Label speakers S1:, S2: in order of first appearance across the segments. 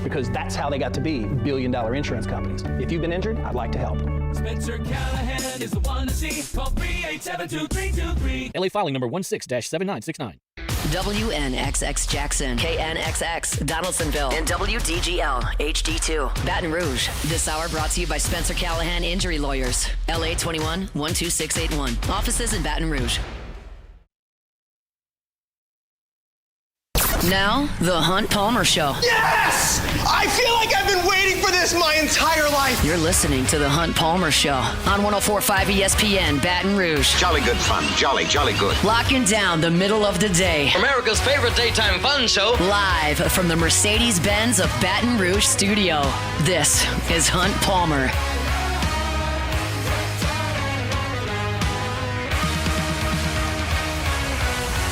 S1: because that's how they got to be billion-dollar insurance companies. If you've been injured, I'd like to help.
S2: Spencer Callahan is the one to see. Call 387-2323.
S3: LA filing number 16-7969.
S4: WNXX Jackson, KNXX Donaldsonville, and WDGL HD2 Baton Rouge. This hour brought to you by Spencer Callahan Injury Lawyers. LA 21 12681. Offices in Baton Rouge. Now, the Hunt Palmer Show.
S5: Yes! I feel like I've been waiting for this my entire life.
S4: You're listening to the Hunt Palmer Show on 104.5 ESPN Baton Rouge.
S6: Jolly good fun. Jolly good.
S4: Locking down the middle of the day.
S7: America's favorite daytime fun show.
S4: Live from the Mercedes-Benz of Baton Rouge studio. This is Hunt Palmer.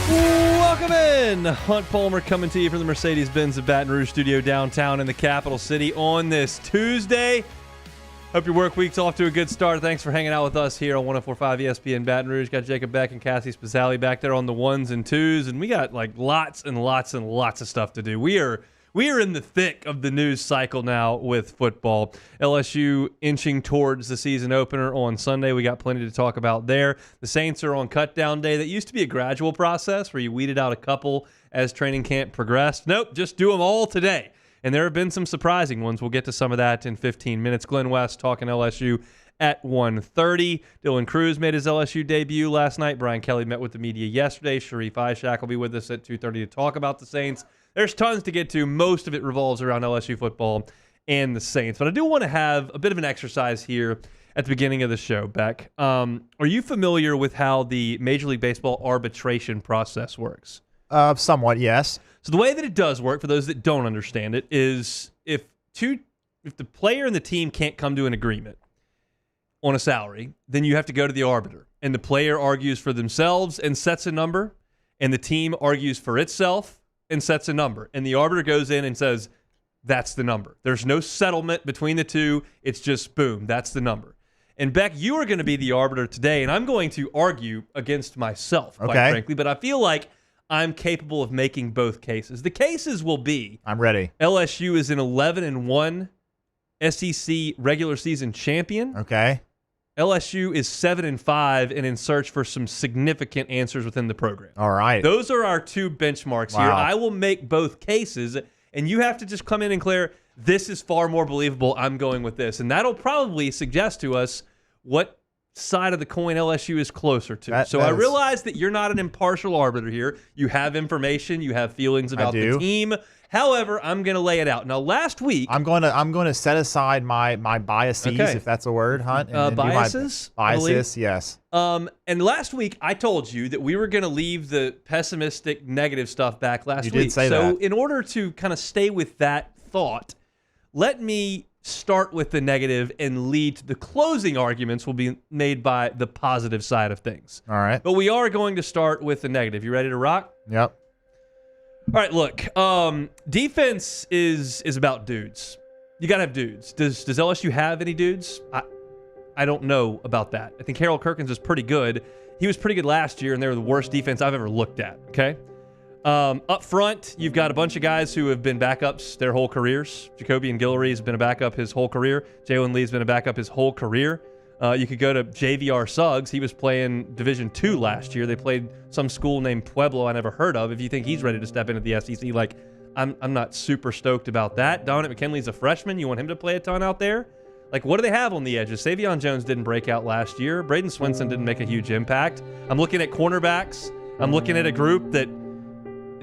S8: Welcome in. Hunt Palmer coming to you from the Mercedes-Benz of Baton Rouge studio downtown in the capital city on this Tuesday. Hope your work week's off to a good start. Thanks for hanging out with us here on 104.5 ESPN Baton Rouge. Got Jacob Beck and Cassie Spazzali back there on the ones and twos, and we got like lots and lots and lots of stuff to do. We are in the thick of the news cycle now with football. LSU inching towards the season opener on Sunday. We got plenty to talk about there. The Saints are on cutdown day. That used to be a gradual process where you weeded out a couple as training camp progressed. Nope, just do them all today. And there have been some surprising ones. We'll get to some of that in 15 minutes. Glenn West talking LSU at 1:30. Dylan Cruz made his LSU debut last night. Brian Kelly met with the media yesterday. Sharie Aack will be with us at 2:30 to talk about the Saints. There's tons to get to. Most of it revolves around LSU football and the Saints. But I do want to have a bit of an exercise here at the beginning of the show, Beck. Are you familiar with how the Major League Baseball arbitration process works?
S9: Somewhat, yes.
S8: So the way that it does work, for those that don't understand it, is if the player and the team can't come to an agreement on a salary, then you have to go to the arbiter. And the player argues for themselves and sets a number, and the team argues for itself and sets a number. And the arbiter goes in and says, that's the number. There's no settlement between the two. It's just, boom, that's the number. And Beck, you are going to be the arbiter today, and I'm going to argue against myself, quite frankly. But I feel like I'm capable of making both cases. The cases will be,
S9: I'm ready.
S8: LSU is an 11-1 SEC regular season champion.
S9: Okay.
S8: LSU is 7-5 and in search for some significant answers within the program.
S9: All right.
S8: Those are our two benchmarks here. I will make both cases, and you have to just come in and declare, this is far more believable. I'm going with this. And that'll probably suggest to us what side of the coin LSU is closer to. I realize that you're not an impartial arbiter here. You have information. You have feelings about the team. However, I'm going to lay it out. Now, last week,
S9: I'm going to set aside my biases, if that's a word, Hunt. And
S8: biases?
S9: Biases, yes.
S8: And last week, I told you that we were going to leave the pessimistic, negative stuff back last week.
S9: You did say that.
S8: So in order to kind of stay with that thought, let me start with the negative and lead to the closing arguments will be made by the positive side of things.
S9: All right.
S8: But we are going to start with the negative. You ready to rock?
S9: Yep.
S8: All right, look, defense is about dudes. You got to have dudes. Does LSU have any dudes? I don't know about that. I think Harold Kirkins is pretty good. He was pretty good last year, and they were the worst defense I've ever looked at, okay? Up front, you've got a bunch of guys who have been backups their whole careers. Jacoby and Guillory has been a backup his whole career. Jalen Lee's been a backup his whole career. You could go to JVR Suggs. He was playing Division II last year. They played some school named Pueblo I never heard of. If you think he's ready to step into the SEC, like, I'm not super stoked about that. Dominic McKinley's a freshman. You want him to play a ton out there? Like, what do they have on the edges? Savion Jones didn't break out last year. Braden Swinson didn't make a huge impact. I'm looking at cornerbacks. I'm looking at a group that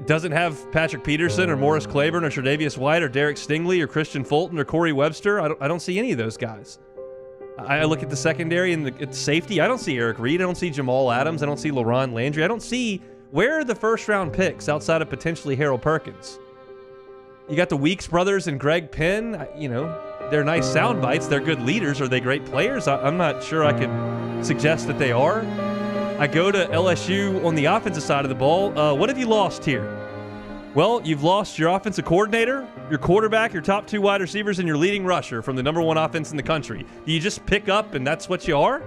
S8: doesn't have Patrick Peterson or Morris Claiborne or Tre'Davious White or Derek Stingley or Christian Fulton or Corey Webster. I don't see any of those guys. I look at the secondary and at the safety. I don't see Eric Reed. I don't see Jamal Adams. I don't see LaRon Landry. I don't see where are the first-round picks outside of potentially Harold Perkins. You got the Weeks brothers and Greg Penn. They're nice sound bites. They're good leaders. Are they great players? I'm not sure I could suggest that they are. I go to LSU on the offensive side of the ball. What have you lost here? Well, you've lost your offensive coordinator, your quarterback, your top two wide receivers, and your leading rusher from the number one offense in the country. Do you just pick up and that's what you are?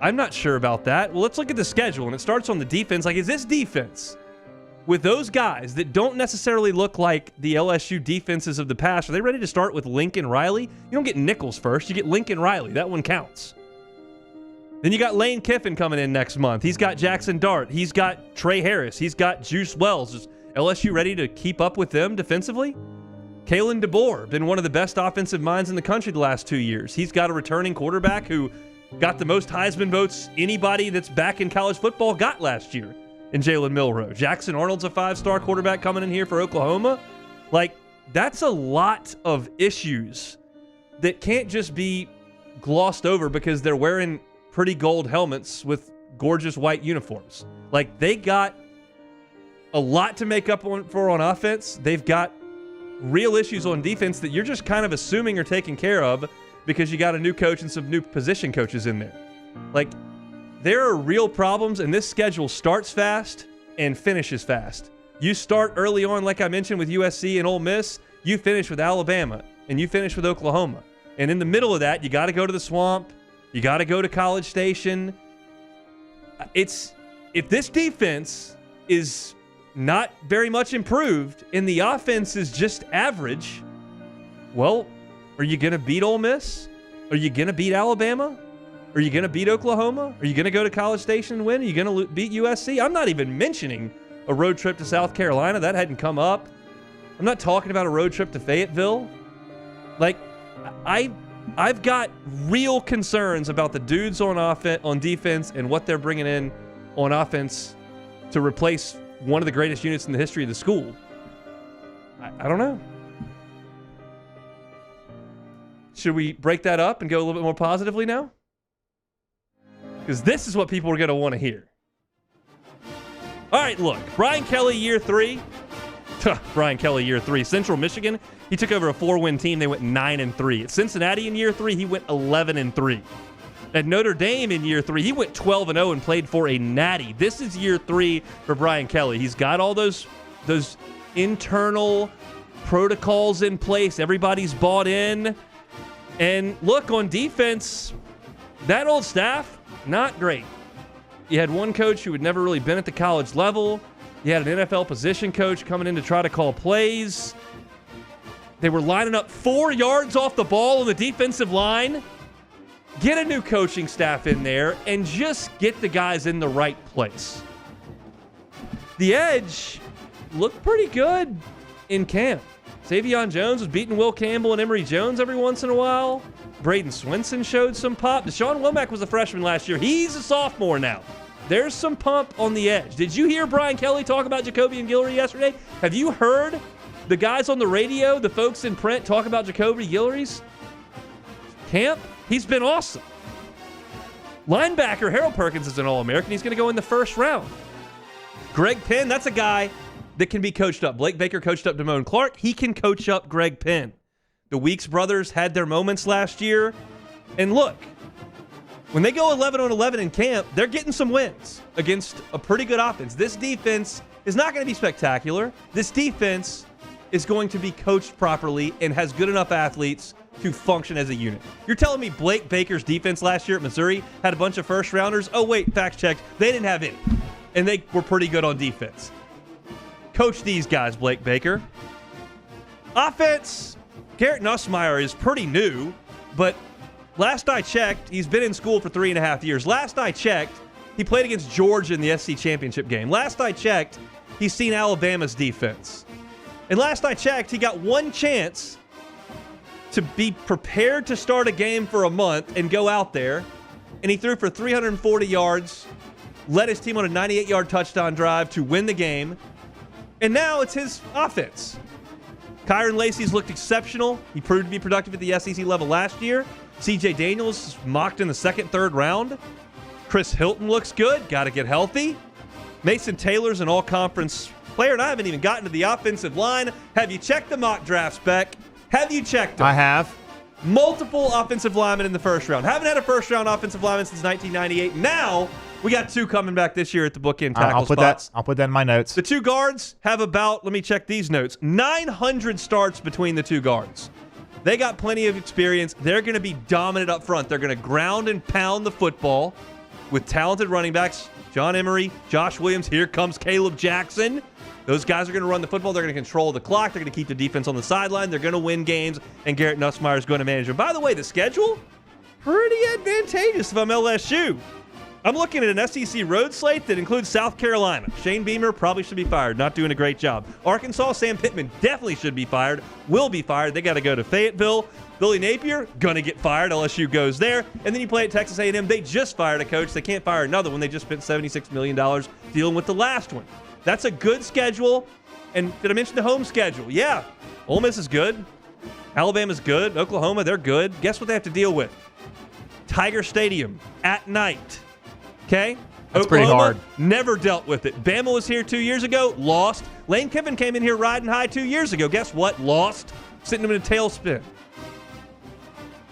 S8: I'm not sure about that. Well, let's look at the schedule, and it starts on the defense. Like, is this defense with those guys that don't necessarily look like the LSU defenses of the past, are they ready to start with Lincoln Riley? You don't get Nichols first. You get Lincoln Riley. That one counts. Then you got Lane Kiffin coming in next month. He's got Jackson Dart. He's got Trey Harris. He's got Juice Wells. Is LSU ready to keep up with them defensively? Kalen DeBoer, been one of the best offensive minds in the country the last 2 years. He's got a returning quarterback who got the most Heisman votes anybody that's back in college football got last year in Jalen Milroe. Jackson Arnold's a 5-star quarterback coming in here for Oklahoma. Like, that's a lot of issues that can't just be glossed over because they're wearing pretty gold helmets with gorgeous white uniforms. Like, they got a lot to make up for on offense. They've got real issues on defense that you're just kind of assuming are taken care of because you got a new coach and some new position coaches in there. Like, there are real problems, and this schedule starts fast and finishes fast. You start early on, like I mentioned, with USC and Ole Miss. You finish with Alabama, and you finish with Oklahoma. And in the middle of that, you got to go to the Swamp. You got to go to College Station. If this defense is not very much improved and the offense is just average, well, are you going to beat Ole Miss? Are you going to beat Alabama? Are you going to beat Oklahoma? Are you going to go to College Station and win? Are you going to beat USC? I'm not even mentioning a road trip to South Carolina. That hadn't come up. I'm not talking about a road trip to Fayetteville. Like, I've got real concerns about the dudes on defense and what they're bringing in on offense to replace one of the greatest units in the history of the school. I don't know. Should we break that up and go a little bit more positively now? Because this is what people are going to want to hear. All right, look. Brian Kelly, year 3. Brian Kelly, year 3. Central Michigan, he took over a 4-win team. They went 9-3. At Cincinnati in year 3, he went 11-3. At Notre Dame in year 3, he went 12-0 and played for a natty. This is year 3 for Brian Kelly. He's got all those internal protocols in place. Everybody's bought in. And look, on defense, that old staff, not great. You had one coach who had never really been at the college level. You had an NFL position coach coming in to try to call plays. They were lining up 4 yards off the ball on the defensive line. Get a new coaching staff in there and just get the guys in the right place. The edge looked pretty good in camp. Savion Jones was beating Will Campbell and Emory Jones every once in a while. Braden Swinson showed some pop. Deshaun Womack was a freshman last year. He's a sophomore now. There's some pump on the edge. Did you hear Brian Kelly talk about Jacoby and Guillory yesterday? Have you heard the guys on the radio, the folks in print, talk about Jacoby Guillory's camp? He's been awesome. Linebacker Harold Perkins is an All-American. He's going to go in the first round. Greg Penn, that's a guy that can be coached up. Blake Baker coached up Damone Clark. He can coach up Greg Penn. The Weeks brothers had their moments last year. And look, when they go 11-11 in camp, they're getting some wins against a pretty good offense. This defense is not going to be spectacular. This defense is going to be coached properly and has good enough athletes to function as a unit. You're telling me Blake Baker's defense last year at Missouri had a bunch of first-rounders? Oh, wait, fact checked. They didn't have any. And they were pretty good on defense. Coach these guys, Blake Baker. Offense, Garrett Nussmeier is pretty new, but last I checked, he's been in school for 3.5 years. Last I checked, he played against Georgia in the SC championship game. Last I checked, he's seen Alabama's defense. And last I checked, he got one chance to be prepared to start a game for a month and go out there, and he threw for 340 yards, led his team on a 98-yard touchdown drive to win the game, and now it's his offense. Kyron Lacey's looked exceptional. He proved to be productive at the SEC level last year. CJ Daniels mocked in the second, third round. Chris Hilton looks good. Got to get healthy. Mason Taylor's an all-conference player, and I haven't even gotten to the offensive line. Have you checked the mock drafts, Beck? Have you checked them?
S9: I have.
S8: Multiple offensive linemen in the first round. Haven't had a first-round offensive lineman since 1998. Now, we got 2 coming back this year at the bookend tackle spots.
S9: I'll put that in my notes.
S8: The 2 guards have about, let me check these notes, 900 starts between the 2 guards. They got plenty of experience. They're going to be dominant up front. They're going to ground and pound the football with talented running backs. John Emery, Josh Williams. Here comes Caleb Jackson. Those guys are going to run the football. They're going to control the clock. They're going to keep the defense on the sideline. They're going to win games, and Garrett Nussmeier is going to manage them. By the way, the schedule, pretty advantageous if I'm LSU. I'm looking at an SEC road slate that includes South Carolina. Shane Beamer probably should be fired, not doing a great job. Arkansas, Sam Pittman definitely should be fired, will be fired. They got to go to Fayetteville. Billy Napier, going to get fired. LSU goes there. And then you play at Texas A&M. They just fired a coach. They can't fire another one. They just spent $76 million dealing with the last one. That's a good schedule. And did I mention the home schedule? Yeah. Ole Miss is good. Alabama's good. Oklahoma, they're good. Guess what they have to deal with? Tiger Stadium at night. Okay?
S9: That's
S8: Oklahoma
S9: pretty hard.
S8: Never dealt with it. Bama was here 2 years ago, lost. Lane Kiffin came in here riding high 2 years ago. Guess what? Lost. Sitting them in a tailspin.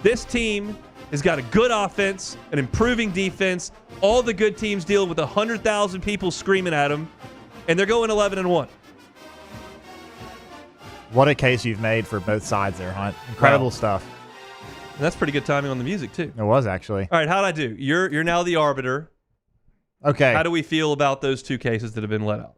S8: This team has got a good offense, an improving defense. All the good teams deal with 100,000 people screaming at them, and they're going 11-1.
S9: What a case you've made for both sides there, Hunt. Incredible stuff.
S8: And that's pretty good timing on the music, too.
S9: It was, actually.
S8: All right, how'd I do? You're now the arbiter.
S9: Okay.
S8: How do we feel about those two cases that have been let out?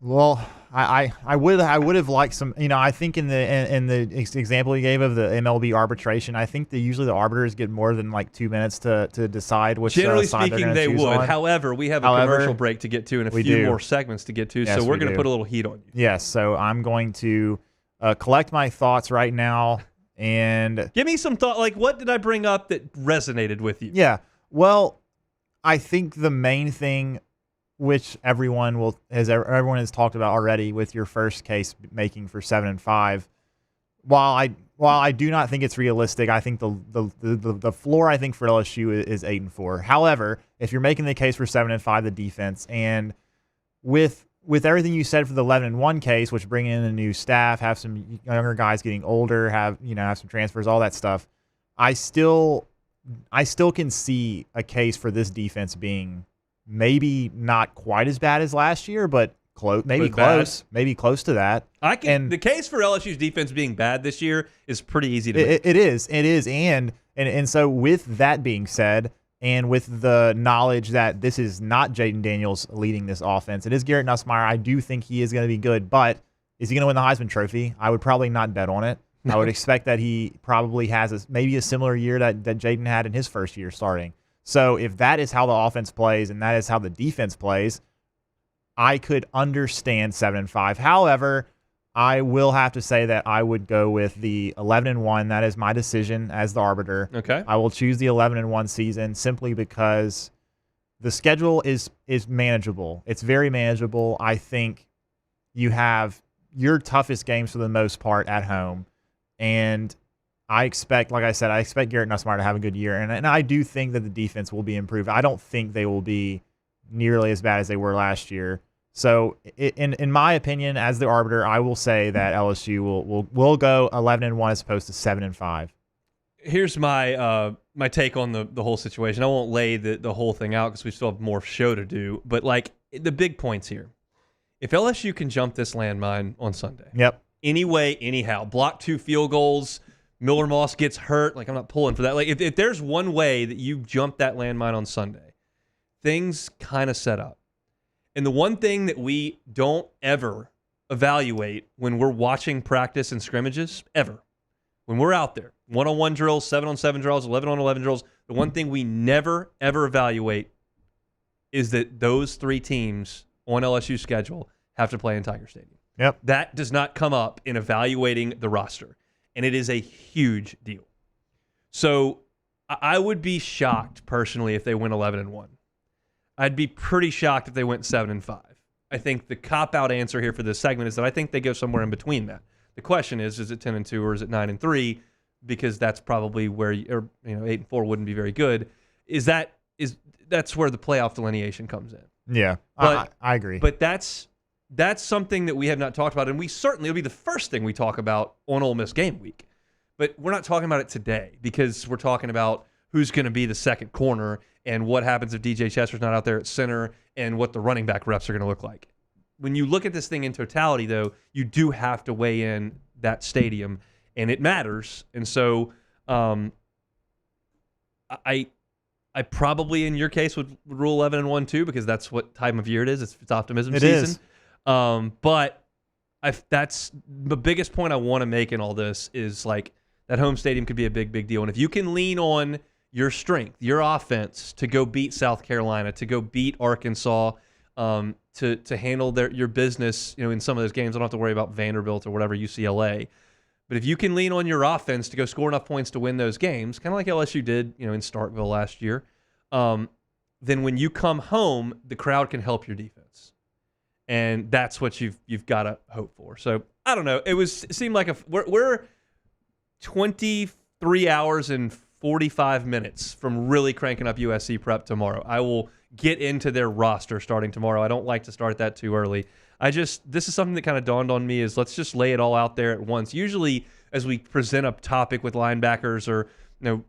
S9: Well, I would have liked some. I think in the example you gave of the MLB arbitration, I think that usually the arbiters get more than like 2 minutes to decide which
S8: Generally
S9: side
S8: speaking,
S9: they're
S8: they
S9: choose
S8: would.
S9: on.
S8: However, we have a commercial break to get to and a few more segments to get to,
S9: Yes,
S8: so we're
S9: we
S8: going to
S9: do.
S8: put a little heat on you.
S9: Yes, so I'm going to collect my thoughts right now and
S8: give me some thought. Like, what did I bring up that resonated with you?
S9: Yeah, well, I think the main thing, which everyone has talked about already with your first case making for 7-5. While I do not think it's realistic, I think the floor I think for LSU is 8-4. However, if you're making the case for 7-5, the defense, and with everything you said for the 11-1 case, which bringing in a new staff, have some younger guys getting older, have some transfers, all that stuff, I still can see a case for this defense being maybe not quite as bad as last year, but close to that.
S8: The case for LSU's defense being bad this year is pretty easy to make.
S9: It is, and so with that being said, and with the knowledge that this is not Jaden Daniels leading this offense, it is Garrett Nussmeier. I do think he is going to be good, but is he going to win the Heisman Trophy? I would probably not bet on it. I would expect that he probably has maybe a similar year that Jaden had in his first year starting. So if that is how the offense plays and that is how the defense plays, I could understand 7-5. However, I will have to say that I would go with the 11-1. That is my decision as the arbiter.
S8: Okay.
S9: I will choose the 11-1 season simply because the schedule is manageable. It's very manageable. I think you have your toughest games for the most part at home. And I expect, like I said, Garrett Nussmeier to have a good year. And I do think that the defense will be improved. I don't think they will be nearly as bad as they were last year. So in my opinion, as the arbiter, I will say that LSU will go 11-1 as opposed to 7-5.
S8: Here's my my take on the whole situation. I won't lay the whole thing out because we still have more show to do. But like the big points here, if LSU can jump this landmine on Sunday,
S9: yep,
S8: anyway, anyhow, block 2 field goals, Miller Moss gets hurt. Like I'm not pulling for that. Like if there's one way that you jump that landmine on Sunday, things kind of set up. And the one thing that we don't ever evaluate when we're watching practice and scrimmages, ever, when we're out there, 1-on-1 drills, 7-on-7 drills, 11-on-11 drills, the one thing we never, ever evaluate is that those 3 teams on LSU's schedule have to play in Tiger Stadium.
S9: Yep.
S8: That does not come up in evaluating the roster, and it is a huge deal. So I would be shocked, personally, if they went 11-1. I'd be pretty shocked if they went 7-5. I think the cop-out answer here for this segment is that I think they go somewhere in between that. The question is it 10-2 or is it 9-3? Because that's probably where 8-4 wouldn't be very good. That's where the playoff delineation comes in.
S9: Yeah, I agree.
S8: But that's something that we have not talked about, and it'll be the first thing we talk about on Ole Miss game week. But we're not talking about it today because we're talking about who's going to be the second corner and what happens if DJ Chester's not out there at center and what the running back reps are going to look like. When you look at this thing in totality, though, you do have to weigh in that stadium, and it matters. And so I probably, in your case, would rule 11-1 too, because that's what time of year it is. It's optimism season. But that's the biggest point I want to make in all this is like that home stadium could be a big, big deal. And if you can lean on your strength, your offense to go beat South Carolina, to go beat Arkansas, to handle your business, in some of those games, I don't have to worry about Vanderbilt or whatever, UCLA. But if you can lean on your offense to go score enough points to win those games, kind of like LSU did, in Starkville last year, then when you come home, the crowd can help your defense. And that's what you've got to hope for. So I don't know. It seemed like we're 23 hours and 45 minutes from really cranking up USC prep tomorrow. I will get into their roster starting tomorrow. I don't like to start that too early. This is something that kind of dawned on me is let's just lay it all out there at once. Usually as we present a topic with linebackers or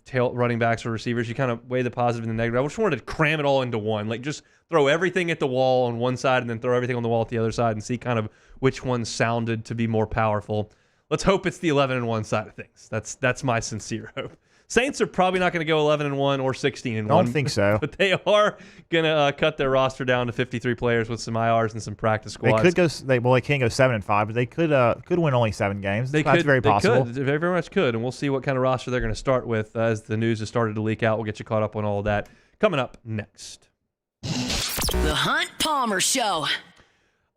S8: tail running backs or receivers, you kind of weigh the positive and the negative. I just wanted to cram it all into one. Like just throw everything at the wall on one side and then throw everything on the wall at the other side and see kind of which one sounded to be more powerful. Let's hope it's the 11-1 side of things. That's my sincere hope. Saints are probably not going to go 11-1 or 16-1.
S9: Don't think so.
S8: But they are going to cut their roster down to 53 players with some IRs and some practice squads.
S9: They could go. They can't go 7-5, but they could win only 7 games. That's very possible.
S8: They very, very much could, and we'll see what kind of roster they're going to start with as the news has started to leak out. We'll get you caught up on all of that coming up next.
S4: The Hunt Palmer Show.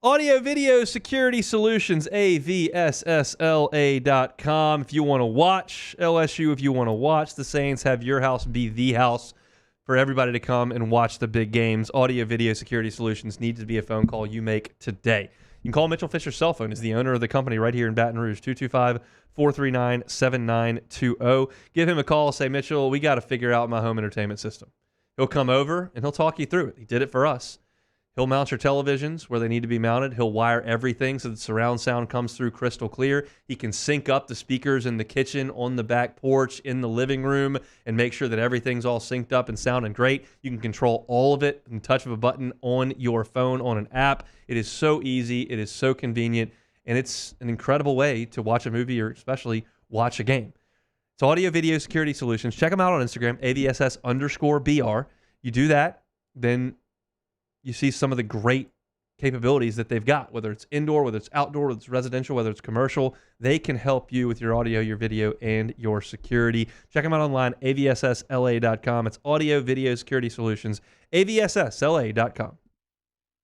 S8: Audio Video Security Solutions, AVSSLA.com. If you want to watch LSU, if you want to watch the Saints, have your house be the house for everybody to come and watch the big games. Audio Video Security Solutions needs to be a phone call you make today. You can call Mitchell Fisher's cell phone. He's the owner of the company right here in Baton Rouge, 225-439-7920. Give him a call. Say, Mitchell, we got to figure out my home entertainment system. He'll come over and he'll talk you through it. He did it for us. He'll mount your televisions where they need to be mounted. He'll wire everything so the surround sound comes through crystal clear. He can sync up the speakers in the kitchen, on the back porch, in the living room, and make sure that everything's all synced up and sounding great. You can control all of it in the touch of a button on your phone, on an app. It is so easy. It is so convenient. And it's an incredible way to watch a movie or especially watch a game. It's Audio Video Security Solutions. Check them out on Instagram, AVSS_BR. You do that, then you see some of the great capabilities that they've got, whether it's indoor, whether it's outdoor, whether it's residential, whether it's commercial. They can help you with your audio, your video, and your security. Check them out online, avssla.com. It's Audio Video Security Solutions, avssla.com.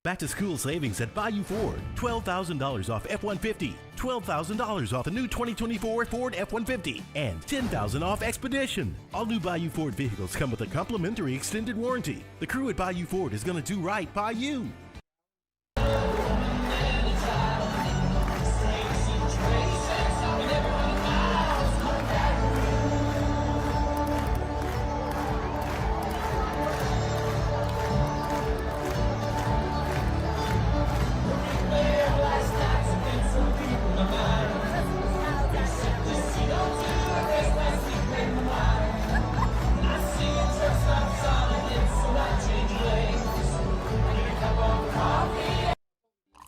S10: Back to school savings at Bayou Ford. $12,000 off F-150. $12,000 off a new 2024 Ford F-150. And $10,000 off Expedition. All new Bayou Ford vehicles come with a complimentary extended warranty. The crew at Bayou Ford is going to do right by you.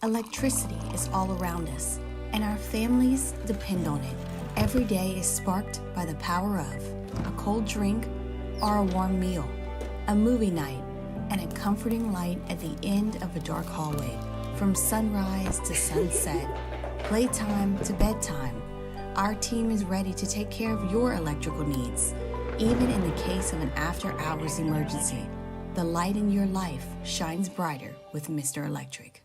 S11: Electricity is all around us, and our families depend on it. Every day is sparked by the power of a cold drink or a warm meal, a movie night, and a comforting light at the end of a dark hallway. From sunrise to sunset, playtime to bedtime, our team is ready to take care of your electrical needs. Even in the case of an after-hours emergency, the light in your life shines brighter with Mr. Electric.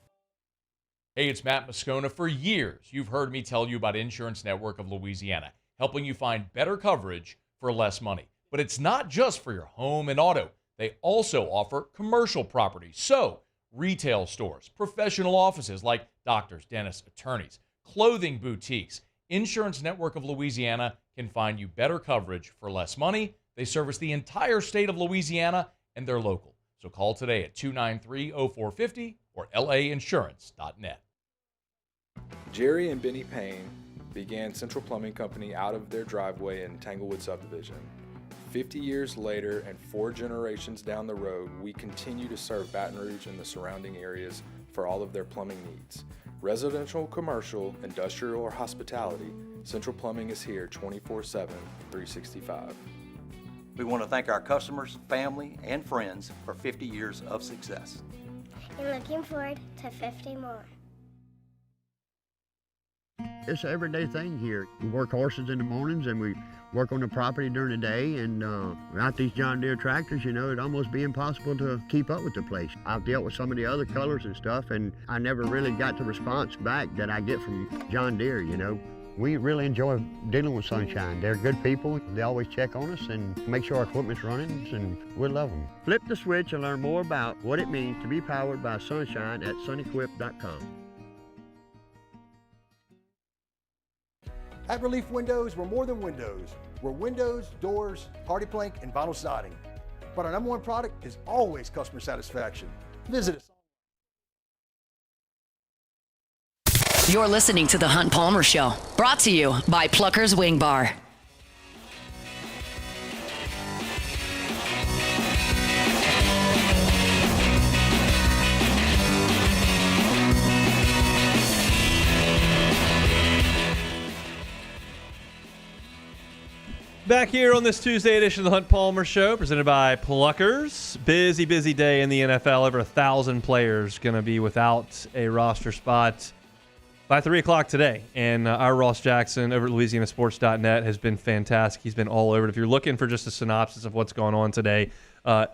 S12: Hey, it's Matt Moscona. For years, you've heard me tell you about Insurance Network of Louisiana, helping you find better coverage for less money. But it's not just for your home and auto. They also offer commercial property. So, retail stores, professional offices like doctors, dentists, attorneys, clothing boutiques. Insurance Network of Louisiana can find you better coverage for less money. They service the entire state of Louisiana, and they're local. So call today at 293-0450 or lainsurance.net.
S13: Jerry and Benny Payne began Central Plumbing Company out of their driveway in Tanglewood Subdivision. 50 years later and 4 generations down the road, we continue to serve Baton Rouge and the surrounding areas for all of their plumbing needs. Residential, commercial, industrial, or hospitality, Central Plumbing is here 24/7, 365.
S14: We want to thank our customers, family, and friends for 50 years of success.
S15: And looking forward to 50 more. It's an everyday thing here. We work horses in the mornings and we work on the property during the day, and without these John Deere tractors, it'd almost be impossible to keep up with the place. I've dealt with some of the other colors and stuff, and I never really got the response back that I get from John Deere, We really enjoy dealing with Sunshine. They're good people. They always check on us and make sure our equipment's running, and we love them. Flip the switch and learn more about what it means to be powered by Sunshine at sunequip.com.
S16: At Relief Windows, we're more than windows. We're windows, doors, party plank, and vinyl siding. But our number one product is always customer satisfaction. Visit us.
S4: You're listening to The Hunt Palmer Show, brought to you by Plucker's Wing Bar.
S8: Back here on this Tuesday edition of the Hunt Palmer Show, presented by Pluckers. Busy day in the NFL. Over 1,000 players going to be without a roster spot by 3 o'clock today. And our Ross Jackson over at LouisianaSports.net has been fantastic. He's been all over it. If you're looking for just a synopsis of what's going on today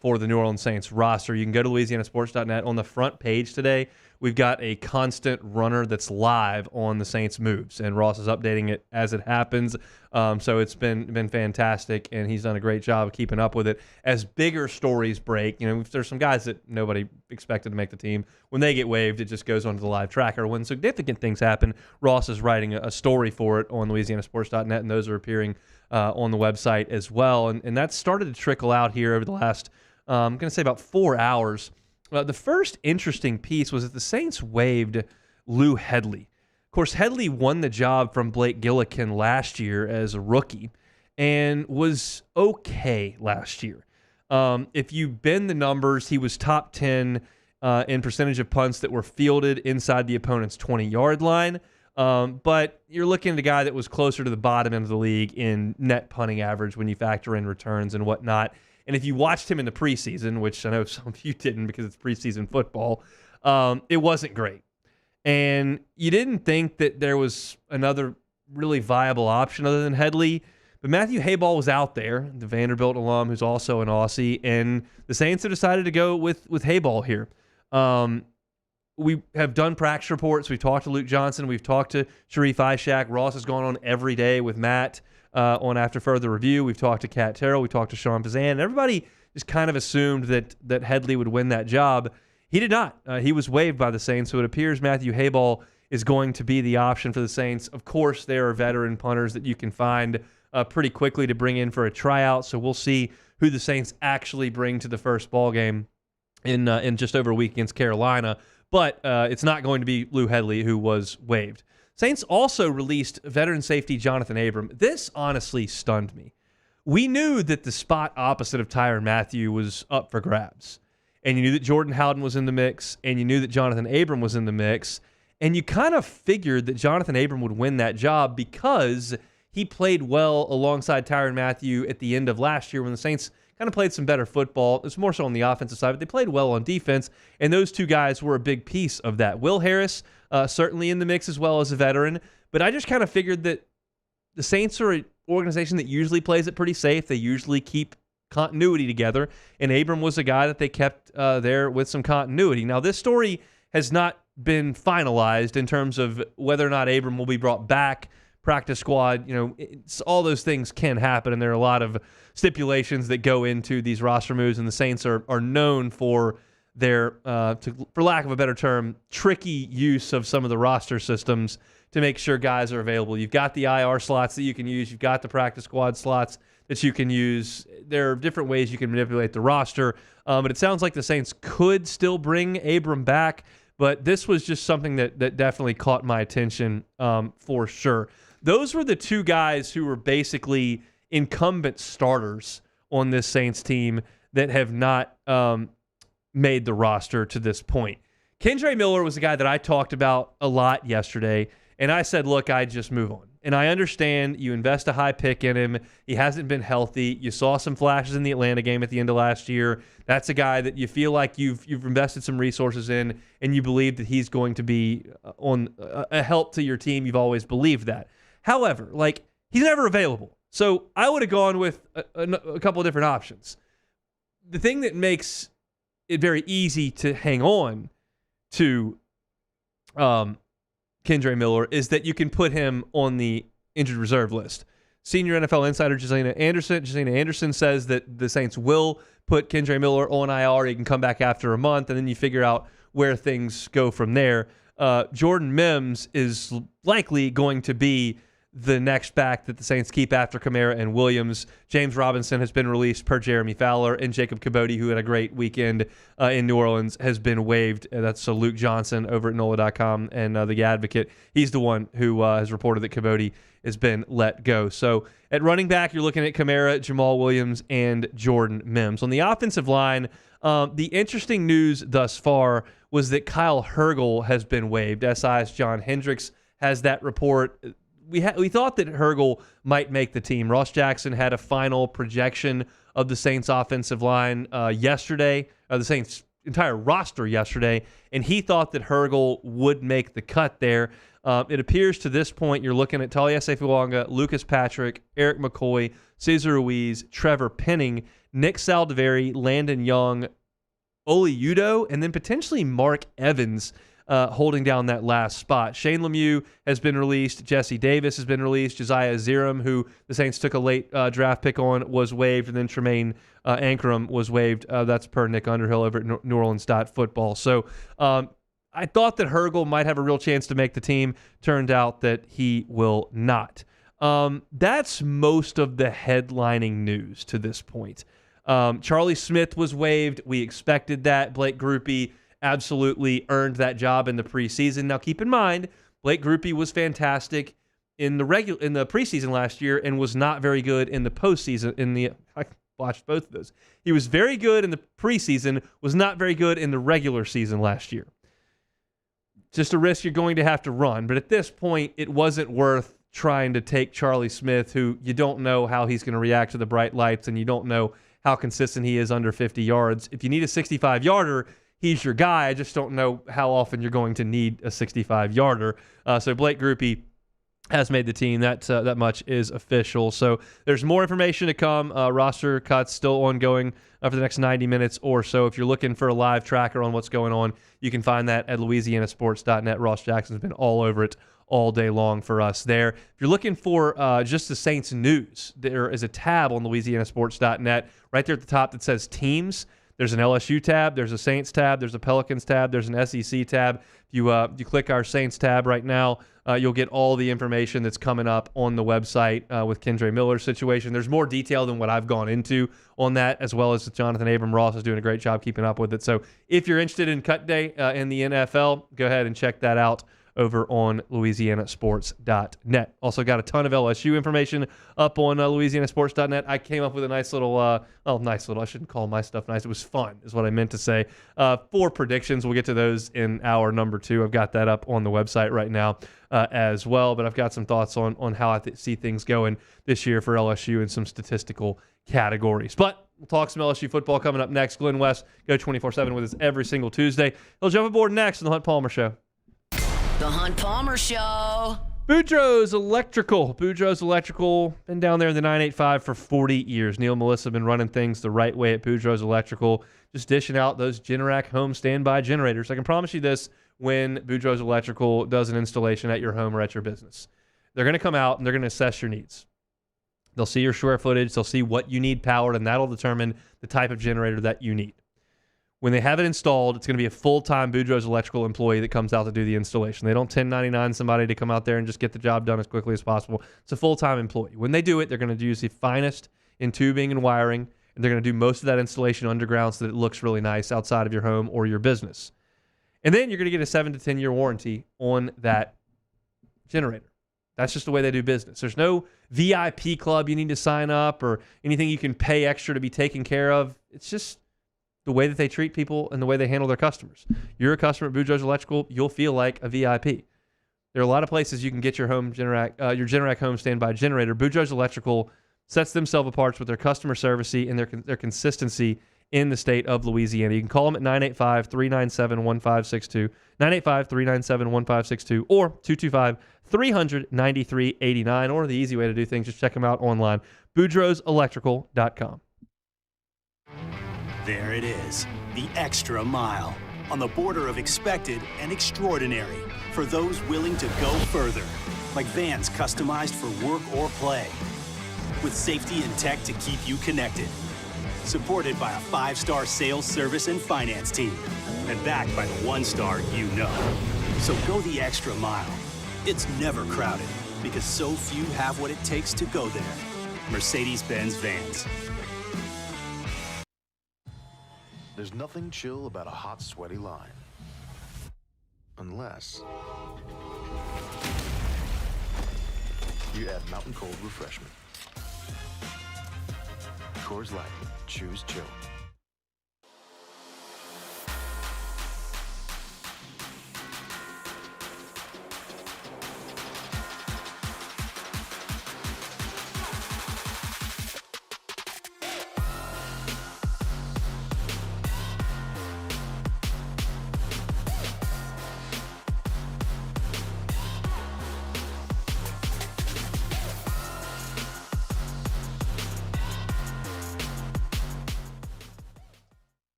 S8: for the New Orleans Saints roster, you can go to LouisianaSports.net. On the front page today, we've got a constant runner that's live on the Saints moves, and Ross is updating it as it happens. So it's been fantastic, and he's done a great job of keeping up with it. As bigger stories break, there's some guys that nobody expected to make the team. When they get waived, it just goes onto the live tracker. When significant things happen, Ross is writing a story for it on LouisianaSports.net, and those are appearing on the website as well. And that's started to trickle out here over the last, I'm going to say about 4 hours. The first interesting piece was that the Saints waived Lou Hedley. Of course, Hedley won the job from Blake Gillikin last year as a rookie and was okay last year. If you bend the numbers, he was top 10 in percentage of punts that were fielded inside the opponent's 20-yard line. But you're looking at a guy that was closer to the bottom end of the league in net punting average when you factor in returns and whatnot. And if you watched him in the preseason, which I know some of you didn't because it's preseason football, it wasn't great. And you didn't think that there was another really viable option other than Hedley. But Matthew Hayball was out there, the Vanderbilt alum who's also an Aussie, and the Saints have decided to go with Hayball here. We have done practice reports. We've talked to Luke Johnson. We've talked to Sharie Aack. Ross has gone on every day with Matt on After Further Review. We've talked to Kat Terrell. We talked to Sean Pazan. And everybody just kind of assumed that Hedley would win that job. He did not. He was waived by the Saints, so it appears Matthew Hayball is going to be the option for the Saints. Of course, there are veteran punters that you can find pretty quickly to bring in for a tryout, so we'll see who the Saints actually bring to the first ball game in just over a week against Carolina. But it's not going to be Lou Hedley, who was waived. Saints also released veteran safety Jonathan Abram. This honestly stunned me. We knew that the spot opposite of Tyrann Mathieu was up for grabs. And you knew that Jordan Howden was in the mix, and you knew that Jonathan Abram was in the mix, and you kind of figured that Jonathan Abram would win that job because he played well alongside Tyrann Mathieu at the end of last year when the Saints kind of played some better football. It's more so on the offensive side, but they played well on defense, and those two guys were a big piece of that. Will Harris, certainly in the mix as well as a veteran, but I just kind of figured that the Saints are an organization that usually plays it pretty safe. They usually keep continuity together, and Abram was a guy that they kept there with some continuity. Now, this story has not been finalized in terms of whether or not Abram will be brought back, practice squad. All those things can happen, and there are a lot of stipulations that go into these roster moves, and the Saints are known for their, for lack of a better term, tricky use of some of the roster systems to make sure guys are available. You've got the IR slots that you can use. You've got the practice squad slots that you can use. There are different ways you can manipulate the roster, but it sounds like the Saints could still bring Abram back, but this was just something that definitely caught my attention for sure. Those were the two guys who were basically incumbent starters on this Saints team that have not made the roster to this point. Kendre Miller was a guy that I talked about a lot yesterday, and I said, look, I'd just move on. And I understand you invest a high pick in him. He hasn't been healthy. You saw some flashes in the Atlanta game at the end of last year. That's a guy that you feel like you've invested some resources in, and you believe that he's going to be on a help to your team. You've always believed that. However, like, he's never available. So I would have gone with a couple of different options. The thing that makes it very easy to hang on to Kendre Miller is that you can put him on the injured reserve list. Senior NFL insider Josina Anderson says that the Saints will put Kendre Miller on IR. He can come back after a month, and then you figure out where things go from there. Jordan Mims is likely going to be the next back that the Saints keep after Kamara and Williams. James Robinson has been released per Jeremy Fowler, and Jacob Kibodi, who had a great weekend in New Orleans, has been waived. That's Luke Johnson over at NOLA.com and The Advocate. He's the one who has reported that Kibodi has been let go. So at running back, you're looking at Kamara, Jamal Williams, and Jordan Mims. On the offensive line, the interesting news thus far was that Kyle Hergel has been waived. SI's John Hendricks has that report. We thought that Hergel might make the team. Ross Jackson had a final projection of the Saints offensive line yesterday, the Saints entire roster yesterday, and he thought that Hergel would make the cut there. It appears to this point you're looking at Talia Seifuanga, Lucas Patrick, Eric McCoy, Cesar Ruiz, Trevor Penning, Nick Saldiveri, Landon Young, Oli Udoh, and then potentially Mark Evans holding down that last spot. Shane Lemieux has been released. Jesse Davis has been released. Josiah Ziram, who the Saints took a late draft pick on, was waived. And then Tremaine Ankrum was waived. That's per Nick Underhill over at New Orleans Football. So I thought that Hergel might have a real chance to make the team. Turned out that he will not. That's most of the headlining news to this point. Charlie Smith was waived. We expected that. Blake Grupe absolutely earned that job in the preseason. Now, keep in mind, Blake Grupe was fantastic in the preseason last year and was not very good in the postseason. I watched both of those. He was very good in the preseason, was not very good in the regular season last year. Just a risk you're going to have to run. But at this point, it wasn't worth trying to take Charlie Smith, who you don't know how he's going to react to the bright lights, and you don't know how consistent he is under 50 yards. If you need a 65-yarder, he's your guy. I just don't know how often you're going to need a 65-yarder. So Blake Grupe has made the team. That much is official. So there's more information to come. Roster cuts still ongoing for the next 90 minutes or so. If you're looking for a live tracker on what's going on, you can find that at louisianasports.net. Ross Jackson's been all over it all day long for us there. If you're looking for just the Saints news, there is a tab on louisianasports.net right there at the top that says teams. There's an LSU tab, there's a Saints tab, there's a Pelicans tab, there's an SEC tab. If you click our Saints tab right now, you'll get all the information that's coming up on the website with Kendre Miller's situation. There's more detail than what I've gone into on that, as well as Jonathan Abram Ross is doing a great job keeping up with it. So if you're interested in cut day in the NFL, go ahead and check that out over on louisianasports.net. Also got a ton of LSU information up on louisianasports.net. I came up with a nice little, I shouldn't call my stuff nice. It was fun is what I meant to say. 4 predictions. We'll get to those in hour number 2. I've got that up on the website right now as well, but I've got some thoughts on how I see things going this year for LSU in some statistical categories. But we'll talk some LSU football coming up next. Glenn West, go 24/7 with us every single Tuesday. He'll jump aboard next on the Hunt Palmer Show.
S4: The Hunt Palmer Show.
S8: Boudreaux's Electrical. Been down there in the 985 for 40 years. Neil and Melissa have been running things the right way at Boudreaux's Electrical, just dishing out those Generac home standby generators. I can promise you this when Boudreaux's Electrical does an installation at your home or at your business. They're going to come out and they're going to assess your needs. They'll see your square footage. They'll see what you need powered, and that'll determine the type of generator that you need. When they have it installed, it's going to be a full-time Boudreaux's Electrical employee that comes out to do the installation. They don't 1099 somebody to come out there and just get the job done as quickly as possible. It's a full-time employee. When they do it, they're going to use the finest in tubing and wiring, and they're going to do most of that installation underground so that it looks really nice outside of your home or your business. And then you're going to get a 7 to 10-year warranty on that generator. That's just the way they do business. There's no VIP club you need to sign up or anything you can pay extra to be taken care of. It's just the way that they treat people and the way they handle their customers. You're a customer at Boudreaux's Electrical, you'll feel like a VIP. There are a lot of places you can get your your Generac home standby generator. Boudreaux's Electrical sets themselves apart with their customer service and their consistency in the state of Louisiana. You can call them at 985-397-1562, 985-397-1562, or 225-393-89, or the easy way to do things, just check them out online, boudreauxelectrical.com.
S17: There it is, the extra mile, on the border of expected and extraordinary, for those willing to go further, like vans customized for work or play, with safety and tech to keep you connected. Supported by a 5-star sales, service, and finance team. And backed by the 1-star you know. So go the extra mile. It's never crowded because so few have what it takes to go there. Mercedes-Benz Vans.
S18: There's nothing chill about a hot, sweaty line. Unless you add Mountain Cold Refreshment. Coors Light. Choose chill.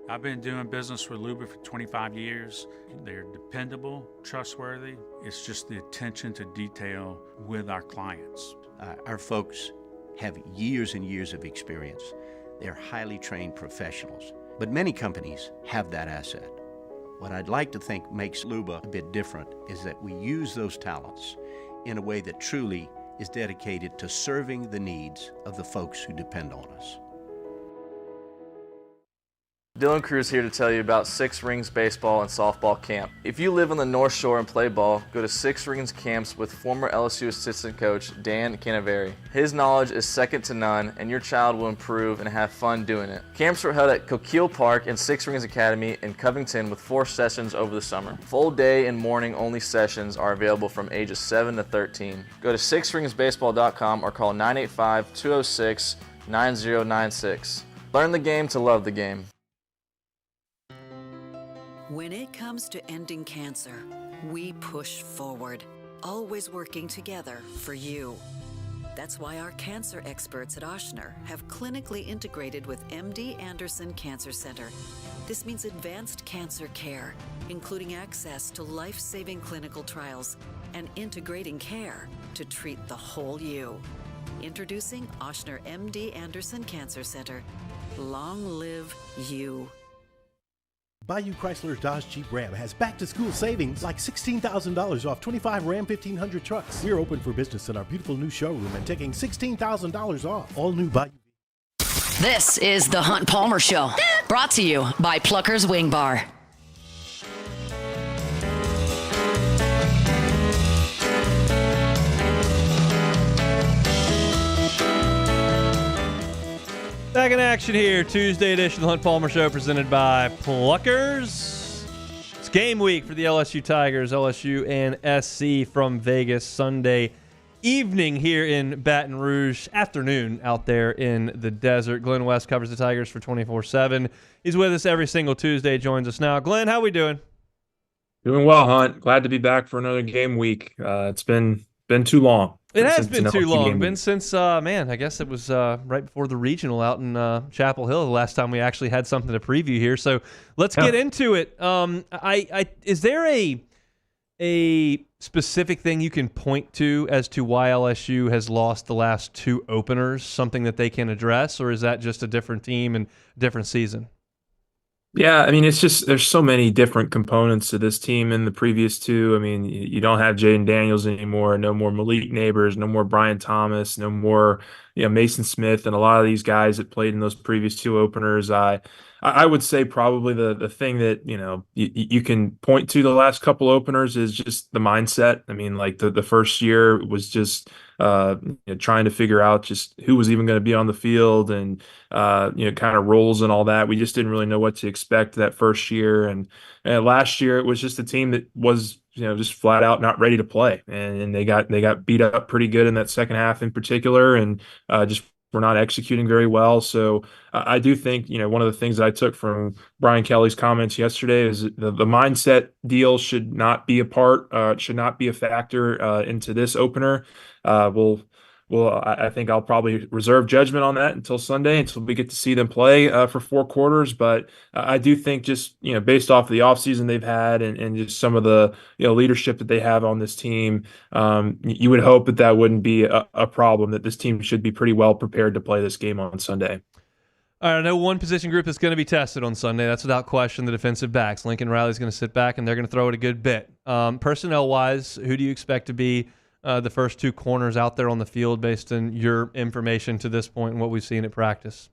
S19: I've been doing business with Luba for 25 years. They're dependable, trustworthy. It's just the attention to detail with our clients.
S20: Our folks have years and years of experience. They're highly trained professionals, but many companies have that asset. What I'd like to think makes Luba a bit different is that we use those talents in a way that truly is dedicated to serving the needs of the folks who depend on us.
S21: Dylan Cruz here to tell you about Six Rings Baseball and Softball Camp. If you live on the North Shore and play ball, go to Six Rings Camps with former LSU assistant coach Dan Canaveri. His knowledge is second to none, and your child will improve and have fun doing it. Camps were held at Coquille Park and Six Rings Academy in Covington with 4 sessions over the summer. Full day and morning only sessions are available from ages 7 to 13. Go to sixringsbaseball.com or call 985-206-9096. Learn the game to love the game.
S22: When it comes to ending cancer, we push forward, always working together for you. That's why our cancer experts at Ochsner have clinically integrated with MD Anderson Cancer Center. This means advanced cancer care, including access to life-saving clinical trials and integrating care to treat the whole you. Introducing Ochsner MD Anderson Cancer Center. Long live you.
S10: Bayou Chrysler Dodge Jeep Ram has back-to-school savings like $16,000 off 25 Ram 1500 trucks. We're open for business in our beautiful new showroom and taking $16,000 off all new Bayou.
S4: This is the Hunt Palmer Show, brought to you by Plucker's Wing Bar.
S8: Back in action here, Tuesday edition of the Hunt Palmer Show presented by Pluckers. It's game week for the LSU Tigers, LSU and SC from Vegas, Sunday evening here in Baton Rouge, afternoon out there in the desert. Glenn West covers the Tigers for 24/7. He's with us every single Tuesday, joins us now. Glenn, how we doing?
S23: Doing well, Hunt. Glad to be back for another game week. It's been too long.
S8: It has been too long. Been since, I guess it was right before the regional out in Chapel Hill the last time we actually had something to preview here. So let's get into it. Is there a specific thing you can point to as to why LSU has lost the last 2 openers, something that they can address, or is that just a different team and different season?
S23: Yeah, I mean, it's just there's so many different components to this team in the previous 2. I mean, you don't have Jaden Daniels anymore, no more Malik Neighbors, no more Brian Thomas, no more Mason Smith, and a lot of these guys that played in those previous 2 openers. I would say probably the thing that you can point to the last couple openers is just the mindset. I mean, like the first year was just trying to figure out just who was even going to be on the field and kind of roles and all that. We just didn't really know what to expect that first year. And last year it was just a team that was just flat out not ready to play, and they got beat up pretty good in that second half in particular, and just were not executing very well. So I do think one of the things that I took from Brian Kelly's comments yesterday is the mindset deal should not be should not be a factor into this opener. We'll Well, I think I'll probably reserve judgment on that until Sunday, until we get to see them play for 4 quarters. But I do think just, based off the offseason they've had and just some of the, leadership that they have on this team, you would hope that that wouldn't be a problem, that this team should be pretty well prepared to play this game on Sunday.
S8: All right, I know one position group that's going to be tested on Sunday. That's without question the defensive backs. Lincoln Riley's going to sit back, and they're going to throw it a good bit. Personnel-wise, who do you expect to be the first two corners out there on the field based on your information to this point and what we've seen at practice?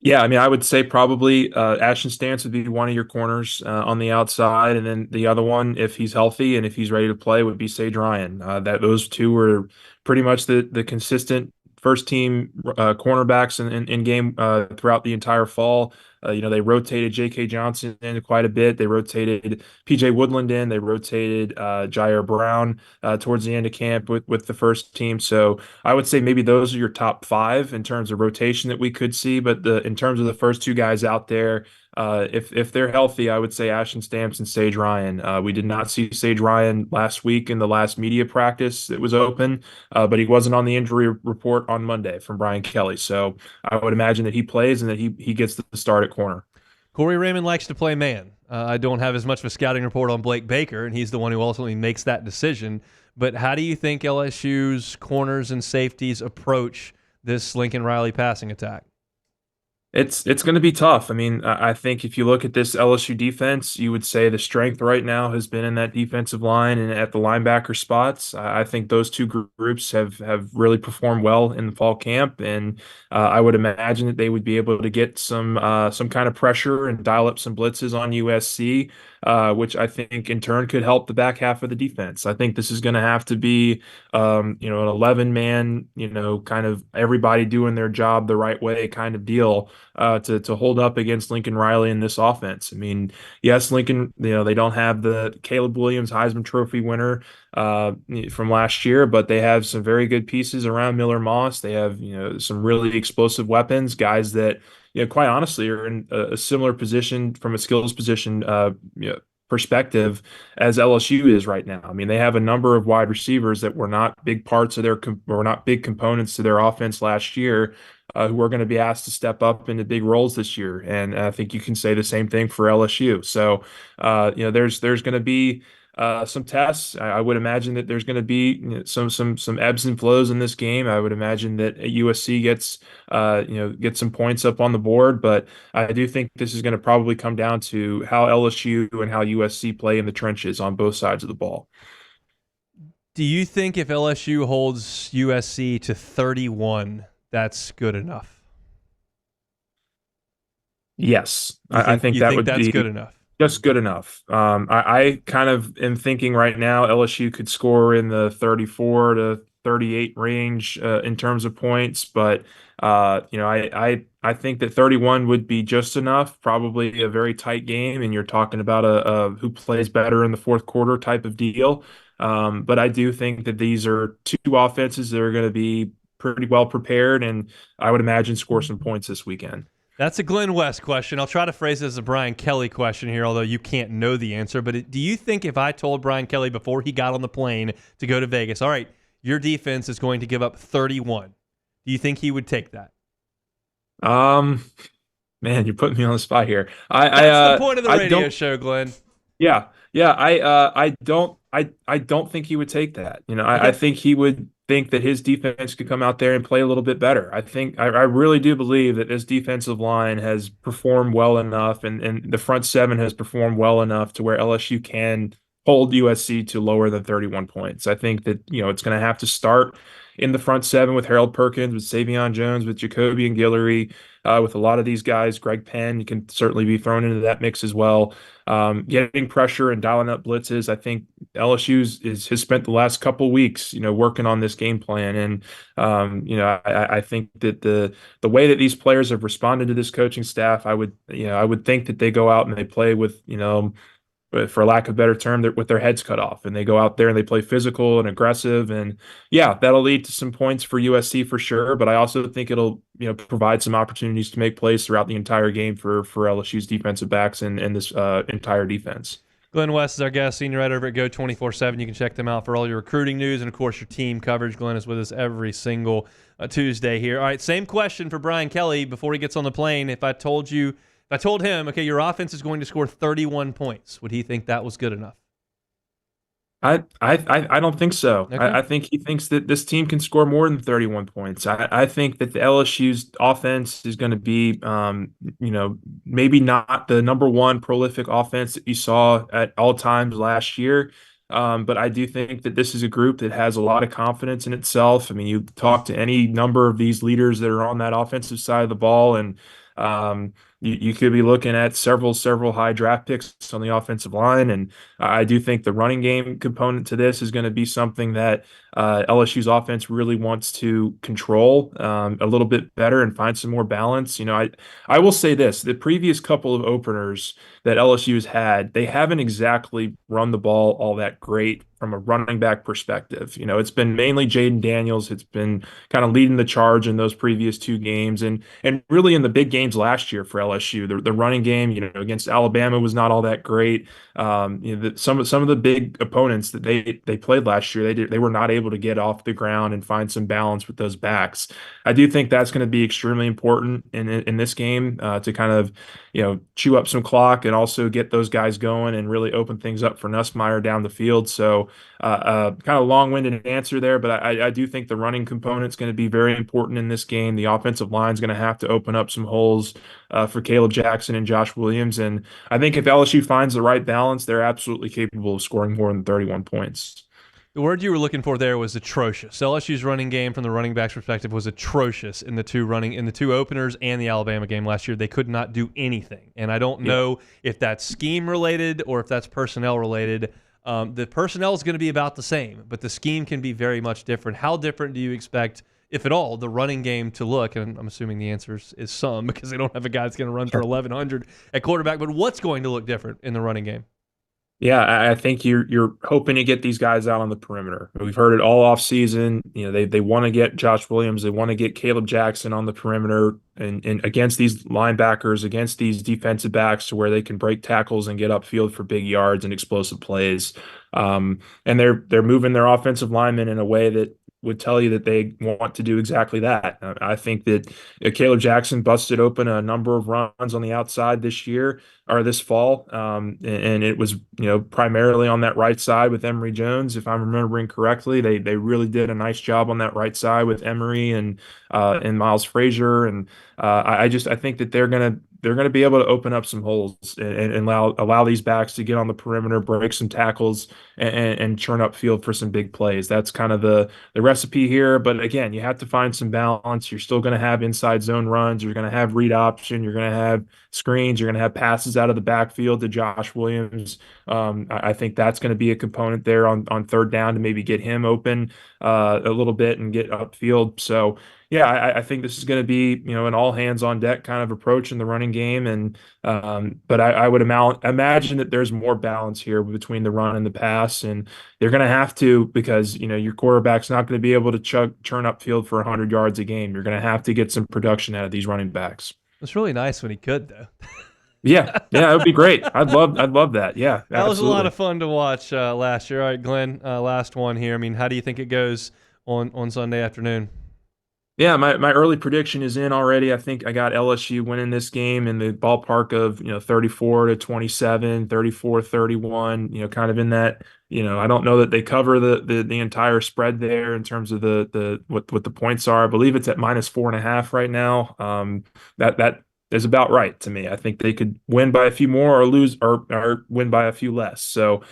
S23: Yeah, I mean, I would say probably Ashton Stance would be one of your corners on the outside, and then the other one, if he's healthy and if he's ready to play, would be Sage Ryan. Those two were pretty much the consistent first team cornerbacks in game throughout the entire fall. They rotated J.K. Johnson in quite a bit. They rotated P.J. Woodland in. They rotated Jair Brown towards the end of camp with the first team. So I would say maybe those are your top five in terms of rotation that we could see. But in terms of the first two guys out there, if they're healthy, I would say Ashton Stamps and Sage Ryan. We did not see Sage Ryan last week in the last media practice that was open, but he wasn't on the injury report on Monday from Brian Kelly. So I would imagine that he plays and that he gets the start at corner.
S8: Corey Raymond likes to play man. I don't have as much of a scouting report on Blake Baker, and he's the one who ultimately makes that decision. But how do you think LSU's corners and safeties approach this Lincoln Riley passing attack?
S23: It's going to be tough. I mean, I think if you look at this LSU defense, you would say the strength right now has been in that defensive line and at the linebacker spots. I think those two groups have really performed well in the fall camp, and I would imagine that they would be able to get some kind of pressure and dial up some blitzes on USC, which I think in turn could help the back half of the defense. I think this is going to have to be, an 11-man, kind of everybody doing their job the right way kind of deal. To hold up against Lincoln Riley in this offense. I mean, yes, Lincoln, they don't have the Caleb Williams Heisman Trophy winner from last year, but they have some very good pieces around Miller Moss. They have, some really explosive weapons, guys that, quite honestly are in a similar position from a skills position, perspective as LSU is right now. I mean, they have a number of wide receivers that were not big parts of were not big components to their offense last year, who are going to be asked to step up into big roles this year. And I think you can say the same thing for LSU. So, there's going to be some tests. I would imagine that there's going to be some ebbs and flows in this game. I would imagine that USC gets some points up on the board, but I do think this is going to probably come down to how LSU and how USC play in the trenches on both sides of the ball.
S8: Do you think if LSU holds USC to 31, that's good enough?
S23: Yes, I think that would be
S8: good enough.
S23: Just good enough. I kind of am thinking right now LSU could score in the 34 to 38 range in terms of points, but I think that 31 would be just enough. Probably a very tight game, and you're talking about a who plays better in the fourth quarter type of deal. But I do think that these are two offenses that are going to be pretty well prepared, and I would imagine score some points this weekend.
S8: That's a Glenn West question. I'll try to phrase it as a Brian Kelly question here, although you can't know the answer. But do you think if I told Brian Kelly before he got on the plane to go to Vegas, all right, your defense is going to give up 31, do you think he would take that?
S23: Man, you're putting me on the spot here.
S8: That's the point of the radio show, Glenn.
S23: Yeah. I don't think he would take that. I think he would think that his defense could come out there and play a little bit better. I really do believe that this defensive line has performed well enough, and the front seven has performed well enough to where LSU can hold USC to lower than 31 points. I think that, it's going to have to start in the front seven with Harold Perkins, with Savion Jones, with Jacoby and Guillory, with a lot of these guys. Greg Penn can certainly be thrown into that mix as well. Getting pressure and dialing up blitzes. I think LSU has spent the last couple of weeks, working on this game plan. And, I think that the way that these players have responded to this coaching staff, I would think that they go out and they play with, for lack of a better term, with their heads cut off, and they go out there and they play physical and aggressive, and yeah, that'll lead to some points for USC for sure. But I also think it'll provide some opportunities to make plays throughout the entire game for LSU's defensive backs and this entire defense.
S8: Glenn West is our guest, senior writer over at Go 24/7. You can check them out for all your recruiting news and, of course, your team coverage. Glenn is with us every single Tuesday here. All right, same question for Brian Kelly before he gets on the plane. If I told him, okay, your offense is going to score 31 points, would he think that was good enough?
S23: I don't think so.
S8: Okay.
S23: I think he thinks that this team can score more than 31 points. I think that the LSU's offense is going to be, maybe not the number one prolific offense that you saw at all times last year. But I do think that this is a group that has a lot of confidence in itself. I mean, you talk to any number of these leaders that are on that offensive side of the ball, and you could be looking at several high draft picks on the offensive line. And I do think the running game component to this is going to be something that LSU's offense really wants to control a little bit better and find some more balance. I will say this: the previous couple of openers that LSU has had, they haven't exactly run the ball all that great from a running back perspective. It's been mainly Jaden Daniels. It's been kind of leading the charge in those previous two games, and really in the big games last year for LSU. The running game, against Alabama was not all that great. Some of the big opponents that they played last year, they were not able to get off the ground and find some balance with those backs. I do think that's going to be extremely important in this game to kind of chew up some clock and also get those guys going and really open things up for Nussmeier down the field. So kind of long-winded answer there, but I do think the running component is going to be very important in this game. The offensive line is going to have to open up some holes for Caleb Jackson and Josh Williams. And I think if LSU finds the right balance, they're absolutely capable of scoring more than 31 points.
S8: The word you were looking for there was atrocious. LSU's running game from the running back's perspective was atrocious in the two openers and the Alabama game last year. They could not do anything. And I don't know if that's scheme related or if that's personnel related. The personnel is going to be about the same, but the scheme can be very much different. How different do you expect, if at all, the running game to look? And I'm assuming the answer is some, because they don't have a guy that's going to run for 1,100 at quarterback. But what's going to look different in the running game?
S23: Yeah, I think you're hoping to get these guys out on the perimeter. We've heard it all off season. They want to get Josh Williams, they want to get Caleb Jackson on the perimeter and against these linebackers, against these defensive backs, to where they can break tackles and get upfield for big yards and explosive plays. And they're moving their offensive linemen in a way that would tell you that they want to do exactly that. I think that Caleb Jackson busted open a number of runs on the outside this fall, and it was primarily on that right side with Emory Jones, if I'm remembering correctly. They really did a nice job on that right side with Emory and Miles Frazier, and I think that they're gonna be able to open up some holes and allow these backs to get on the perimeter, break some tackles, and churn up field for some big plays. That's kind of the recipe here. But again, you have to find some balance. You're still going to have inside zone runs. You're going to have read option. You're going to have screens. You're going to have passes out of the backfield to Josh Williams. I think that's going to be a component there on third down to maybe get him open a little bit and get upfield. So yeah, I think this is going to be, an all hands on deck kind of approach in the running game. And but I would imagine that there's more balance here between the run and the pass, and they're going to have to, because your quarterback's not going to be able to churn upfield for 100 yards a game. You're going to have to get some production out of these running backs.
S8: It's really nice when he could, though.
S23: Yeah, it would be great. I'd love that. Yeah,
S8: that was a lot of fun to watch last year. All right, Glenn, last one here. I mean, how do you think it goes on Sunday afternoon?
S23: Yeah, my early prediction is in already. I think I got LSU winning this game in the ballpark of 34-27, 34-31. Kind of in that. I don't know that they cover the entire spread there in terms of what the points are. I believe it's at -4.5 right now. That is about right to me. I think they could win by a few more or lose or win by a few less. So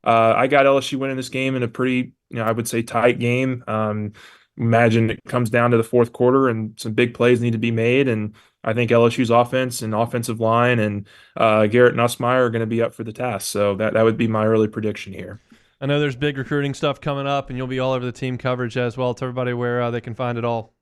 S23: I got LSU winning this game in a pretty, I would say, tight game. Imagine it comes down to the fourth quarter and some big plays need to be made. And I think LSU's offense and offensive line and Garrett Nussmeier are going to be up for the task. So that would be my early prediction here.
S8: I know there's big recruiting stuff coming up, and you'll be all over the team coverage as well. Tell everybody where they can find it all.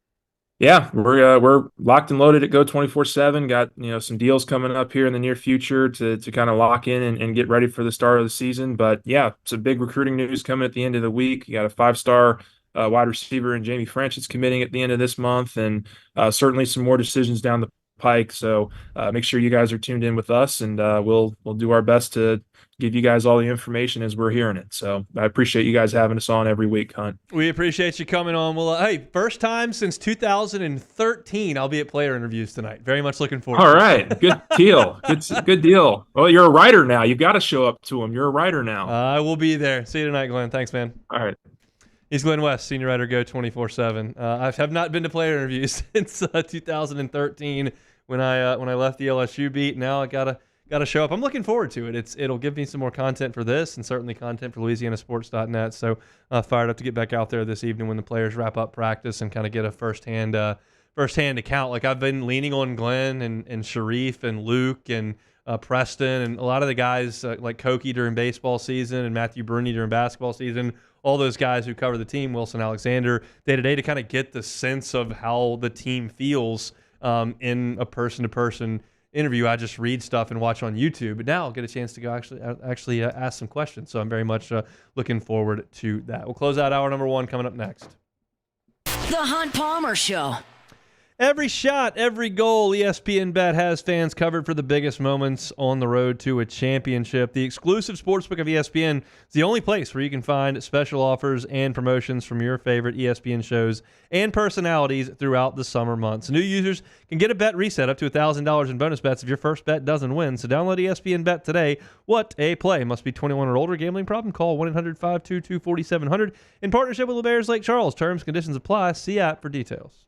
S23: Yeah, we're locked and loaded at Go 24/7. Got some deals coming up here in the near future to kind of lock in and get ready for the start of the season. But yeah, some big recruiting news coming at the end of the week. You got a 5-star wide receiver in Jamie French that's committing at the end of this month, and certainly some more decisions down the pike. So make sure you guys are tuned in with us, and we'll do our best to give you guys all the information as we're hearing it. So I appreciate you guys having us on every week, Hunt.
S8: We appreciate you coming on. Well, hey, first time since 2013, I'll be at player interviews tonight. Very much looking forward.
S23: All right, good deal. Good deal. Well, you're a writer now. You've got to show up to them. You're a writer now.
S8: I will be there. See you tonight, Glenn. Thanks, man.
S23: All right.
S8: He's Glenn West, senior writer, Go 24/7. I have not been to player interviews since 2013 when I left the LSU beat. Now I gotta show up. I'm looking forward to it. It'll give me some more content for this, and certainly content for LouisianaSports.net. So fired up to get back out there this evening when the players wrap up practice and kind of get a firsthand account. Like I've been leaning on Glenn and Sharif and Luke and Preston and a lot of the guys like Koki during baseball season and Matthew Bruni during basketball season. All those guys who cover the team, Wilson Alexander, day to day, to kind of get the sense of how the team feels in a person-to-person interview. I just read stuff and watch on YouTube, but now I'll get a chance to go actually ask some questions. So I'm very much looking forward to that. We'll close out hour number 1 coming up next.
S4: The Hunt Palmer Show.
S8: Every shot, every goal, ESPN Bet has fans covered for the biggest moments on the road to a championship. The exclusive sportsbook of ESPN is the only place where you can find special offers and promotions from your favorite ESPN shows and personalities throughout the summer months. New users can get a bet reset up to $1,000 in bonus bets if your first bet doesn't win. So download ESPN Bet today. What a play. Must be 21 or older. Gambling problem? Call 1-800-522-4700 in partnership with LeBears Lake Charles. Terms, conditions apply. See app for details.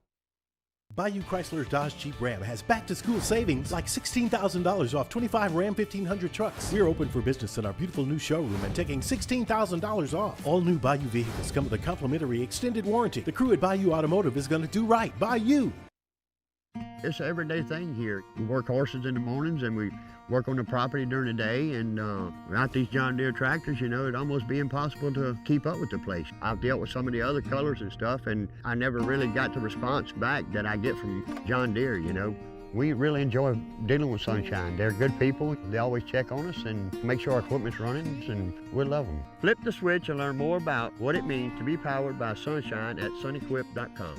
S10: Bayou Chrysler Dodge Jeep Ram has back-to-school savings like $16,000 off 25 Ram 1500 trucks. We're open for business in our beautiful new showroom and taking $16,000 off. All new Bayou vehicles come with a complimentary extended warranty. The crew at Bayou Automotive is going to do right by you.
S15: It's an everyday thing here. We work horses in the mornings and we work on the property during the day, and without these John Deere tractors, it'd almost be impossible to keep up with the place. I've dealt with some of the other colors and stuff, and I never really got the response back that I get from John Deere, We really enjoy dealing with Sunshine. They're good people. They always check on us and make sure our equipment's running, and we love them. Flip the switch and learn more about what it means to be powered by Sunshine at sunequip.com.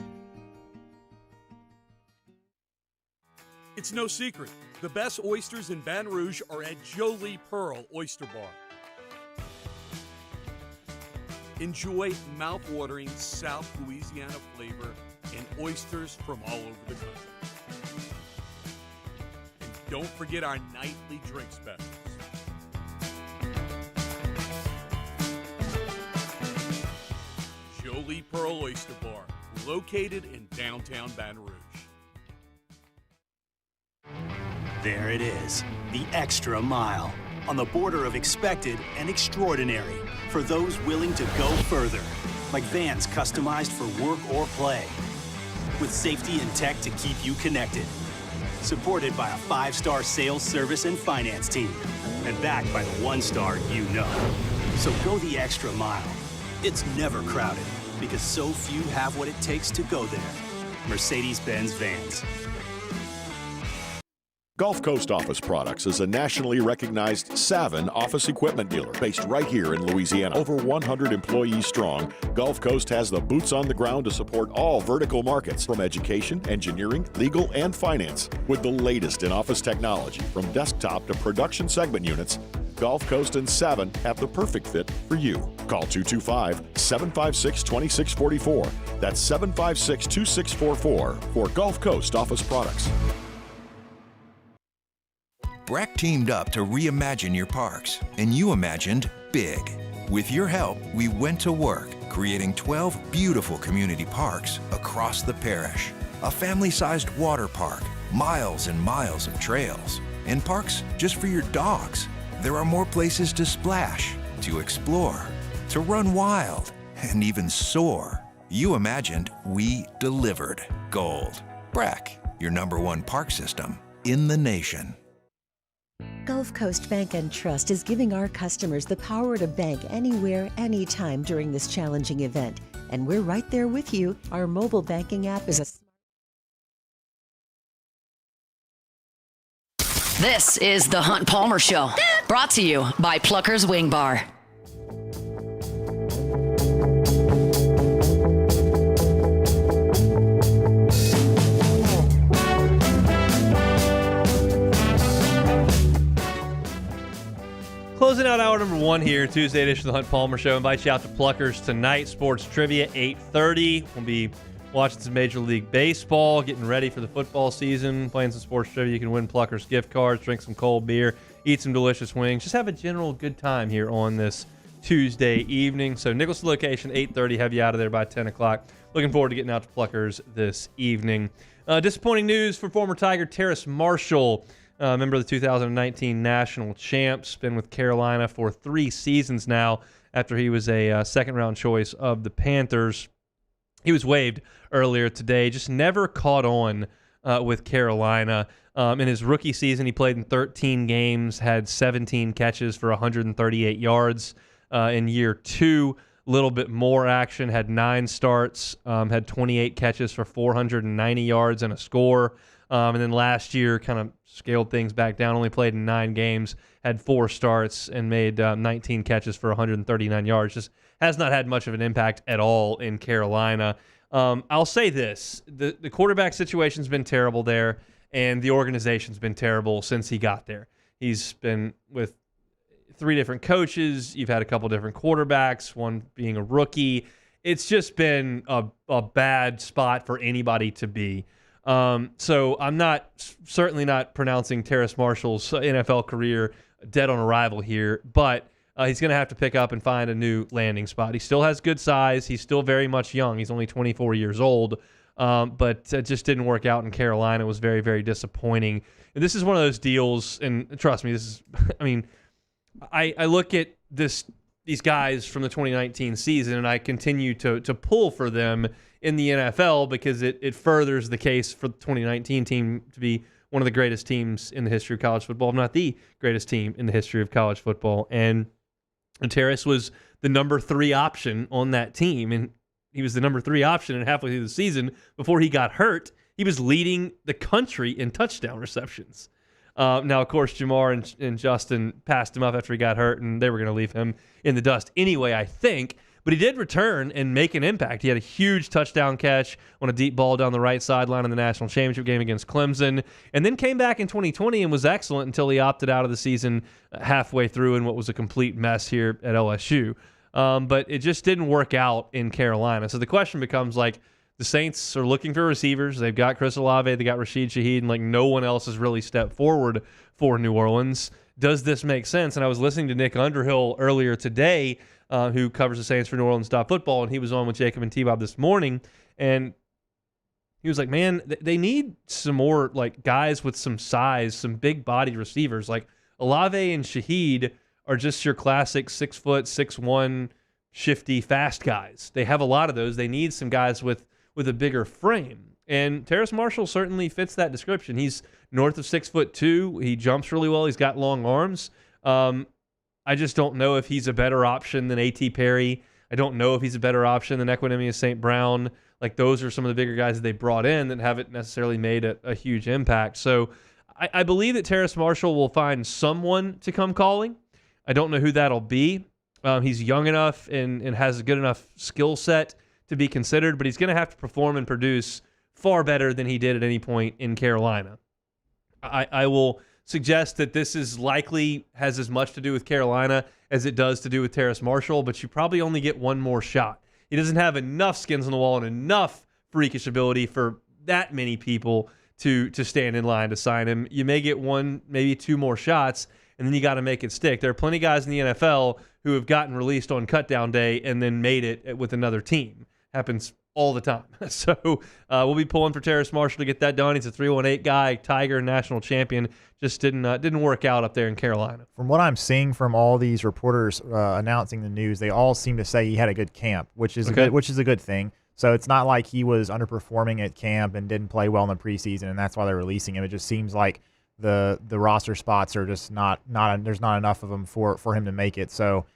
S1: It's no secret. The best oysters in Baton Rouge are at Jolie Pearl Oyster Bar. Enjoy mouth-watering South Louisiana flavor and oysters from all over the country. And don't forget our nightly drink specials. Jolie Pearl Oyster Bar, located in downtown Baton Rouge.
S17: There it is, the extra mile, on the border of expected and extraordinary, for those willing to go further, like vans customized for work or play, with safety and tech to keep you connected, supported by a 5-star sales, service, and finance team, and backed by the 1-star you know. So go the extra mile. It's never crowded, because so few have what it takes to go there. Mercedes-Benz Vans.
S2: Gulf Coast Office Products is a nationally recognized Savin office equipment dealer based right here in Louisiana. Over 100 employees strong, Gulf Coast has the boots on the ground to support all vertical markets, from education, engineering, legal, and finance. With the latest in office technology, from desktop to production segment units, Gulf Coast and Savin have the perfect fit for you. Call 225-756-2644. That's 756-2644 for Gulf Coast Office Products.
S3: Breck teamed up to reimagine your parks, and you imagined big. With your help, we went to work, creating 12 beautiful community parks across the parish. A family-sized water park, miles and miles of trails, and parks just for your dogs. There are more places to splash, to explore, to run wild, and even soar. You imagined, we delivered. Gold. Breck, your #1 park system in the nation.
S24: Gulf Coast Bank and Trust is giving our customers the power to bank anywhere, anytime during this challenging event. And we're right there with you. Our mobile banking app is a
S4: This is the Hunt Palmer Show, brought to you by Plucker's Wing Bar.
S8: Closing out hour number 1 here, Tuesday edition of the Hunt Palmer Show. Invite you out to Pluckers tonight, sports trivia, 8:30. We'll be watching some Major League Baseball, getting ready for the football season, playing some sports trivia. You can win Pluckers gift cards, drink some cold beer, eat some delicious wings. Just have a general good time here on this Tuesday evening. So Nicholson location, 8:30. Have you out of there by 10 o'clock. Looking forward to getting out to Pluckers this evening. Disappointing news for former Tiger Terrace Marshall. Member of the 2019 national champs, been with Carolina for 3 seasons now after he was a second-round choice of the Panthers. He was waived earlier today, just never caught on with Carolina. In his rookie season, he played in 13 games, had 17 catches for 138 yards. In year 2, a little bit more action, had 9 starts, had 28 catches for 490 yards and a score. And then last year kind of scaled things back down, only played in 9 games, had 4 starts, and made 19 catches for 139 yards. Just has not had much of an impact at all in Carolina. I'll say this. The quarterback situation's been terrible there, and the organization's been terrible since he got there. He's been with 3 different coaches. You've had a couple different quarterbacks, one being a rookie. It's just been a bad spot for anybody to be. So I'm certainly not pronouncing Terrace Marshall's NFL career dead on arrival here, but he's going to have to pick up and find a new landing spot. He still has good size. He's still very much young. He's only 24 years old, but it just didn't work out in Carolina. It was very, very disappointing. And this is one of those deals, and trust me, I look at these guys from the 2019 season, and I continue to pull for them in the NFL because it furthers the case for the 2019 team to be one of the greatest teams in the history of college football, if not the greatest team in the history of college football. And Terrace was the number 3 option on that team, and he was the number 3 option, and halfway through the season, before he got hurt, he was leading the country in touchdown receptions. Now, of course, Jamar and Justin passed him up after he got hurt, and they were going to leave him in the dust anyway, I think. But he did return and make an impact. He had a huge touchdown catch on a deep ball down the right sideline in the national championship game against Clemson, and then came back in 2020 and was excellent until he opted out of the season halfway through in what was a complete mess here at LSU. But it just didn't work out in Carolina. So the question becomes, the Saints are looking for receivers. They've got Chris Olave, they got Rashid Shaheed, and no one else has really stepped forward for New Orleans. Does this make sense? And I was listening to Nick Underhill earlier today, who covers the Saints for New Orleans Football, and he was on with Jacob and T-Bob this morning, and he was like, man, they need some more guys with some size, some big-bodied receivers. Olave and Shaheed are just your classic 6 foot, 6'1", shifty, fast guys. They have a lot of those. They need some guys with a bigger frame. And Terrace Marshall certainly fits that description. He's north of 6'2". He jumps really well. He's got long arms. I just don't know if he's a better option than A.T. Perry. I don't know if he's a better option than Equanimeous St. Brown. Those are some of the bigger guys that they brought in that haven't necessarily made a huge impact. So I believe that Terrace Marshall will find someone to come calling. I don't know who that'll be. He's young enough and has a good enough skill set to be considered, but he's going to have to perform and produce far better than he did at any point in Carolina. I will suggest that this is likely has as much to do with Carolina as it does to do with Terrace Marshall, but you probably only get one more shot. He doesn't have enough skins on the wall and enough freakish ability for that many people to stand in line to sign him. You may get 1, maybe 2 more shots, and then you got to make it stick. There are plenty of guys in the NFL who have gotten released on cutdown day and then made it with another team. Happens all the time. So we'll be pulling for Terrace Marshall to get that done. He's a 318 guy, Tiger, national champion. Just didn't work out up there in Carolina.
S5: From what I'm seeing from all these reporters announcing the news, they all seem to say he had a good camp, which is a good thing. So it's not like he was underperforming at camp and didn't play well in the preseason, and that's why they're releasing him. It just seems like the roster spots are just not there's not enough of them for him to make it. So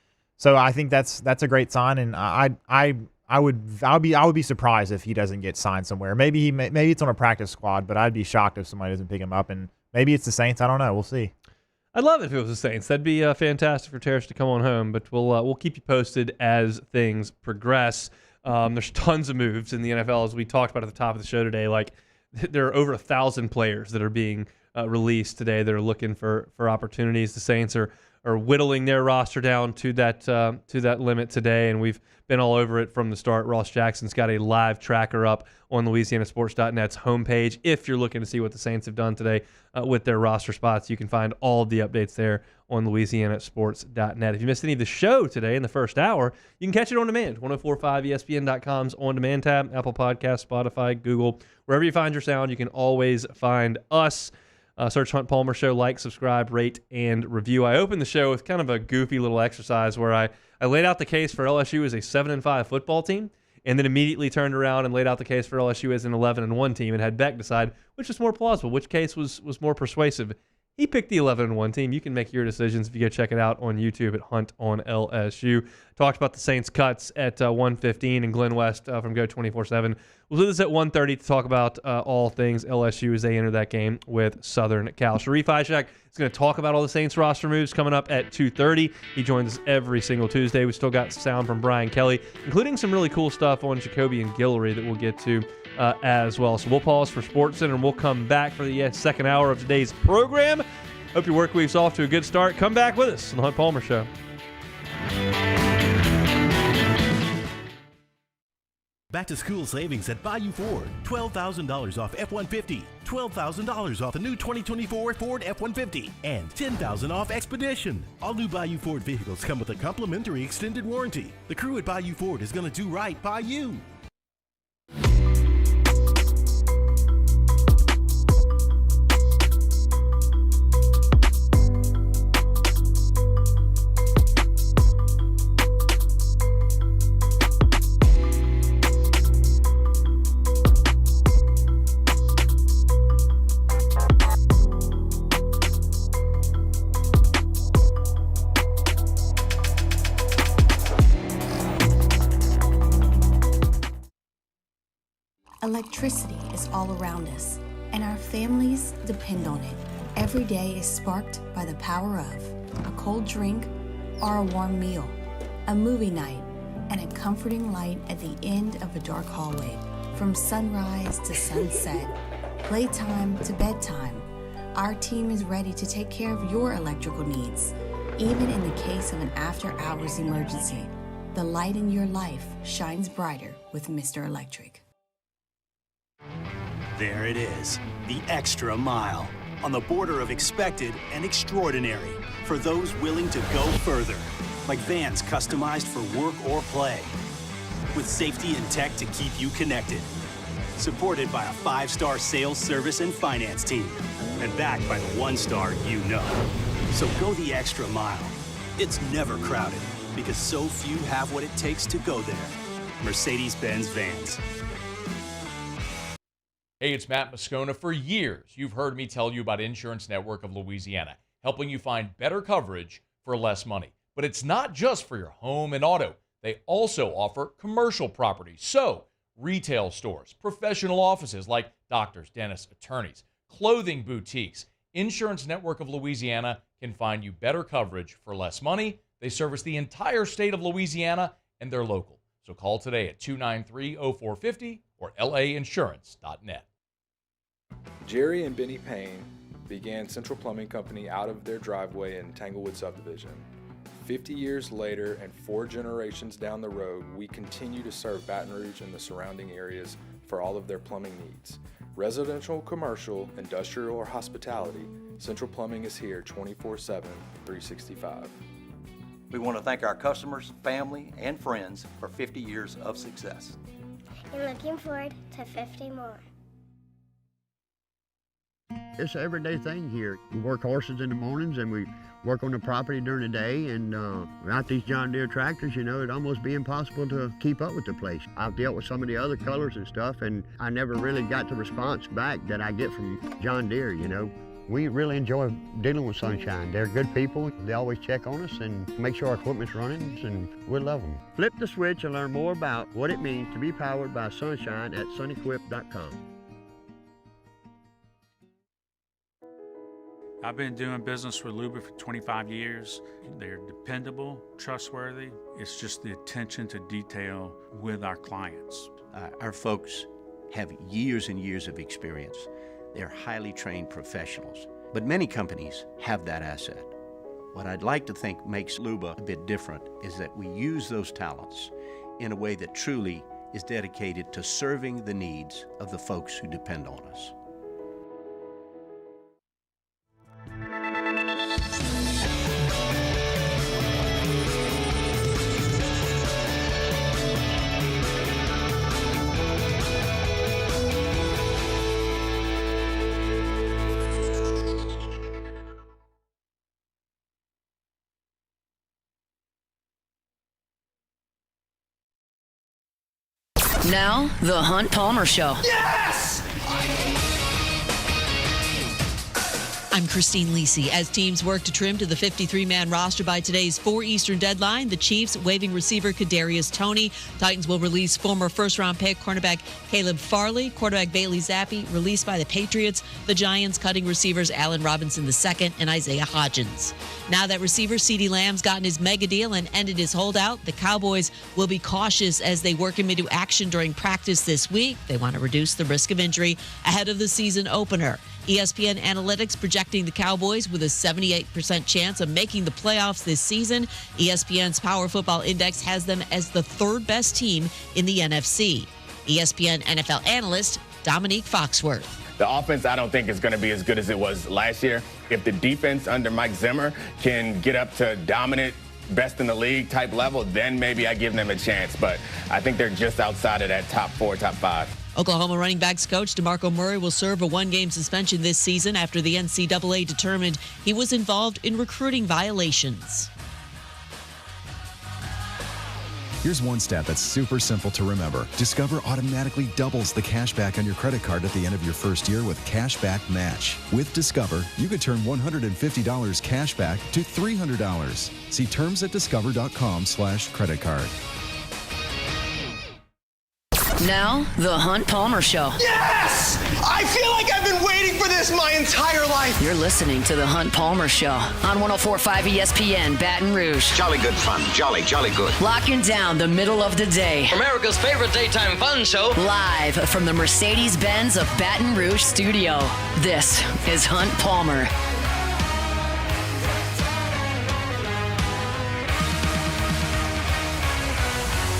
S5: I think that's a great sign, and I would be surprised if he doesn't get signed somewhere. Maybe it's on a practice squad, but I'd be shocked if somebody doesn't pick him up and Maybe it's the Saints. I don't know. We'll see.
S8: I'd love it if it was the Saints. That'd be fantastic for Terrace to come on home, but we'll keep you posted as things progress. There's tons of moves in the NFL, as we talked about at the top of the show today. Like, there are over 1,000 players that are being released today that are looking for opportunities. The Saints are whittling their roster down to that limit today, and we've been all over it from the start. Ross Jackson's got a live tracker up on LouisianaSports.net's homepage. If you're looking to see what the Saints have done today with their roster spots, you can find all of the updates there on LouisianaSports.net. If you missed any of the show today in the first hour, you can catch it on demand. 1045ESPN.com's on-demand tab, Apple Podcasts, Spotify, Google. Wherever you find your sound, you can always find us. Search Hunt Palmer Show, like, subscribe, rate, and review. I opened the show with kind of a goofy little exercise where I laid out the case for LSU as a 7-5 football team, and then immediately turned around and laid out the case for LSU as an 11-1 team, and had Beck decide which was more plausible, which case was more persuasive. He picked the 11-1 team. You can make your decisions if you go check it out on YouTube at Hunt on LSU. Talked about the Saints cuts at 1:15 and Glenn West from Go 24/7. We'll do this at 1:30 to talk about all things LSU as they enter that game with Southern Cal. Sharie Aack is going to talk about all the Saints roster moves coming up at 2:30. He joins us every single Tuesday. We still got sound from Brian Kelly, including some really cool stuff on Jacoby and Guillory that we'll get to as well. So we'll pause for SportsCenter and we'll come back for the second hour of today's program. Hope your work week's off to a good start. Come back with us on the Hunt Palmer Show.
S10: Back to school savings at Bayou Ford. $12,000 off F-150. $12,000 off the new 2024 Ford F-150. And $10,000 off Expedition. All new Bayou Ford vehicles come with a complimentary extended warranty. The crew at Bayou Ford is going to do right by you.
S6: Electricity is all around us, and our families depend on it. Every day is sparked by the power of a cold drink or a warm meal, a movie night, and a comforting light at the end of a dark hallway. From sunrise to sunset, playtime to bedtime, our team is ready to take care of your electrical needs. Even in the case of an after-hours emergency, the light in your life shines brighter with Mr. Electric.
S17: There it is, the extra mile, on the border of expected and extraordinary, for those willing to go further, like vans customized for work or play, with safety and tech to keep you connected, supported by a 5-star sales, service, and finance team, and backed by the 1-star you know. So go the extra mile. It's never crowded, because so few have what it takes to go there. Mercedes-Benz Vans.
S12: Hey, it's Matt Moscona. For years, you've heard me tell you about Insurance Network of Louisiana, helping you find better coverage for less money. But it's not just for your home and auto. They also offer commercial properties. So, retail stores, professional offices like doctors, dentists, attorneys, clothing boutiques. Insurance Network of Louisiana can find you better coverage for less money. They service the entire state of Louisiana, and they're local. So call today at 293-0450 or lainsurance.net.
S13: Jerry and Benny Payne began Central Plumbing Company out of their driveway in Tanglewood subdivision. 50 years later and 4 generations down the road, we continue to serve Baton Rouge and the surrounding areas for all of their plumbing needs. Residential, commercial, industrial, or hospitality, Central Plumbing is here 24/7, 365.
S14: We want to thank our customers, family, and friends for 50 years of success.
S7: And looking forward to 50 more.
S15: It's an everyday thing here. We work horses in the mornings and we work on the property during the day, and without these John Deere tractors, it'd almost be impossible to keep up with the place. I've dealt with some of the other colors and stuff, and I never really got the response back that I get from John Deere, We really enjoy dealing with Sunshine. They're good people. They always check on us and make sure our equipment's running, and we love them. Flip the switch and learn more about what it means to be powered by Sunshine at sunequip.com.
S19: I've been doing business with Luba for 25 years. They're dependable, trustworthy. It's just the attention to detail with our clients.
S20: Our folks have years and years of experience. They're highly trained professionals. But many companies have that asset. What I'd like to think makes Luba a bit different is that we use those talents in a way that truly is dedicated to serving the needs of the folks who depend on us.
S4: Now, The Hunt Palmer Show.
S9: Yes! I'm Christine Lisi. As teams work to trim to the 53-man roster by today's 4 Eastern deadline, the Chiefs waiving receiver Kadarius Toney. Titans will release former first-round pick cornerback Caleb Farley. Quarterback Bailey Zappi released by the Patriots. The Giants cutting receivers Allen Robinson II and Isaiah Hodgins. Now that receiver CeeDee Lamb's gotten his mega deal and ended his holdout, the Cowboys will be cautious as they work him into action during practice this week. They want to reduce the risk of injury ahead of the season opener. ESPN Analytics projecting the Cowboys with a 78% chance of making the playoffs this season. ESPN's Power Football Index has them as the third best team in the NFC. ESPN NFL analyst Dominique Foxworth.
S11: The offense, I don't think is going to be as good as it was last year. If the defense under Mike Zimmer can get up to dominant, best in the league type level, then maybe I give them a chance. But I think they're just outside of that top 4, top 5.
S9: Oklahoma running backs coach DeMarco Murray will serve a 1-game suspension this season after the NCAA determined he was involved in recruiting violations.
S16: Here's one stat that's super simple to remember. Discover automatically doubles the cash back on your credit card at the end of your first year with Cashback Match. With Discover, you could turn $150 cash back to $300. See terms at discover.com/credit card.
S4: Now, The Hunt Palmer Show.
S9: Yes! I feel like I've been waiting for this my entire life.
S4: You're listening to The Hunt Palmer Show on 104.5 ESPN Baton Rouge.
S18: Jolly good fun. Jolly good.
S4: Locking down the middle of the day.
S25: America's favorite daytime fun show.
S4: Live from the Mercedes-Benz of Baton Rouge studio. This is Hunt Palmer.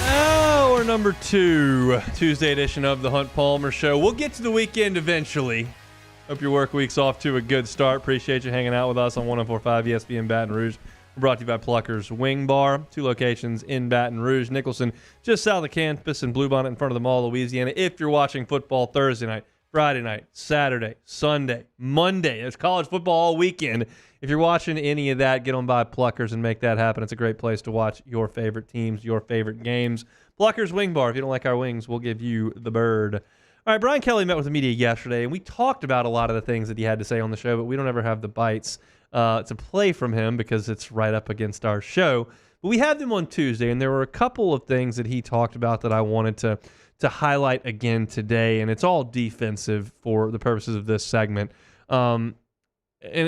S8: Hour number 2, Tuesday edition of the Hunt Palmer Show. We'll get to the weekend eventually. Hope your work week's off to a good start. Appreciate you hanging out with us on 104.5 ESPN Baton Rouge. We're brought to you by Plucker's Wing Bar. 2 locations in Baton Rouge. Nicholson, just south of campus, and Bluebonnet in front of the Mall, Louisiana. If you're watching football Thursday night, Friday night, Saturday, Sunday, Monday, there's college football all weekend. If you're watching any of that, get on by Pluckers and make that happen. It's a great place to watch your favorite teams, your favorite games. Plucker's Wing Bar. If you don't like our wings, we'll give you the bird. All right, Brian Kelly met with the media yesterday, and we talked about a lot of the things that he had to say on the show, but we don't ever have the bites to play from him because it's right up against our show. But we had them on Tuesday, and there were a couple of things that he talked about that I wanted to highlight again today, and it's all defensive for the purposes of this segment. And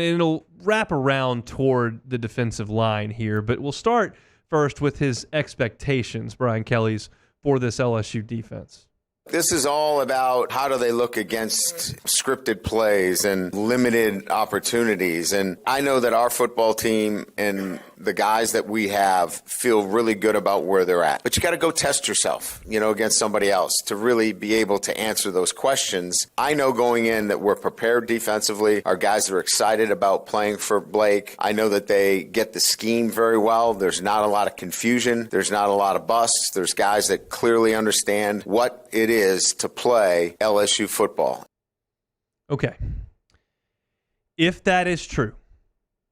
S8: it'll wrap around toward the defensive line here, but we'll start first with his expectations, Brian Kelly's, for this LSU defense.
S26: This is all about how do they look against scripted plays and limited opportunities. And I know that our football team and the guys that we have feel really good about where they're at. But you got to go test yourself, against somebody else to really be able to answer those questions. I know going in that we're prepared defensively. Our guys are excited about playing for Blake. I know that they get the scheme very well. There's not a lot of confusion. There's not a lot of busts. There's guys that clearly understand what it is to play LSU football.
S8: Okay. If that is true,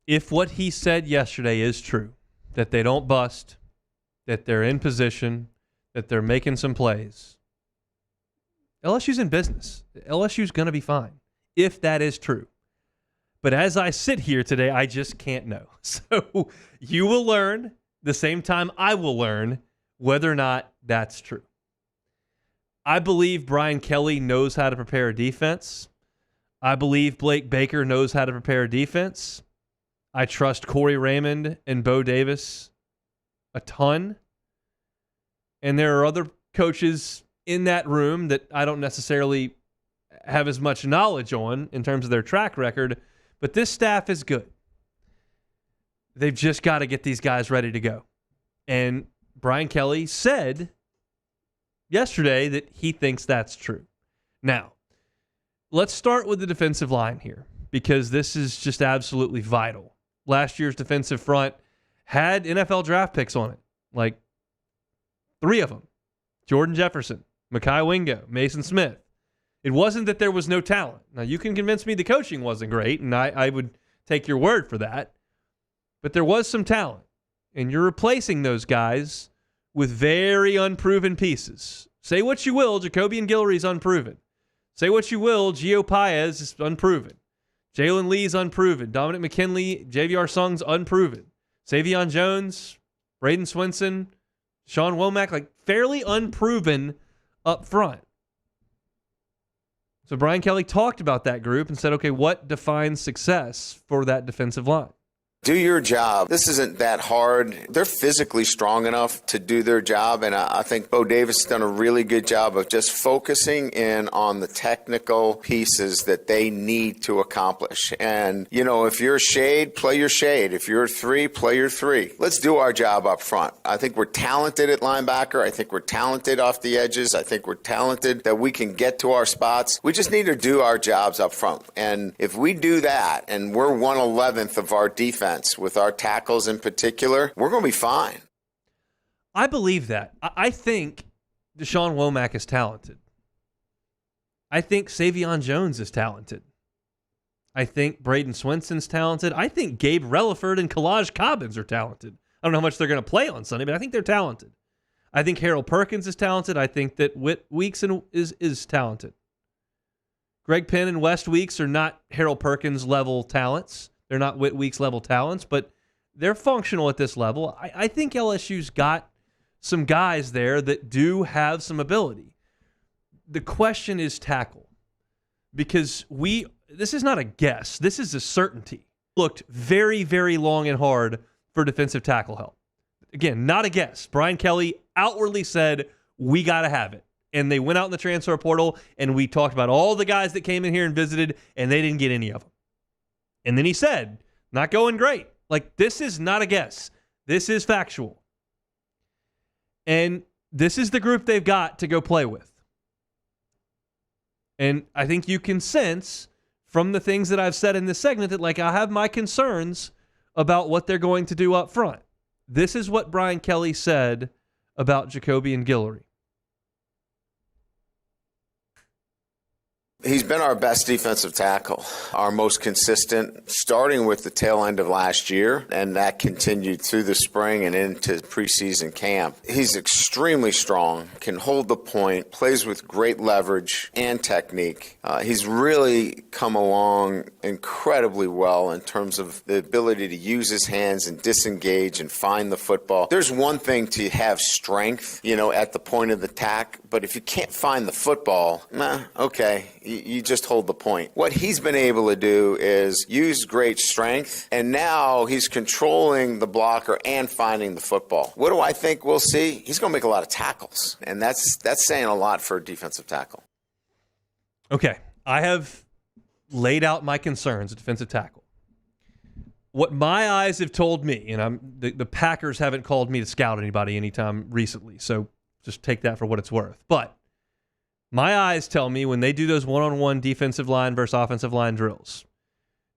S8: if what he said yesterday is true, that they don't bust, that they're in position, that they're making some plays, LSU's in business. LSU's going to be fine, if that is true. But as I sit here today, I just can't know. So you will learn the same time I will learn whether or not that's true. I believe Brian Kelly knows how to prepare a defense. I believe Blake Baker knows how to prepare a defense. I trust Corey Raymond and Bo Davis a ton. And there are other coaches in that room that I don't necessarily have as much knowledge on in terms of their track record, but this staff is good. They've just got to get these guys ready to go. And Brian Kelly said yesterday that he thinks that's true. Now, let's start with the defensive line here, because this is just absolutely vital. Last year's defensive front had NFL draft picks on it, like 3 of them. Jordan Jefferson, Mekhi Wingo, Mason Smith. It wasn't that there was no talent. Now, you can convince me the coaching wasn't great, and I would take your word for that. But there was some talent, and you're replacing those guys with very unproven pieces. Say what you will, Jacobian Guillory's unproven. Say what you will, Gio Paez is unproven. Jalen Lee's unproven. Dominic McKinley, JVR Sung's unproven. Savion Jones, Braden Swinson, Sean Womack, like fairly unproven up front. So Brian Kelly talked about that group and said, okay, what defines success for that defensive line?
S26: Do your job. This isn't that hard. They're physically strong enough to do their job, and I think Bo Davis has done a really good job of just focusing in on the technical pieces that they need to accomplish. And, you know, if you're a shade, play your shade. If you're a 3, play your 3. Let's do our job up front. I think we're talented at linebacker. I think we're talented off the edges. I think we're talented that we can get to our spots. We just need to do our jobs up front. And if we do that, and we're 1/11th of our defense, with our tackles in particular, we're going to be fine.
S8: I believe that. I think Deshaun Womack is talented. I think Savion Jones is talented. I think Braden Swinson's talented. I think Gabe Relaford and Kalaj Cobbins are talented. I don't know how much they're going to play on Sunday, but I think they're talented. I think Harold Perkins is talented. I think that Whit Weeks is talented. Greg Penn and West Weeks are not Harold Perkins level talents. They're not Whit Weeks level talents, but they're functional at this level. I think LSU's got some guys there that do have some ability. The question is tackle, because this is not a guess. This is a certainty. Looked very, very long and hard for defensive tackle help. Again, not a guess. Brian Kelly outwardly said, we got to have it. And they went out in the transfer portal, and we talked about all the guys that came in here and visited, and they didn't get any of them. And then he said, not going great. Like, this is not a guess. This is factual. And this is the group they've got to go play with. And I think you can sense from the things that I've said in this segment that, like, I have my concerns about what they're going to do up front. This is what Brian Kelly said about Jacobian Guillory.
S26: He's been our best defensive tackle, our most consistent, starting with the tail end of last year, and that continued through the spring and into preseason camp. He's extremely strong, can hold the point, plays with great leverage and technique. He's really come along incredibly well in terms of the ability to use his hands and disengage and find the football. There's one thing to have strength, at the point of the tack, but if you can't find the football, okay. You just hold the point. What he's been able to do is use great strength, and now he's controlling the blocker and finding the football. What do I think we'll see? He's going to make a lot of tackles, and that's saying a lot for a defensive tackle.
S8: Okay, I have laid out my concerns at defensive tackle. What my eyes have told me, and the Packers haven't called me to scout anybody anytime recently, so just take that for what it's worth. But my eyes tell me when they do those one-on-one defensive line versus offensive line drills,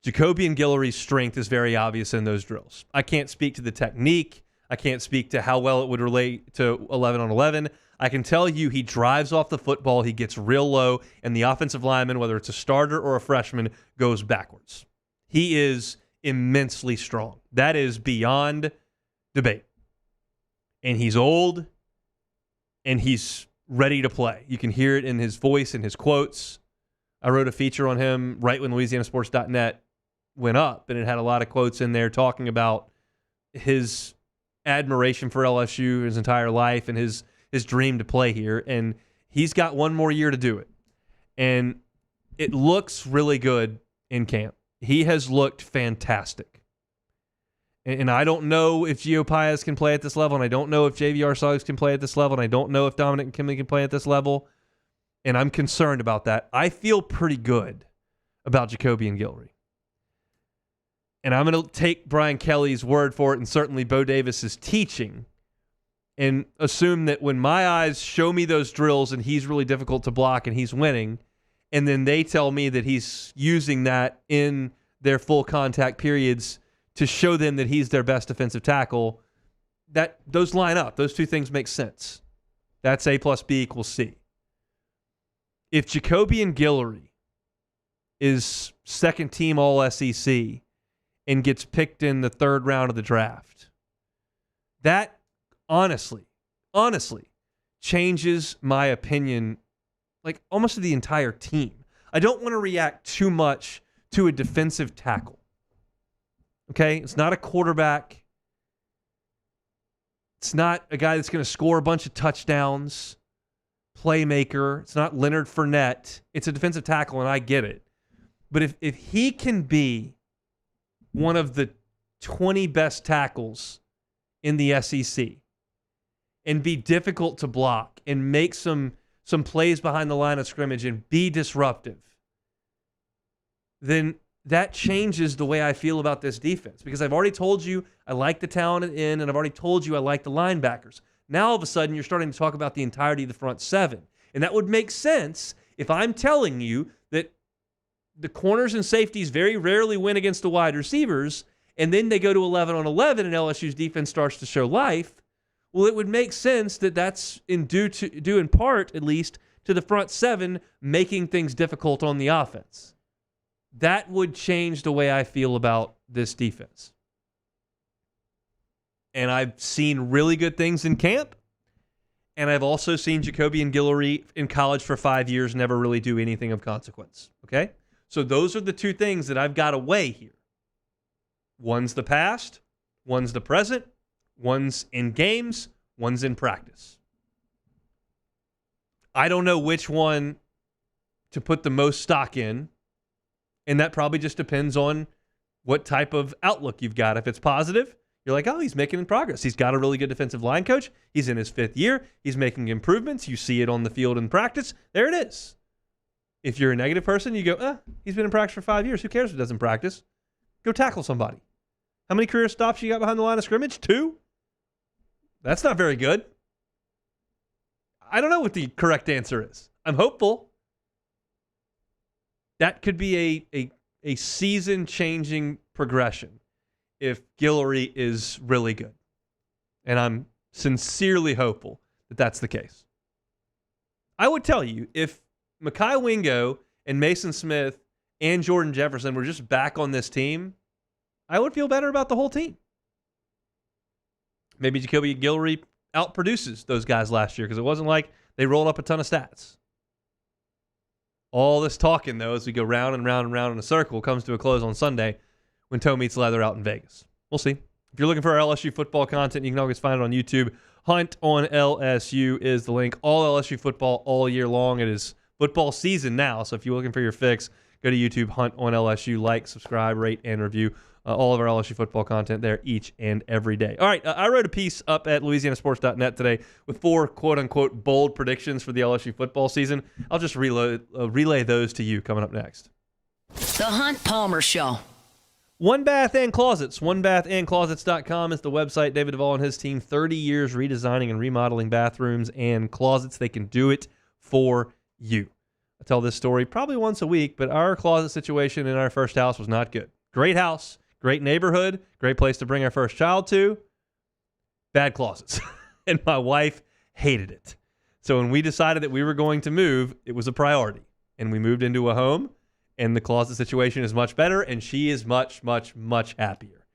S8: Jacobian Guillory's strength is very obvious in those drills. I can't speak to the technique. I can't speak to how well it would relate to 11-on-11. I can tell you he drives off the football, he gets real low, and the offensive lineman, whether it's a starter or a freshman, goes backwards. He is immensely strong. That is beyond debate. And he's old, and he's ready to play. You can hear it in his voice and his quotes. I wrote a feature on him right when LouisianaSports.net went up, and it had a lot of quotes in there talking about his admiration for LSU his entire life and his dream to play here. And he's got one more year to do it. And it looks really good in camp. He has looked fantastic. And I don't know if Gio Paez can play at this level, and I don't know if JVR Suggs can play at this level, and I don't know if Dominic Kinley can play at this level, and I'm concerned about that. I feel pretty good about Jacoby and Guillory. And I'm going to take Brian Kelly's word for it, and certainly Bo Davis's teaching, and assume that when my eyes show me those drills and he's really difficult to block and he's winning, and then they tell me that he's using that in their full contact periods to show them that he's their best defensive tackle, that those line up. Those two things make sense. That's A plus B equals C. If Jacoby and Guillory is second team all SEC and gets picked in the third round of the draft, that honestly changes my opinion, like almost to the entire team. I don't want to react too much to a defensive tackle. Okay? It's not a quarterback. It's not a guy that's going to score a bunch of touchdowns, playmaker. It's not Leonard Fournette. It's a defensive tackle, and I get it. But if he can be one of the 20 best tackles in the SEC and be difficult to block and make some plays behind the line of scrimmage and be disruptive, then that changes the way I feel about this defense, because I've already told you I like the talent at end, and I've already told you I like the linebackers. Now all of a sudden you're starting to talk about the entirety of the front seven. And that would make sense if I'm telling you that the corners and safeties very rarely win against the wide receivers, and then they go to 11 on 11 and LSU's defense starts to show life. Well, it would make sense that that's due in part, at least, to the front seven making things difficult on the offense. That would change the way I feel about this defense. And I've seen really good things in camp, and I've also seen Jacoby and Guillory in college for 5 years never really do anything of consequence. Okay? So those are the two things that I've got to weigh here. One's the past, one's the present, one's in games, one's in practice. I don't know which one to put the most stock in, and that probably just depends on what type of outlook you've got. If it's positive, you're like, oh, he's making progress. He's got a really good defensive line coach. He's in his 5th year. He's making improvements. You see it on the field in practice. There it is. If you're a negative person, you go, he's been in practice for 5 years. Who cares if he doesn't practice? Go tackle somebody. How many career stops you got behind the line of scrimmage? 2? That's not very good. I don't know what the correct answer is. I'm hopeful. That could be a season-changing progression if Guillory is really good. And I'm sincerely hopeful that that's the case. I would tell you, if Mekhi Wingo and Mason Smith and Jordan Jefferson were just back on this team, I would feel better about the whole team. Maybe Jacoby Guillory outproduces those guys last year, because it wasn't like they rolled up a ton of stats. All this talking, though, as we go round and round and round in a circle, comes to a close on Sunday when toe meets leather out in Vegas. We'll see. If you're looking for our LSU football content, you can always find it on YouTube. Hunt on LSU is the link. All LSU football all year long. It is football season now, so if you're looking for your fix, go to YouTube, Hunt on LSU, like, subscribe, rate, and review all of our LSU football content there each and every day. All right, I wrote a piece up at LouisianaSports.net today with 4 quote-unquote bold predictions for the LSU football season. I'll just relay those to you coming up next.
S4: The Hunt Palmer Show.
S8: One Bath and Closets. OneBathAndClosets.com is the website. David Duvall and his team, 30 years redesigning and remodeling bathrooms and closets. They can do it for you. I tell this story probably once a week, but our closet situation in our first house was not good. Great house, great neighborhood, great place to bring our first child to. Bad closets. And my wife hated it. So when we decided that we were going to move, it was a priority. And we moved into a home, and the closet situation is much better, and she is much, much, much happier.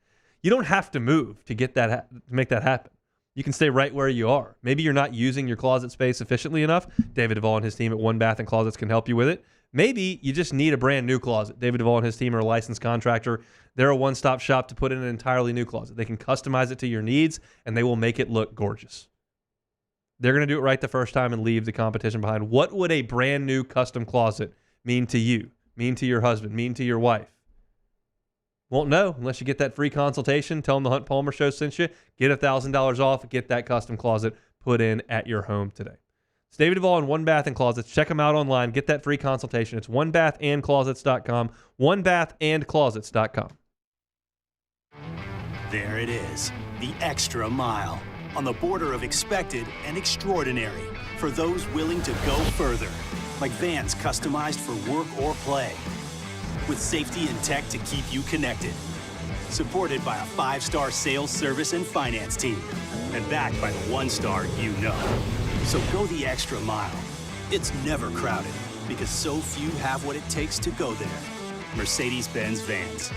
S8: You don't have to move to get that make that happen. You can stay right where you are. Maybe you're not using your closet space efficiently enough. David Duvall and his team at One Bath and Closets can help you with it. Maybe you just need a brand new closet. David Duvall and his team are a licensed contractor. They're a one-stop shop to put in an entirely new closet. They can customize it to your needs, and they will make it look gorgeous. They're going to do it right the first time and leave the competition behind. What would a brand new custom closet mean to you? mean to your husband, mean to your wife? Won't know unless you get that free consultation. Tell them the Hunt Palmer Show sent you. Get $1,000 off. Get that custom closet put in at your home today. It's David Duvall and One Bath and Closets. Check them out online. Get that free consultation. It's onebathandclosets.com. Onebathandclosets.com.
S17: There it is, the extra mile, on the border of expected and extraordinary for those willing to go further, like vans customized for work or play, with safety and tech to keep you connected, supported by a 5-star sales, service, and finance team, and backed by the 1-star you know. So go the extra mile. It's never crowded, because so few have what it takes to go there. Mercedes-Benz Vans.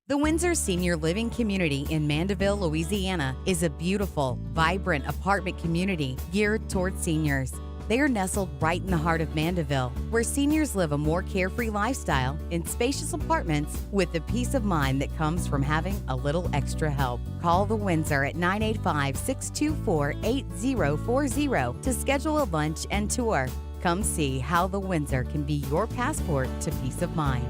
S1: The Windsor Senior Living Community in Mandeville, Louisiana is a beautiful, vibrant apartment community geared towards seniors. They are nestled right in the heart of Mandeville, where seniors live a more carefree lifestyle in spacious apartments with the peace of mind that comes from having a little extra help. Call the Windsor at 985-624-8040 to schedule a lunch and tour. Come see how the Windsor can be your passport to peace of mind.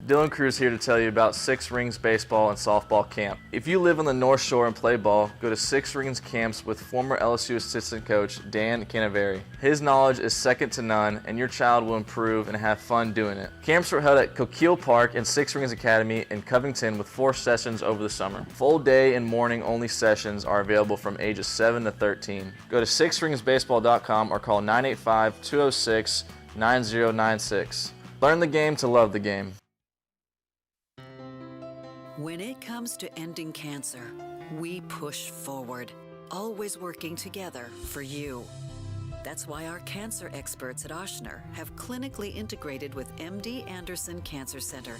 S2: Dylan Cruz here to tell you about Six Rings Baseball and Softball Camp. If you live on the North Shore and play ball, go to Six Rings Camps with former LSU assistant coach Dan Canaveri. His knowledge is second to none, and your child will improve and have fun doing it. Camps were held at Coquille Park and Six Rings Academy in Covington with 4 sessions over the summer. Full day and morning only sessions are available from ages 7 to 13. Go to sixringsbaseball.com or call 985-206-9096. Learn the game to love the game.
S3: When it comes to ending cancer, we push forward, always working together for you. That's why our cancer experts at Ochsner have clinically integrated with MD Anderson Cancer Center.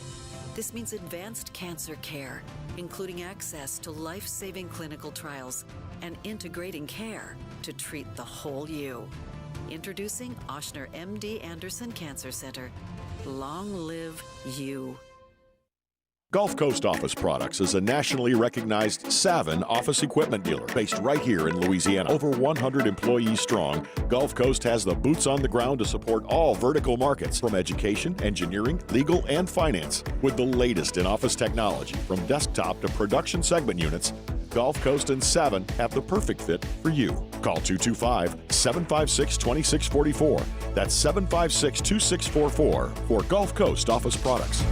S3: This means advanced cancer care, including access to life-saving clinical trials and integrating care to treat the whole you. Introducing Ochsner MD Anderson Cancer Center. Long live you.
S21: Gulf Coast Office Products is a nationally recognized Savin office equipment dealer based right here in Louisiana. Over 100 employees strong, Gulf Coast has the boots on the ground to support all vertical markets, from education, engineering, legal, and finance. With the latest in office technology, from desktop to production segment units, Gulf Coast and Savin have the perfect fit for you. Call 225-756-2644. That's 756-2644 for Gulf Coast Office Products.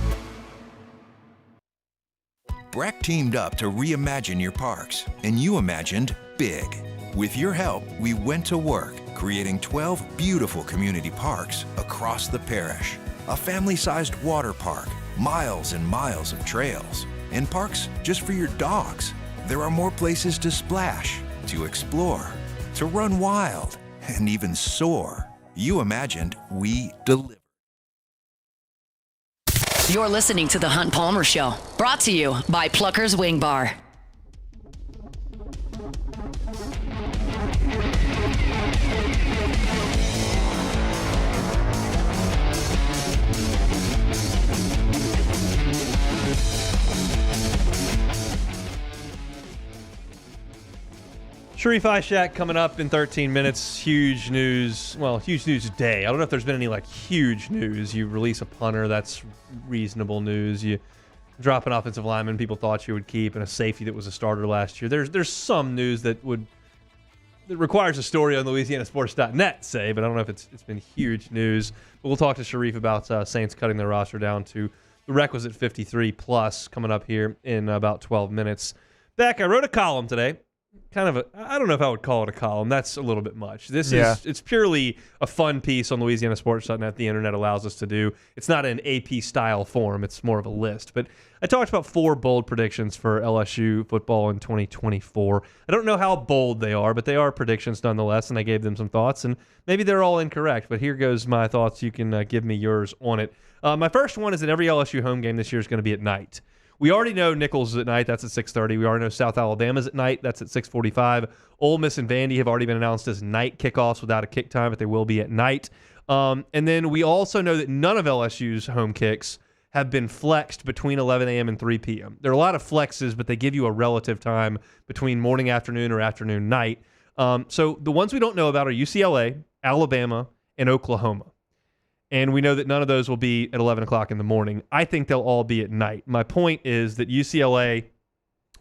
S22: Breck teamed up to reimagine your parks, and you imagined big. With your help, we went to work, creating 12 beautiful community parks across the parish. A family-sized water park, miles and miles of trails, and parks just for your dogs. There are more places to splash, to explore, to run wild, and even soar. You imagined, we delivered.
S4: You're listening to The Hunt Palmer Show, brought to you by Plucker's Wing Bar.
S8: Sharie Aack coming up in 13 minutes. Huge news. Well, huge news day. I don't know if there's been any huge news. You release a punter, that's reasonable news. You drop an offensive lineman people thought you would keep, and a safety that was a starter last year. There's some news that requires a story on LouisianaSports.net, say, but I don't know if it's been huge news. But we'll talk to Sharie about Saints cutting their roster down to the requisite 53 plus coming up here in about 12 minutes. Beck, I wrote a column today. I don't know if I would call it a column. That's a little bit much. It's purely a fun piece on LouisianaSports.net the internet allows us to do. It's not an AP style form. It's more of a list. But I talked about 4 bold predictions for LSU football in 2024. I don't know how bold they are, but they are predictions nonetheless, and I gave them some thoughts, and maybe they're all incorrect, but here goes my thoughts. You can give me yours on it. My first one is that every LSU home game this year is going to be at night. We already know Nichols is at night. That's at 6:30. We already know South Alabama's at night. That's at 6:45. Ole Miss and Vandy have already been announced as night kickoffs without a kick time, but they will be at night. And then we also know that none of LSU's home kicks have been flexed between 11 a.m. and 3 p.m. There are a lot of flexes, but they give you a relative time between morning, afternoon, or afternoon, night. So the ones we don't know about are UCLA, Alabama, and Oklahoma. And we know that none of those will be at 11 o'clock in the morning. I think they'll all be at night. My point is that UCLA,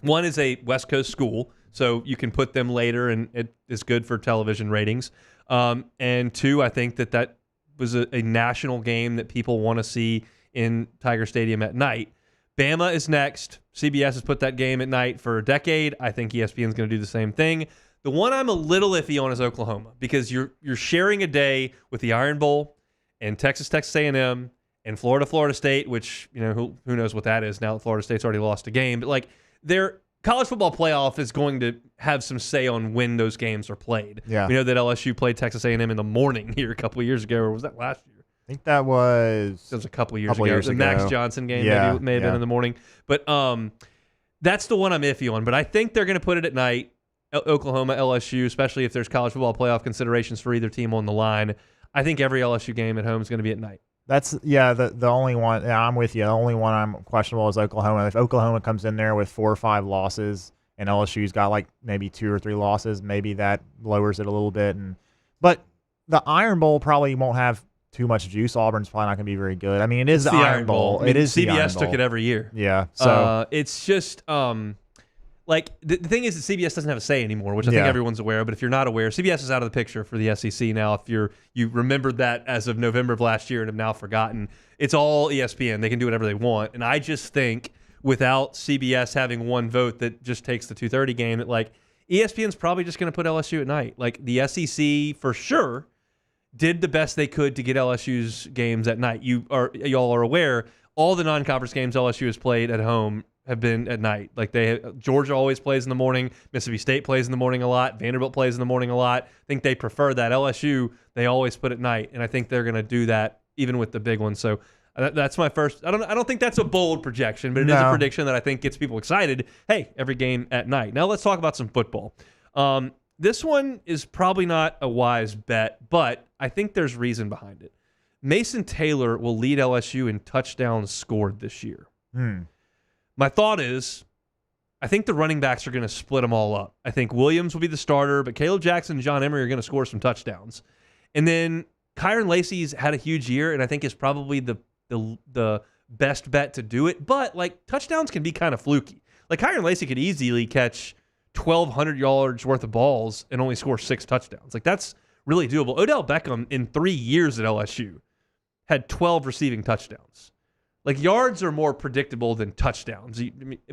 S8: one, is a West Coast school, so you can put them later, and it is good for television ratings. And two, I think that was a national game that people want to see in Tiger Stadium at night. Bama is next. CBS has put that game at night for a decade. I think ESPN is going to do the same thing. The one I'm a little iffy on is Oklahoma, because you're sharing a day with the Iron Bowl and Texas A&M and Florida State, which, who knows what that is now that Florida State's already lost a game. But their college football playoff is going to have some say on when those games are played.
S5: Yeah.
S8: We know that LSU played Texas A&M in the morning here a couple of years ago, or was that last year?
S5: I think that was
S8: a couple of years ago. The Max Johnson game maybe may have been in the morning. But that's the one I'm iffy on. But I think they're going to put it at night. Oklahoma, LSU, especially if there's college football playoff considerations for either team on the line. I think every LSU game at home is going to be at night.
S5: The only one. Yeah, I'm with you. The only one I'm questionable is Oklahoma. If Oklahoma comes in there with 4 or 5 losses and LSU's got maybe 2 or 3 losses, maybe that lowers it a little bit. But the Iron Bowl probably won't have too much juice. Auburn's probably not going to be very good. I mean, it is the Iron Bowl. It is the Iron
S8: CBS
S5: Bowl.
S8: took it every year.
S5: Yeah. So
S8: it's just the thing is that CBS doesn't have a say anymore, which I think everyone's aware of. But if you're not aware, CBS is out of the picture for the SEC now. If you remembered that as of November of last year and have now forgotten, it's all ESPN. They can do whatever they want. And I just think without CBS having one vote that just takes the 2:30 game, that ESPN's probably just going to put LSU at night. The SEC for sure did the best they could to get LSU's games at night. Y'all are aware all the non-conference games LSU has played at home have been at night. Georgia always plays in the morning. Mississippi State plays in the morning a lot. Vanderbilt plays in the morning a lot. I think they prefer that. LSU, they always put at night, and I think they're going to do that even with the big ones. So that's my first. I don't think that's a bold projection, but it is a prediction that I think gets people excited. Hey, every game at night. Now let's talk about some football. This one is probably not a wise bet, but I think there's reason behind it. Mason Taylor will lead LSU in touchdowns scored this year. My thought is, I think the running backs are going to split them all up. I think Williams will be the starter, but Caleb Jackson and John Emery are going to score some touchdowns. And then Kyron Lacey's had a huge year, and I think is probably the best bet to do it. But touchdowns can be kind of fluky. Kyron Lacey could easily catch 1,200 yards worth of balls and only score 6 touchdowns. That's really doable. Odell Beckham in 3 years at LSU had 12 receiving touchdowns. Yards are more predictable than touchdowns.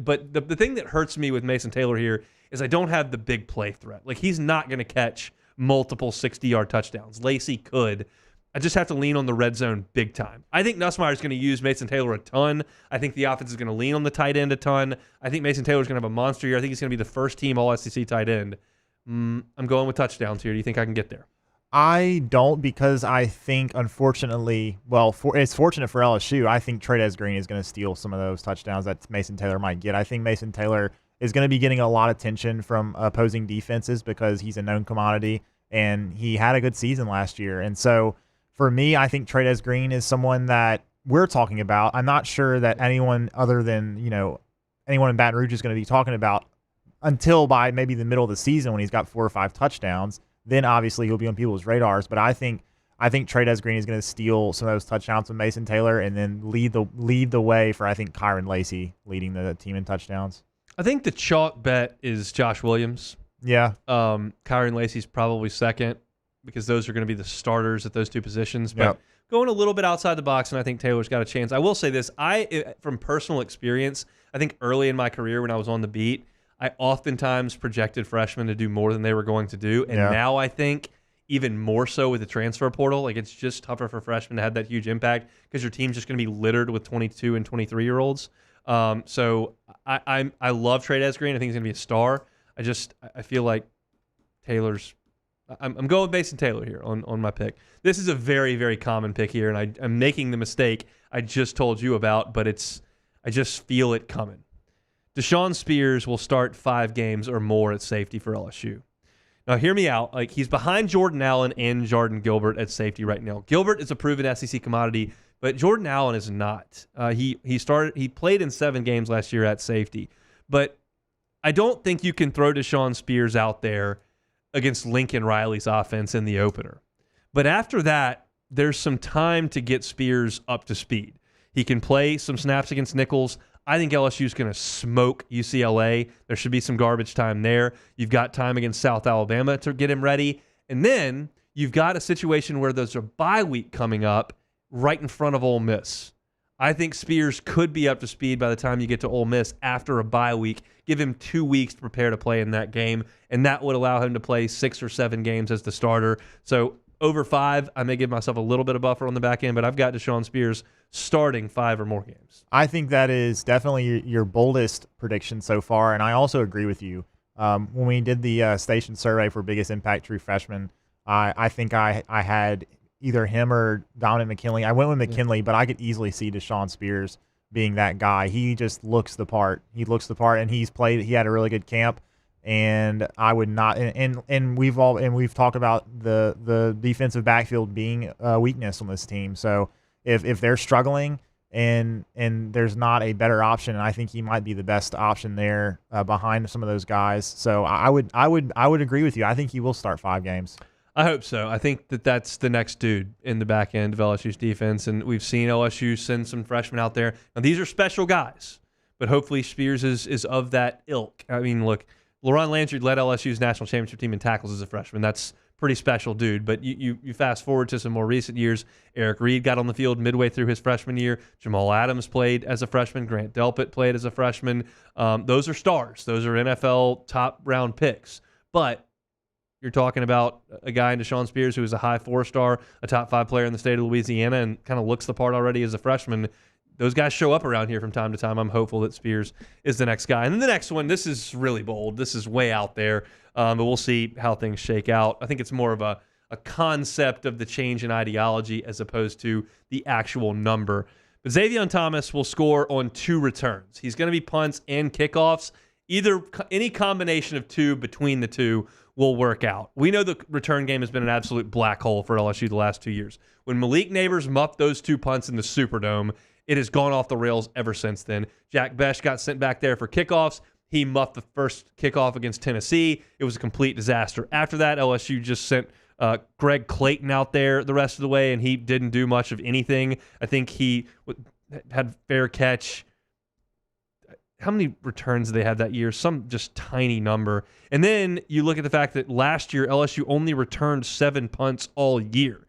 S8: But the thing that hurts me with Mason Taylor here is I don't have the big play threat. He's not going to catch multiple 60-yard touchdowns. Lacey could. I just have to lean on the red zone big time. I think Nussmeier is going to use Mason Taylor a ton. I think the offense is going to lean on the tight end a ton. I think Mason Taylor is going to have a monster year. I think he's going to be the first team All-SEC tight end. I'm going with touchdowns here. Do you think I can get there?
S5: I don't, because I think, unfortunately, it's fortunate for LSU. I think Terrace Green is going to steal some of those touchdowns that Mason Taylor might get. I think Mason Taylor is going to be getting a lot of attention from opposing defenses because he's a known commodity, and he had a good season last year. And so, for me, I think Terrace Green is someone that we're talking about. I'm not sure that anyone other than, anyone in Baton Rouge is going to be talking about until by maybe the middle of the season when he's got 4 or 5 touchdowns. Then obviously he'll be on people's radars. But I think Terrace Green is going to steal some of those touchdowns from Mason Taylor and then lead the way for, I think, Kyron Lacey leading the team in touchdowns.
S8: I think the chalk bet is Josh Williams.
S5: Yeah.
S8: Kyron Lacey's probably second because those are going to be the starters at those 2 positions. But going a little bit outside the box, and I think Taylor's got a chance. I will say this. From personal experience, I think early in my career when I was on the beat, I oftentimes projected freshmen to do more than they were going to do. And now I think even more so with the transfer portal, it's just tougher for freshmen to have that huge impact because your team's just going to be littered with 22 and 23-year-olds. So I love Terrace Green. I think he's going to be a star. I feel like Taylor's – I'm going with Mason Taylor here on my pick. This is a very, very common pick here, and I'm making the mistake I just told you about, but I just feel it coming. Deshaun Spears will start 5 games or more at safety for LSU. Now, hear me out. He's behind Jordan Allen and Jordan Gilbert at safety right now. Gilbert is a proven SEC commodity, but Jordan Allen is not. He played in 7 games last year at safety, but I don't think you can throw Deshaun Spears out there against Lincoln Riley's offense in the opener. But after that, there's some time to get Spears up to speed. He can play some snaps against Nichols. I think LSU's going to smoke UCLA. There should be some garbage time there. You've got time against South Alabama to get him ready. And then you've got a situation where there's a bye week coming up right in front of Ole Miss. I think Spears could be up to speed by the time you get to Ole Miss after a bye week. Give him 2 weeks to prepare to play in that game, and that would allow him to play 6 or 7 games as the starter. So over 5, I may give myself a little bit of buffer on the back end, but I've got Deshaun Spears starting 5 or more games.
S5: I think that is definitely your boldest prediction so far, and I also agree with you. When we did the station survey for biggest impact true freshman, I think I had either him or Donovan McKinley. I went with McKinley, but I could easily see Deshaun Spears being that guy. He just looks the part. He looks the part, and he had a really good camp. And I would not, and we've talked about the defensive backfield being a weakness on this team. So if they're struggling and there's not a better option, I think he might be the best option there behind some of those guys. So I would agree with you. I think he will start 5 games.
S8: I hope so. I think that's the next dude in the back end of LSU's defense, and we've seen LSU send some freshmen out there. Now these are special guys, but hopefully Spears is of that ilk. I mean, look. LaRon Landry led LSU's national championship team in tackles as a freshman. That's pretty special, dude. But you fast forward to some more recent years. Eric Reed got on the field midway through his freshman year. Jamal Adams played as a freshman. Grant Delpit played as a freshman. Those are stars. Those are NFL top-round picks. But you're talking about a guy in Deshaun Spears who is a high 4-star, a top 5 player in the state of Louisiana, and kind of looks the part already as a freshman. Those guys show up around here from time to time. I'm hopeful that Spears is the next guy. And then the next one, this is really bold. This is way out there, but we'll see how things shake out. I think it's more of a concept of the change in ideology as opposed to the actual number. But Xavier Thomas will score on 2 returns. He's going to be punts and kickoffs. Any combination of 2 between the 2 will work out. We know the return game has been an absolute black hole for LSU the last 2 years. When Malik Neighbors muffed those 2 punts in the Superdome, it has gone off the rails ever since then. Jack Besh got sent back there for kickoffs. He muffed the first kickoff against Tennessee. It was a complete disaster. After that, LSU just sent Greg Clayton out there the rest of the way, and he didn't do much of anything. I think he had fair catch. How many returns did they have that year? Some just tiny number. And then you look at the fact that last year, LSU only returned 7 punts all year.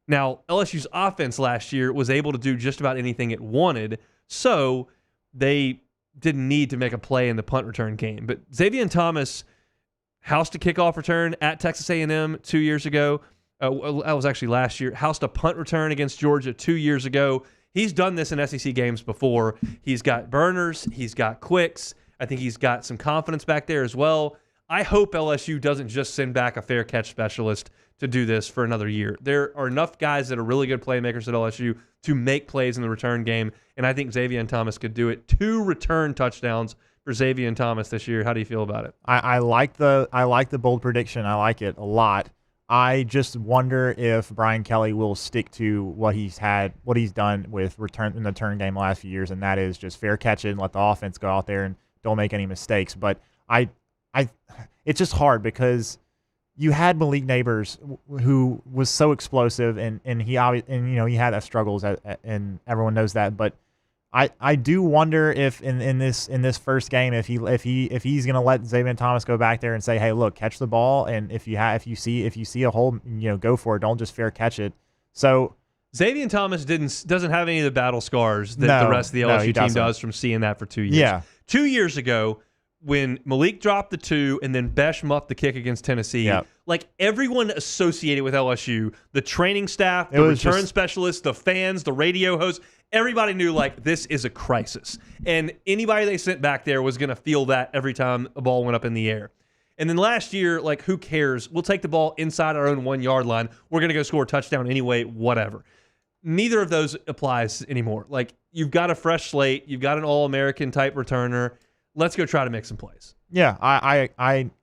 S8: Now, LSU's offense last year was able to do just about anything it wanted, so they didn't need to make a play in the punt return game. But Xavier Thomas housed a kickoff return at Texas A&M 2 years ago. That was actually last year. Housed a punt return against Georgia 2 years ago. He's done this in SEC games before. He's got burners. He's got quicks. I think he's got some confidence back there as well. I hope LSU doesn't just send back a fair catch specialist to do this for another year. There are enough guys that are really good playmakers at LSU to make plays in the return game, and I think Xavier Thomas could do it. 2 return touchdowns for Xavier Thomas this year. How do you feel about it?
S5: I like the bold prediction. I like it a lot. I just wonder if Brian Kelly will stick to what he's done with return in the return game the last few years, and that is just fair catch it and let the offense go out there and don't make any mistakes. But it's just hard because you had Malik Neighbors, who was so explosive, and he had struggles, and everyone knows that. But I do wonder if in this first game, if he's going to let Xavier Thomas go back there and say, hey, look, catch the ball, and if you see a hole, go for it. Don't just fair catch it. So
S8: Xavier Thomas doesn't have any of the battle scars that the rest of the LSU team does from seeing that for 2 years.
S5: Yeah.
S8: 2 years ago, when Malik dropped the 2 and then Besh muffed the kick against Tennessee, like everyone associated with LSU, the training staff, the return specialists, the fans, the radio hosts, everybody knew like this is a crisis. And anybody they sent back there was going to feel that every time a ball went up in the air. And then last year, like who cares? We'll take the ball inside our own 1 yard line. We're going to go score a touchdown anyway, whatever. Neither of those applies anymore. Like you've got a fresh slate. You've got an All-American type returner. Let's go try to make some plays.
S5: Yeah, I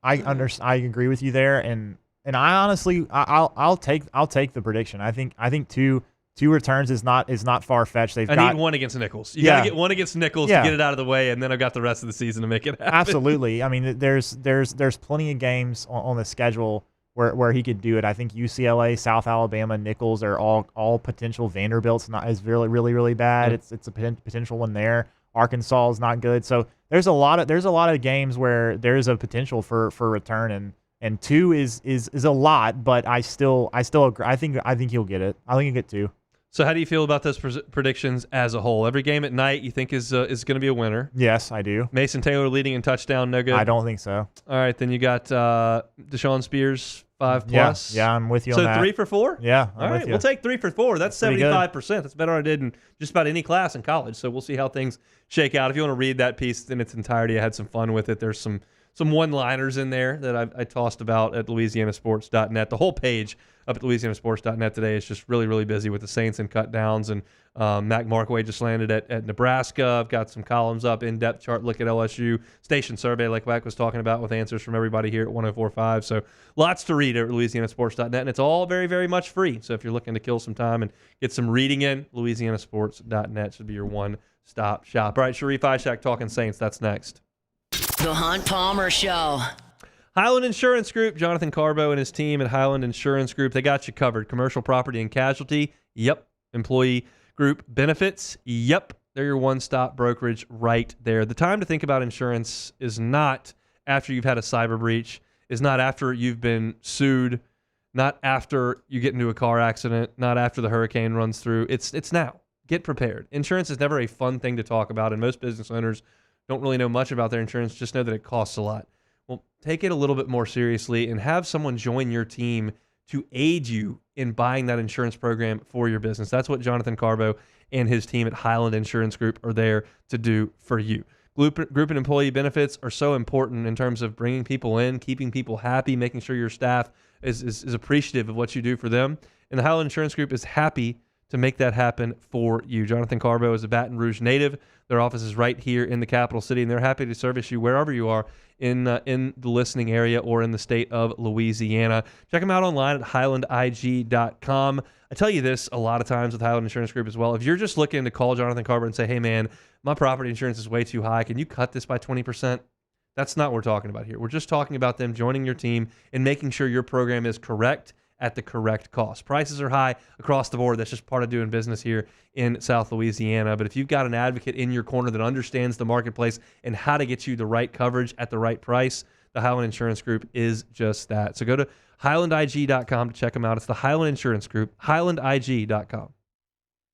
S5: agree with you there, and I honestly I'll take the prediction. I think 2 2 returns is not far-fetched.
S8: I need one against Nichols. You got to get one against Nichols to get it out of the way, and then I've got the rest of the season to make it happen.
S5: Absolutely. I mean, there's plenty of games on the schedule where he could do it. I think UCLA, South Alabama, Nichols are all potential. Vanderbilt's not is really, really, really bad.
S8: Yep.
S5: It's a potential one there. Arkansas is not good. So there's a lot of games where there's a potential for return, and 2 is a lot, but I still agree. I think he'll get it. I think he'll get 2.
S8: So how do you feel about those predictions as a whole? Every game at night you think is going to be a winner?
S5: Yes, I do.
S8: Mason Taylor leading in touchdown, no good?
S5: I don't think so.
S8: All right, then you got Deshaun Spears 5+.
S5: Yeah, I'm with you on that.
S8: So 3 for 4?
S5: Yeah,
S8: All right, we'll take 3 for 4. That's 75%. That's better than I did in just about any class in college. So we'll see how things shake out. If you want to read that piece in its entirety, I had some fun with it. There's some one-liners in there that I tossed about at LouisianaSports.net. The whole page up at LouisianaSports.net today is just really, really busy with the Saints and cut downs. And Mac Markway just landed at Nebraska. I've got some columns up, in-depth chart look at LSU, station survey like Mac was talking about with answers from everybody here at 104.5. So lots to read at LouisianaSports.net, and it's all very, very much free. So if you're looking to kill some time and get some reading in, LouisianaSports.net should be your one-stop shop. All right, Sharie Aack talking Saints. That's next.
S4: The Hunt Palmer Show.
S8: Highland Insurance Group, Jonathan Carbo and his team at Highland Insurance Group, they got you covered. Commercial property and casualty, yep. Employee group benefits, yep. They're your one-stop brokerage right there. The time to think about insurance is not after you've had a cyber breach, is not after you've been sued, not after you get into a car accident, not after the hurricane runs through. It's now. Get prepared. Insurance is never a fun thing to talk about, and most business owners don't really know much about their insurance, just know that it costs a lot. Well, take it a little bit more seriously and have someone join your team to aid you in buying that insurance program for your business. That's what Jonathan Carbo and his team at Highland Insurance Group are there to do for you. Group and employee benefits are so important in terms of bringing people in, keeping people happy, making sure your staff is appreciative of what you do for them. And the Highland Insurance Group is happy to make that happen for you. Jonathan Carbo is a Baton Rouge native. Their office is right here in the capital city, and they're happy to service you wherever you are in the listening area or in the state of Louisiana. Check them out online at highlandig.com. I tell you this a lot of times with Highland Insurance Group as well. If you're just looking to call Jonathan Carbo and say, hey, man, my property insurance is way too high. Can you cut this by 20%? That's not what we're talking about here. We're just talking about them joining your team and making sure your program is correct at the correct cost. Prices are high across the board. That's just part of doing business here in South Louisiana. But if you've got an advocate in your corner that understands the marketplace and how to get you the right coverage at the right price, the Highland Insurance Group is just that. So go to highlandig.com to check them out. It's the Highland Insurance Group, highlandig.com.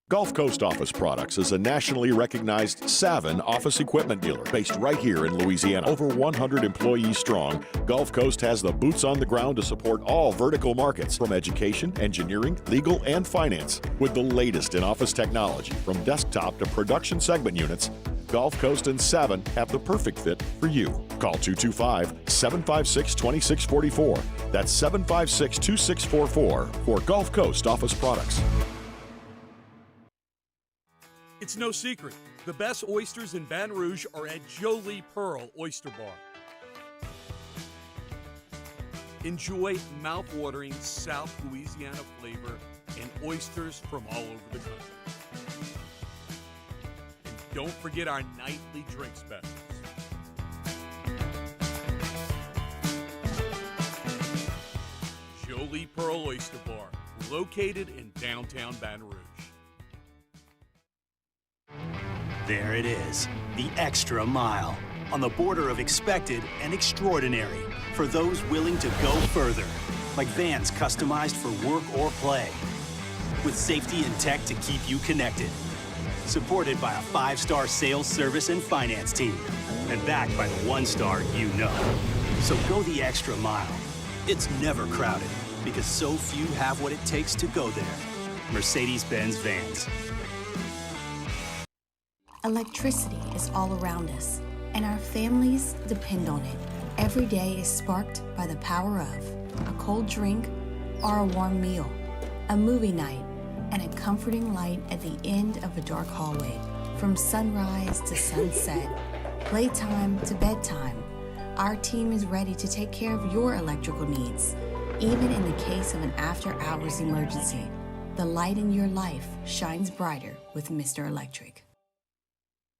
S21: Gulf Coast Office Products is a nationally recognized Savin office equipment dealer based right here in Louisiana. Over 100 employees strong, Gulf Coast has the boots on the ground to support all vertical markets, from education, engineering, legal, and finance. With the latest in office technology, from desktop to production segment units, Gulf Coast and Savin have the perfect fit for you. Call 225-756-2644. That's 756-2644 for Gulf Coast Office Products.
S6: It's no secret, the best oysters in Baton Rouge are at Jolie Pearl Oyster Bar. Enjoy mouth-watering South Louisiana flavor and oysters from all over the country. And don't forget our nightly drink specials. Jolie Pearl Oyster Bar, located in downtown Baton Rouge.
S17: There it is, the extra mile, on the border of expected and extraordinary, for those willing to go further, like vans customized for work or play, with safety and tech to keep you connected, supported by a 5-star sales, service, and finance team, and backed by the 1-star you know. So go the extra mile. It's never crowded, because so few have what it takes to go there. Mercedes-Benz Vans.
S10: Electricity is all around us, and our families depend on it. Every day is sparked by the power of a cold drink or a warm meal, a movie night, and a comforting light at the end of a dark hallway. From sunrise to sunset, playtime to bedtime, our team is ready to take care of your electrical needs, even in the case of an after-hours emergency. The light in your life shines brighter with Mr. Electric.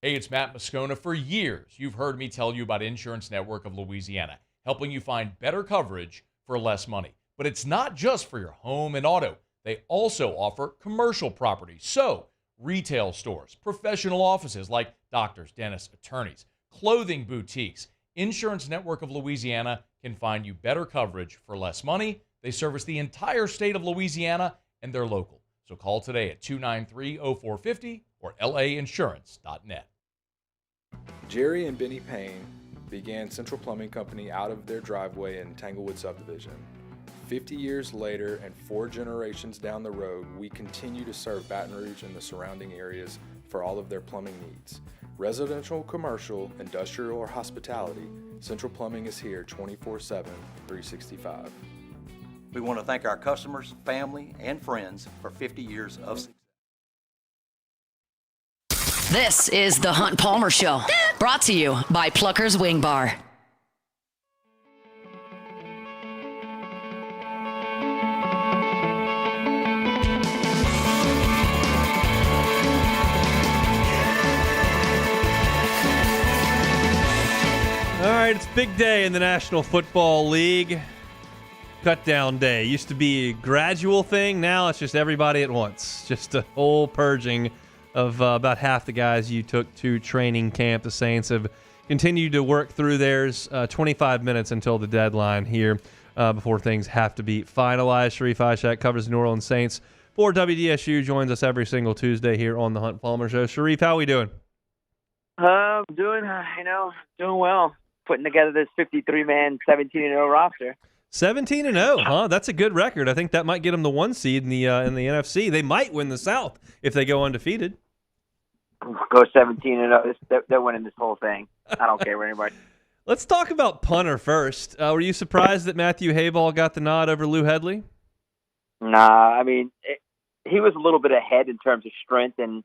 S7: Hey, it's Matt Moscona. For years, you've heard me tell you about Insurance Network of Louisiana, helping you find better coverage for less money. But it's not just for your home and auto. They also offer commercial property. So, retail stores, professional offices like doctors, dentists, attorneys, clothing boutiques. Insurance Network of Louisiana can find you better coverage for less money. They service the entire state of Louisiana, and they're local. So call today at 293-0450 or lainsurance.net.
S12: Jerry and Benny Payne began Central Plumbing Company out of their driveway in Tanglewood subdivision. 50 years later and 4 generations down the road, we continue to serve Baton Rouge and the surrounding areas for all of their plumbing needs. Residential, commercial, industrial, or hospitality, Central Plumbing is here 24/7, 365.
S13: We want to thank our customers, family, and friends for 50 years of success.
S4: This is the Hunt Palmer Show, brought to you by Plucker's Wing Bar.
S8: All right, it's big day in the National Football League. Cut down day. Used to be a gradual thing. Now it's just everybody at once. Just a whole purging of about half the guys you took to training camp. The Saints have continued to work through theirs. 25 minutes until the deadline here before things have to be finalized. Sharie Aack covers the New Orleans Saints for WDSU. Joins us every single Tuesday here on the Hunt Palmer Show. Sharie, how are we doing?
S14: Doing well. Putting together this 53-man, 17-0 roster.
S8: 17-0, huh? That's a good record. I think that might get them the 1 seed in the NFC. They might win the South if they go undefeated.
S14: Go 17-0. They're winning this whole thing. I don't care where anybody.
S8: Let's talk about punter first. Were you surprised that Matthew Hayball got the nod over Lou Headley?
S14: Nah, I mean, he was a little bit ahead in terms of strength and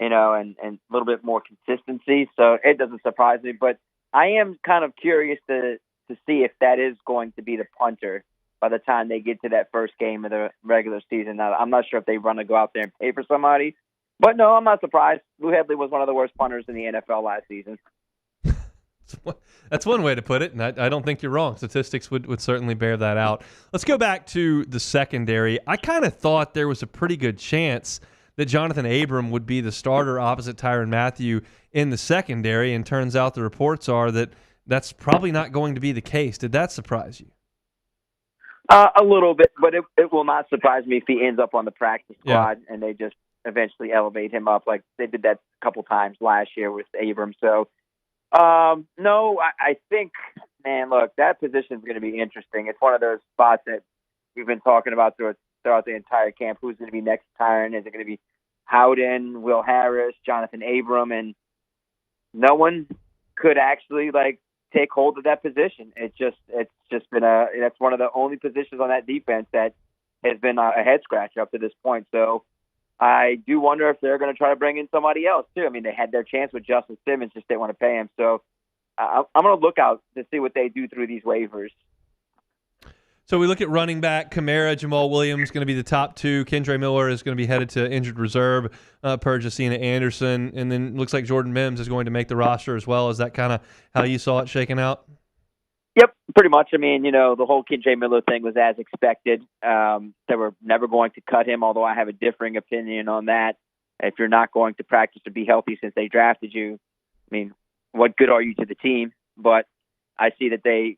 S14: a little bit more consistency. So it doesn't surprise me. But I am kind of curious to see if that is going to be the punter by the time they get to that first game of the regular season. Now, I'm not sure if they want to go out there and pay for somebody. But no, I'm not surprised. Lou Headley was one of the worst punters in the NFL last season.
S8: That's one way to put it, and I don't think you're wrong. Statistics would certainly bear that out. Let's go back to the secondary. I kind of thought there was a pretty good chance that Jonathan Abram would be the starter opposite Tyrann Mathieu in the secondary, and turns out the reports are that that's probably not going to be the case. Did that surprise you?
S14: A little bit, but it will not surprise me if he ends up on the practice squad and they just eventually elevate him up like they did that a couple times last year with Abram. So, no, I think, man, look, that position is going to be interesting. It's one of those spots that we've been talking about throughout the entire camp. Who's going to be next to Tyrann? Is it going to be Howden, Will Harris, Jonathan Abram? And no one could actually, take hold of that position. It's just been that's one of the only positions on that defense that has been a head scratch up to this point. So I do wonder if they're going to try to bring in somebody else too. I mean, they had their chance with Justin Simmons, just didn't want to pay him. So I'm going to look out to see what they do through these waivers.
S8: So we look at running back, Kamara, Jamal Williams going to be the top two. Kendre Miller is going to be headed to injured reserve per Jacina Anderson. And then looks like Jordan Mims is going to make the roster as well. Is that kind of how you saw it shaking out?
S14: Yep, pretty much. I mean, the whole Kendre Miller thing was as expected. They were never going to cut him, although I have a differing opinion on that. If you're not going to practice to be healthy since they drafted you, I mean, what good are you to the team? But I see that they,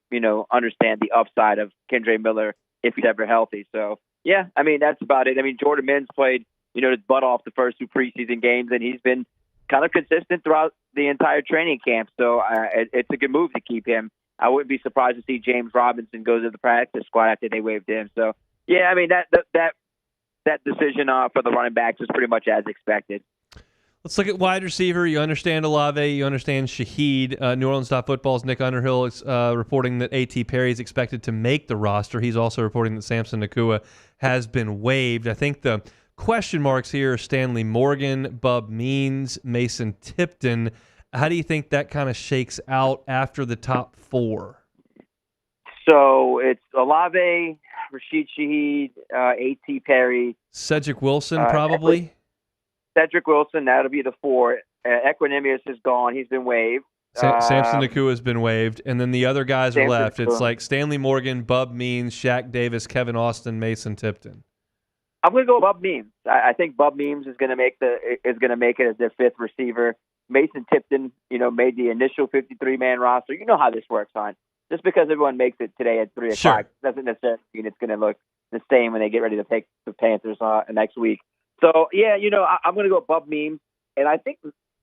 S14: understand the upside of Kendre Miller if he's ever healthy. So, yeah, I mean, that's about it. I mean, Jordan Mims played, his butt off the first 2 preseason games, and he's been kind of consistent throughout the entire training camp. So it's a good move to keep him. I wouldn't be surprised to see James Robinson go to the practice squad after they waived him. So, yeah, I mean, that decision for the running backs was pretty much as expected.
S8: Let's look at wide receiver. You understand Olave. You understand Shaheed. New Orleans Football's Nick Underhill is reporting that A.T. Perry is expected to make the roster. He's also reporting that Samson Nakua has been waived. I think the question marks here are Stanley Morgan, Bub Means, Mason Tipton. How do you think that kind of shakes out after the top 4?
S14: So it's Olave, Rashid Shaheed, A.T. Perry.
S8: Cedric Wilson, probably.
S14: Cedric Wilson, that'll be the 4. Equanimous is gone. He's been waived.
S8: Samson Nakua has been waived. And then the other guys are left. It's like Stanley Morgan, Bub Means, Shaq Davis, Kevin Austin, Mason Tipton.
S14: I'm going to go Bub Means. I think Bub Means is going to make it as their 5th receiver. Mason Tipton, made the initial 53-man roster. You know how this works, hon. Just because everyone makes it today at 3 o'clock doesn't necessarily mean it's going to look the same when they get ready to take the Panthers next week. So, yeah, I'm going to go Bub Means. And I think,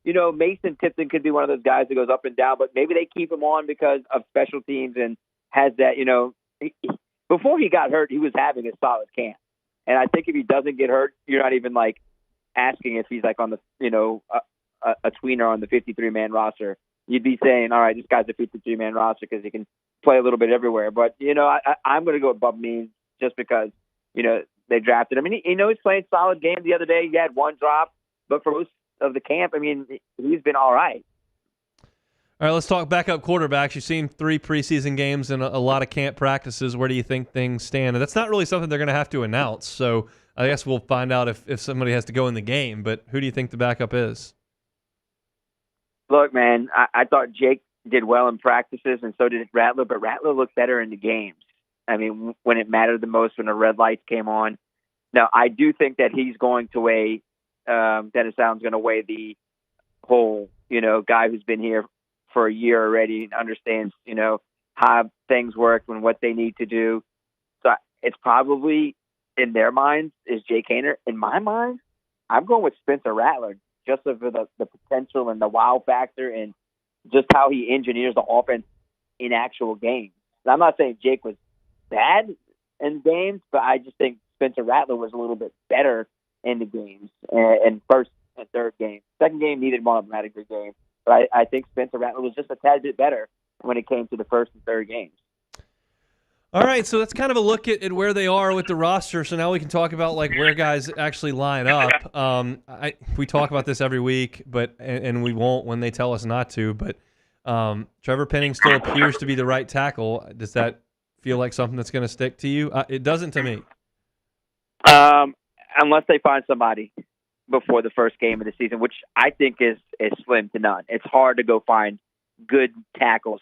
S14: Mason Tipton could be one of those guys that goes up and down, but maybe they keep him on because of special teams and has that, before he got hurt, he was having a solid camp. And I think if he doesn't get hurt, you're not even like asking if he's like on the, a tweener on the 53-man roster. You'd be saying, all right, this guy's a 53-man roster because he can play a little bit everywhere. But, I'm going to go with Bub Means just because, they drafted him. And he's playing solid games the other day. He had 1 drop. But for most of the camp, he's been all right.
S8: All right, let's talk backup quarterbacks. You've seen 3 preseason games and a lot of camp practices. Where do you think things stand? And that's not really something they're going to have to announce. So I guess we'll find out if somebody has to go in the game. But who do you think the backup is?
S14: Look, man, I thought Jake did well in practices, and so did Rattler. But Rattler looked better in the games. When it mattered the most, when the red lights came on. Now, I do think that he's going to weigh, Dennis Allen's going to weigh the whole, guy who's been here for a year already and understands, how things work and what they need to do. So it's probably, in their minds, is Jake Haener. In my mind, I'm going with Spencer Rattler just for the potential and the wow factor and just how he engineers the offense in actual games. I'm not saying Jake was bad in games, but I just think Spencer Rattler was a little bit better in the games and first and third game. Second game needed more of a good game, but I think Spencer Rattler was just a tad bit better when it came to the first and third games.
S8: All right, so that's kind of a look at where they are with the roster. So now we can talk about where guys actually line up. We talk about this every week, and we won't when they tell us not to. But Trevor Penning still appears to be the right tackle. Does that feel like something that's going to stick to you? It doesn't to me.
S14: Unless they find somebody before the first game of the season, which I think is slim to none. It's hard to go find good tackles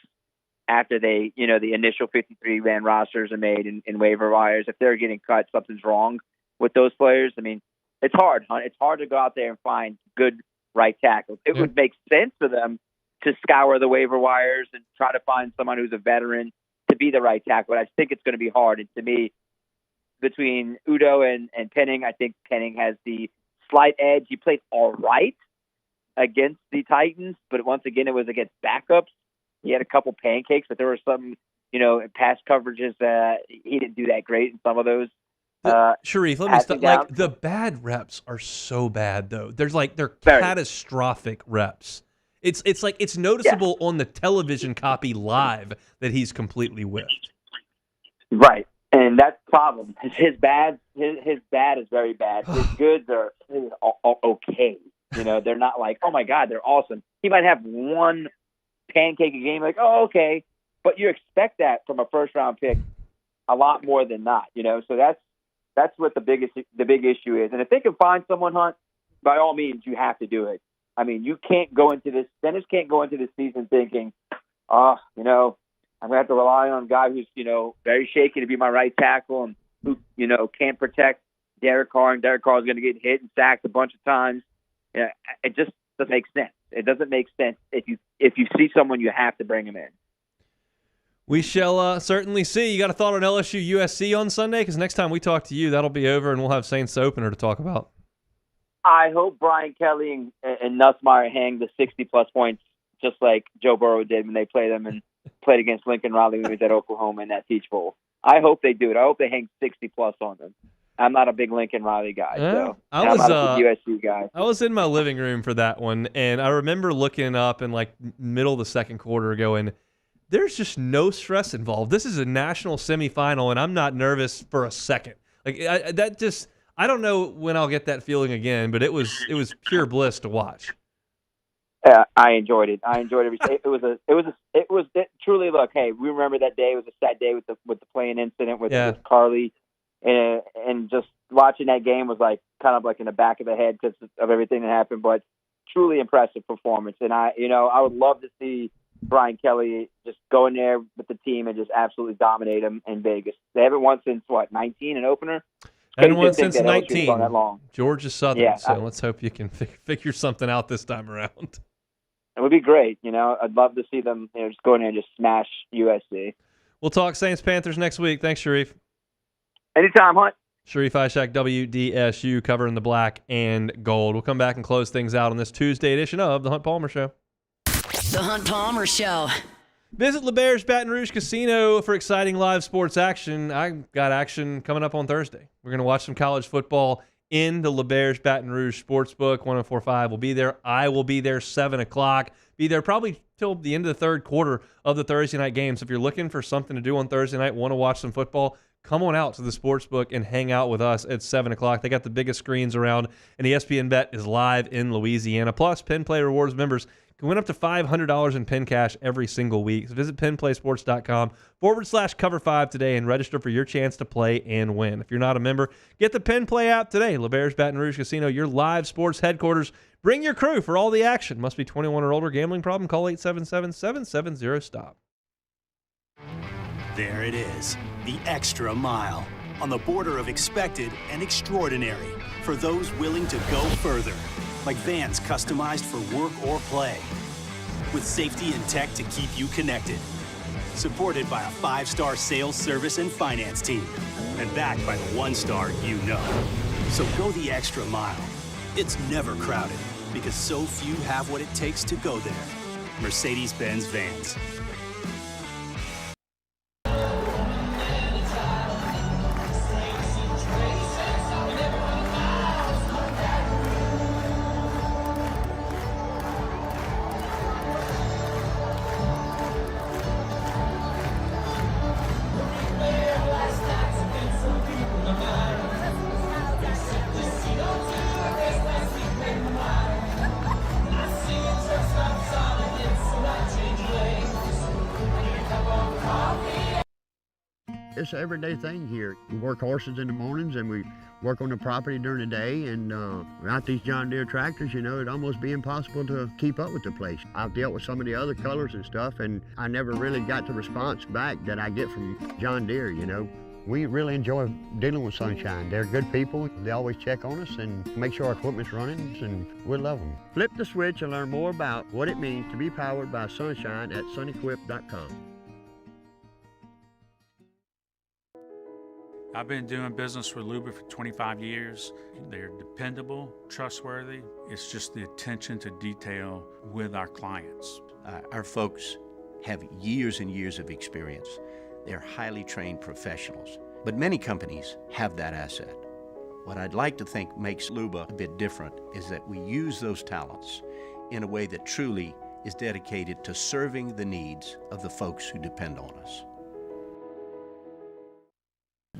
S14: after the initial 53-man rosters are made in waiver wires. If they're getting cut, something's wrong with those players. It's hard, huh? It's hard to go out there and find good right tackles. It would make sense for them to scour the waiver wires and try to find someone who's a veteran to be the right tackle. But I think it's going to be hard. And to me, between Udo and Penning, I think Penning has the slight edge. He played all right against the Titans, but once again, it was against backups. He had a couple pancakes, but there were some, pass coverages that he didn't do that great in some of those.
S8: Sharif, let me stop. The bad reps are so bad, though. They're catastrophic reps. It's noticeable on the television copy live that he's completely whiffed.
S14: Right, and that's the problem. His bad is very bad. His goods are okay. They're not like, oh my God, they're awesome. He might have one pancake a game, like, oh, okay, but you expect that from a first round pick a lot more than not, so that's what the big issue is. And if they can find someone, Hunt, by all means you have to do it. You can't go into this, Dennis can't go into this season thinking, I'm gonna have to rely on a guy who's very shaky to be my right tackle and who can't protect Derek Carr, and Derek Carr is going to get hit and sacked a bunch of times. It just doesn't make sense. It doesn't make sense. If you see someone, you have to bring him in.
S8: We shall certainly see. You got a thought on LSU USC on Sunday? Because next time we talk to you, that'll be over, and we'll have Saints opener to talk about.
S14: I hope Brian Kelly and Nussmeier hang the 60-plus points just like Joe Burrow did when they played them and played against Lincoln Riley when he was at Oklahoma in that Peach Bowl. I hope they do it. I hope they hang 60-plus on them. I'm not a big Lincoln Riley guy, so I'm not a big USC guy.
S8: I was in my living room for that one, and I remember looking up in middle of the second quarter going, there's just no stress involved. This is a national semifinal, and I'm not nervous for a second. I don't know when I'll get that feeling again, but it was pure bliss to watch.
S14: I enjoyed it. It was truly. Look, hey, we remember that day. It was a sad day with the plane incident with Carly, and just watching that game was like kind of like in the back of the head because of everything that happened. But truly impressive performance, and I would love to see Brian Kelly just go in there with the team and just absolutely dominate them in Vegas. They haven't won since 19 an opener.
S8: Haven't won since 19.
S14: That long.
S8: Georgia Southern.
S14: Yeah,
S8: so let's hope you can figure something out this time around.
S14: It would be great. I'd love to see them just go in there and just smash USC.
S8: We'll talk Saints-Panthers next week. Thanks, Sharie.
S14: Anytime, Hunt.
S8: Sharie Aack, WDSU, covering the black and gold. We'll come back and close things out on this Tuesday edition of The Hunt Palmer Show.
S4: The Hunt Palmer Show.
S8: Visit LeBear's Baton Rouge Casino for exciting live sports action. I got action coming up on Thursday. We're going to watch some college football in the LeBear's Baton Rouge Sportsbook. 1045 will be there. I will be there 7 o'clock. Be there probably till the end of the third quarter of the Thursday night games. If you're looking for something to do on Thursday night, want to watch some football, come on out to the Sportsbook and hang out with us at 7 o'clock. They got the biggest screens around, and ESPN Bet is live in Louisiana. Plus, Penn Play Rewards members can win up to $500 in Penn Cash every single week. So visit PennPlaySports.com/cover5 today and register for your chance to play and win. If you're not a member, get the Penn Play app today. LeBear's Baton Rouge Casino, your live sports headquarters. Bring your crew for all the action. Must be 21 or older. Gambling problem? Call 877-770-STOP.
S17: There it is, the extra mile, on the border of expected and extraordinary, for those willing to go further, like vans customized for work or play, with safety and tech to keep you connected, supported by a 5-star sales, service, and finance team, and backed by the 1-star you know. So go the extra mile. It's never crowded, because so few have what it takes to go there. Mercedes-Benz Vans.
S11: It's an everyday thing here. We work horses in the mornings and we work on the property during the day, and without these John Deere tractors, it'd almost be impossible to keep up with the place. I've dealt with some of the other colors and stuff, and I never really got the response back that I get from John Deere, We really enjoy dealing with Sunshine. They're good people. They always check on us and make sure our equipment's running, and we love them. Flip the switch and learn more about what it means to be powered by Sunshine at sunequip.com.
S15: I've been doing business with Luba for 25 years. They're dependable, trustworthy. It's just the attention to detail with our clients.
S19: Our folks have years and years of experience. They're highly trained professionals, but many companies have that asset. What I'd like to think makes Luba a bit different is that we use those talents in a way that truly is dedicated to serving the needs of the folks who depend on us.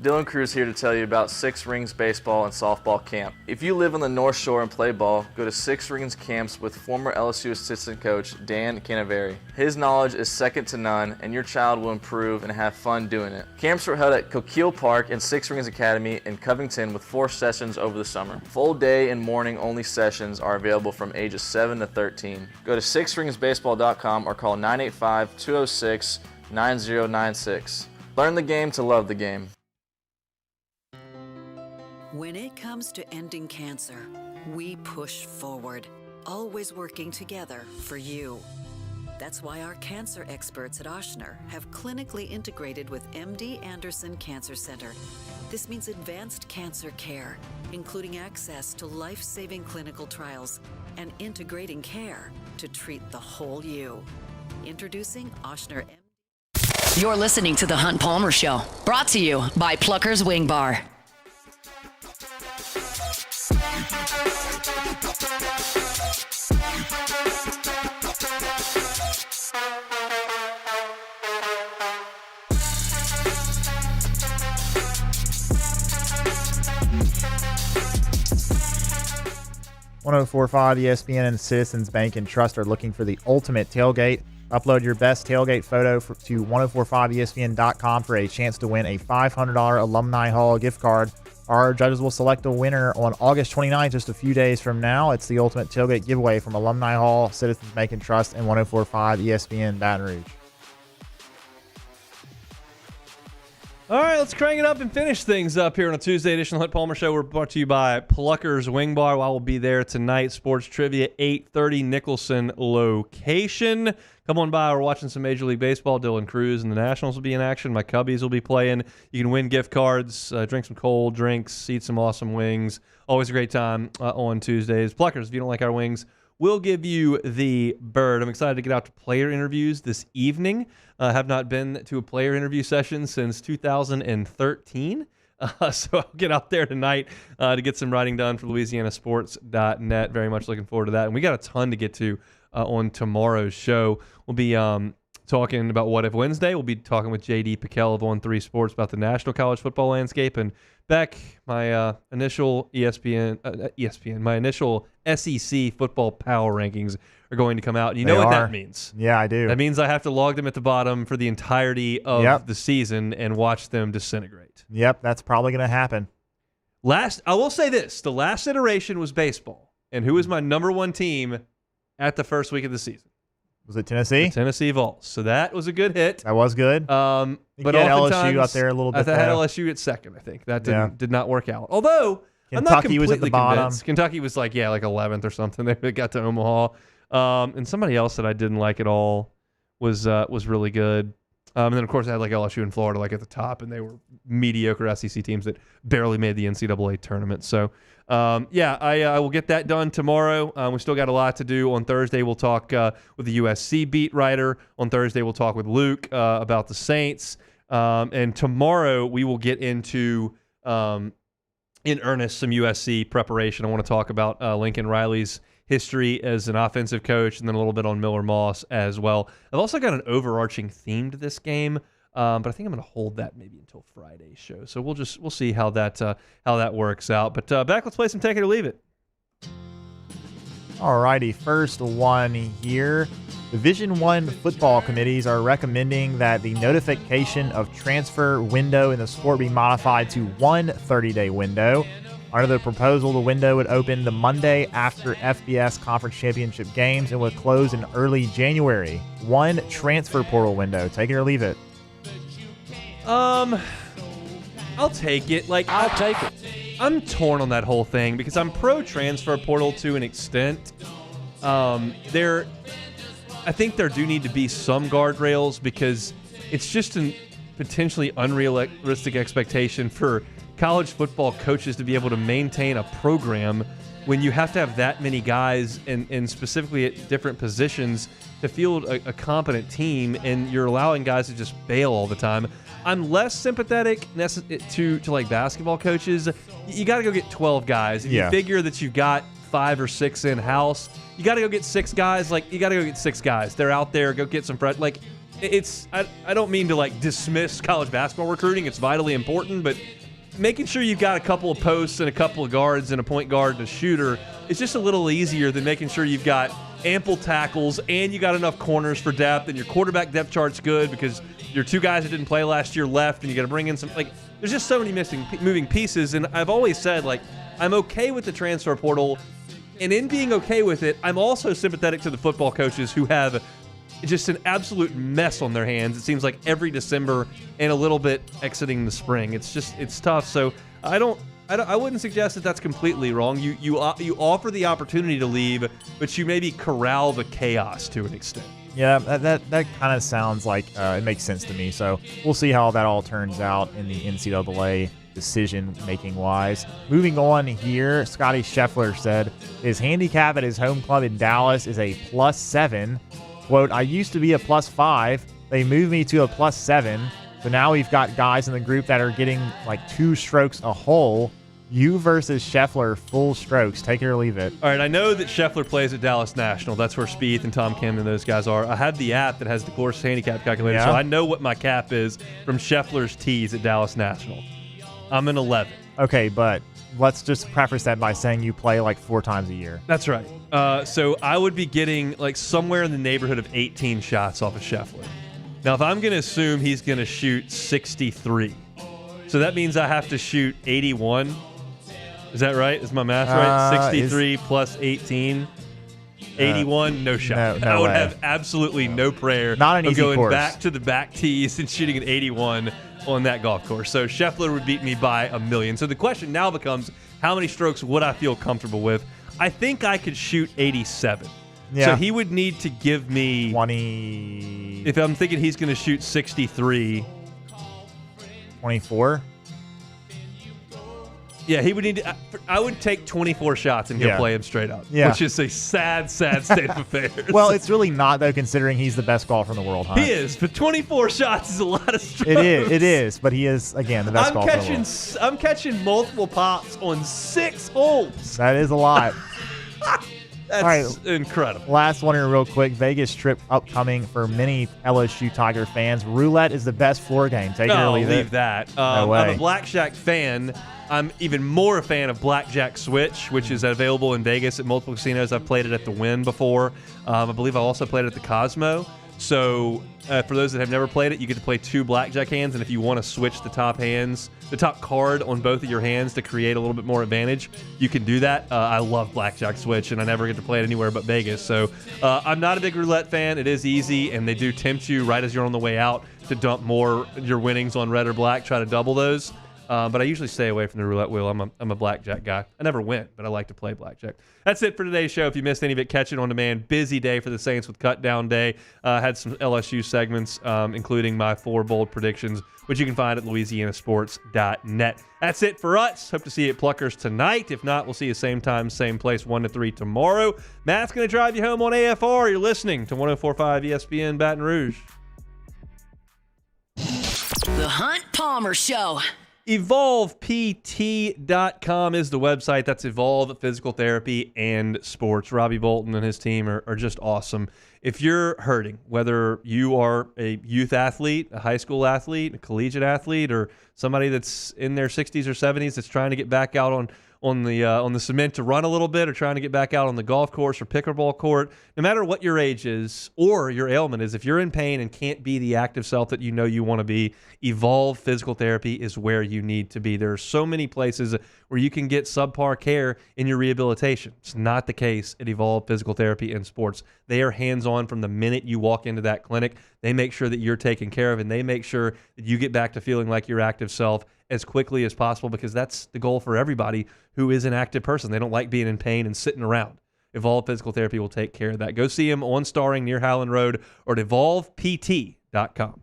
S2: Dylan Cruz here to tell you about Six Rings Baseball and Softball Camp. If you live on the North Shore and play ball, go to Six Rings Camps with former LSU assistant coach Dan Canaveri. His knowledge is second to none, and your child will improve and have fun doing it. Camps were held at Coquille Park and Six Rings Academy in Covington with 4 sessions over the summer. Full day and morning only sessions are available from ages 7 to 13. Go to sixringsbaseball.com or call 985-206-9096. Learn the game to love the game.
S3: When it comes to ending cancer, we push forward, always working together for you. That's why our cancer experts at Ochsner have clinically integrated with MD Anderson Cancer Center. This means advanced cancer care, including access to life-saving clinical trials and integrating care to treat the whole you. Introducing Ochsner MD.
S4: You're listening to The Hunt Palmer Show, brought to you by Plucker's Wing Bar.
S5: 104.5 ESPN and Citizens Bank and Trust are looking for the ultimate tailgate. Upload your best tailgate photo to 1045ESPN.com for a chance to win a $500 Alumni Hall gift card. Our judges will select a winner on August 29th, just a few days from now. It's the ultimate tailgate giveaway from Alumni Hall, Citizens Bank and Trust, and 104.5 ESPN Baton Rouge.
S8: All right, let's crank it up and finish things up here on a Tuesday edition of the Hunt Palmer Show. We're brought to you by Plucker's Wing Bar. I will be there tonight. Sports Trivia, 8:30 Nicholson location. Come on by. We're watching some Major League Baseball. Dylan Cruz and the Nationals will be in action. My Cubbies will be playing. You can win gift cards, drink some cold drinks, eat some awesome wings. Always a great time on Tuesdays. Pluckers, if you don't like our wings, we'll give you the bird. I'm excited to get out to player interviews this evening. Have not been to a player interview session since 2013. So I'll get out there tonight to get some writing done for LouisianaSports.net. Very much looking forward to that. And we got a ton to get to on tomorrow's show. We'll be talking about What If Wednesday. We'll be talking with J.D. Piquel of On3 Sports about the national college football landscape. And Beck, my initial my initial SEC football power rankings are going to come out. And you know what that means.
S5: Yeah, I do.
S8: That means I have to log them at the bottom for the entirety of the season and watch them disintegrate.
S5: Yep, that's probably going to happen.
S8: I will say this. The last iteration was baseball. And who was my number one team at the first week of the season?
S5: Was it Tennessee?
S8: The Tennessee Vols. So that was a good hit.
S5: That was good.
S8: But
S5: had LSU out there a little bit.
S8: I had LSU at second, I think. That did not work out. Although,
S5: Kentucky was at the bottom.
S8: Convinced. Kentucky was like 11th or something. They got to Omaha. And somebody else that I didn't like at all was really good. And then, of course, I had LSU and Florida at the top, and they were mediocre SEC teams that barely made the NCAA tournament. So, I will get that done tomorrow. We still got a lot to do. On Thursday, we'll talk with the USC beat writer. On Thursday, we'll talk with Luke about the Saints. And tomorrow, we will get into, in earnest, some USC preparation. I want to talk about Lincoln Riley's history as an offensive coach, and then a little bit on Miller Moss as well. I've also got an overarching theme to this game, but I think I'm going to hold that maybe until Friday's show. So we'll see how that works out. But Beck, let's play some Take It or Leave It.
S5: All righty, first one here. Division I football committees are recommending that the notification of transfer window in the sport be modified to one 30-day window. Under the proposal, the window would open the Monday after FBS Conference Championship games and would close in early January. One transfer portal window. Take it or leave it.
S8: I'll take it. I'll take it. I'm torn on that whole thing because I'm pro transfer portal to an extent. I think there do need to be some guardrails because it's just a potentially unrealistic expectation for college football coaches to be able to maintain a program when you have to have that many guys and specifically at different positions to field a competent team, and you're allowing guys to just bail all the time. I'm less sympathetic to basketball coaches. You got to go get 12 guys. If you figure that you've got 5 or 6 in-house, you got to go get 6 guys. You got to go get 6 guys. They're out there. Go get some friends. I don't mean to dismiss college basketball recruiting. It's vitally important, but making sure you've got a couple of posts and a couple of guards and a point guard and a shooter is just a little easier than making sure you've got ample tackles and you got enough corners for depth and your quarterback depth chart's good because your 2 guys that didn't play last year left and you got to bring in some. There's just so many moving pieces, and I've always said I'm okay with the transfer portal, and in being okay with it, I'm also sympathetic to the football coaches who have just an absolute mess on their hands. It seems like every December and a little bit exiting the spring. It's tough. So I wouldn't suggest that that's completely wrong. You offer the opportunity to leave, but you maybe corral the chaos to an extent.
S5: Yeah, that kind of sounds like it makes sense to me. So we'll see how that all turns out in the NCAA decision-making wise. Moving on here, Scotty Scheffler said his handicap at his home club in Dallas is a +7. Quote, I used to be a +5. They moved me to a +7. So now we've got guys in the group that are getting 2 strokes a hole. You versus Scheffler, full strokes. Take it or leave it.
S8: All right, I know that Scheffler plays at Dallas National. That's where Spieth and Tom Kim and those guys are. I have the app that has the course handicap calculator, so I know what my cap is from Scheffler's tees at Dallas National. I'm an 11.
S5: Okay, but let's just preface that by saying you play like 4 times a year.
S8: That's right. So I would be getting like somewhere in the neighborhood of 18 shots off of Scheffler. Now, if I'm going to assume he's going to shoot 63, so that means I have to shoot 81. Is that right? Is my math right? 63 plus 18. 81, no shot.
S5: No
S8: I would
S5: way.
S8: have absolutely no prayer
S5: Not an
S8: of
S5: easy
S8: going
S5: course.
S8: back to the back tees and shooting an 81 on that golf course. So Scheffler would beat me by a million. So the question now becomes, how many strokes would I feel comfortable with? I think I could shoot 87.
S5: Yeah.
S8: So he would need to give me
S5: 20.
S8: If I'm thinking he's going to shoot 63,
S5: 24.
S8: Yeah, he would need to. I would take 24 shots and he'll play him straight up.
S5: Yeah.
S8: Which is a sad, sad state of affairs.
S5: Well, it's really not, though, considering he's the best golfer in the world, huh?
S8: He is, but 24 shots is a lot of strokes.
S5: It is, but he is, again, the best golfer in the world.
S8: I'm catching multiple pops on 6 holes.
S5: That is a lot.
S8: That's
S5: all right,
S8: incredible.
S5: Last one here real quick. Vegas trip upcoming for many LSU Tiger fans. Roulette is the best floor game. Take it or leave it.
S8: Leave that.
S5: No way.
S8: I'm a blackjack fan. I'm even more a fan of Blackjack Switch, which is available in Vegas at multiple casinos. I've played it at the Wynn before. I believe I also played it at the Cosmo. So for those that have never played it, you get to play 2 blackjack hands, and if you want to switch the top card on both of your hands to create a little bit more advantage, you can do that. I love Blackjack Switch, and I never get to play it anywhere but Vegas. So I'm not a big roulette fan. It is easy, and they do tempt you right as you're on the way out to dump more your winnings on red or black, try to double those. But I usually stay away from the roulette wheel. I'm a blackjack guy. I never went, but I like to play blackjack. That's it for today's show. If you missed any of it, catch it on demand. Busy day for the Saints with Cut Down Day. Had some LSU segments, including my 4 bold predictions, which you can find at louisianasports.net. That's it for us. Hope to see you at Pluckers tonight. If not, we'll see you same time, same place, 1 to 3 tomorrow. Matt's going to drive you home on AFR. You're listening to 104.5 ESPN Baton Rouge.
S4: The Hunt Palmer Show.
S8: EvolvePT.com is the website. That's Evolve Physical Therapy and Sports. Robbie Bolton and his team are just awesome. If you're hurting, whether you are a youth athlete, a high school athlete, a collegiate athlete, or somebody that's in their 60s or 70s that's trying to get back out on the cement to run a little bit, or trying to get back out on the golf course or pickleball court, no matter what your age is or your ailment is, if you're in pain and can't be the active self that you know you want to be, Evolve Physical Therapy is where you need to be. There are so many places where you can get subpar care in your rehabilitation. It's not the case at Evolve Physical Therapy and Sports. They are hands-on from the minute you walk into that clinic. They make sure that you're taken care of, and they make sure that you get back to feeling like your active self as quickly as possible, because that's the goal for everybody who is an active person. They don't like being in pain and sitting around. Evolve Physical Therapy will take care of that. Go see them on Starring near Highland Road or at EvolvePT.com.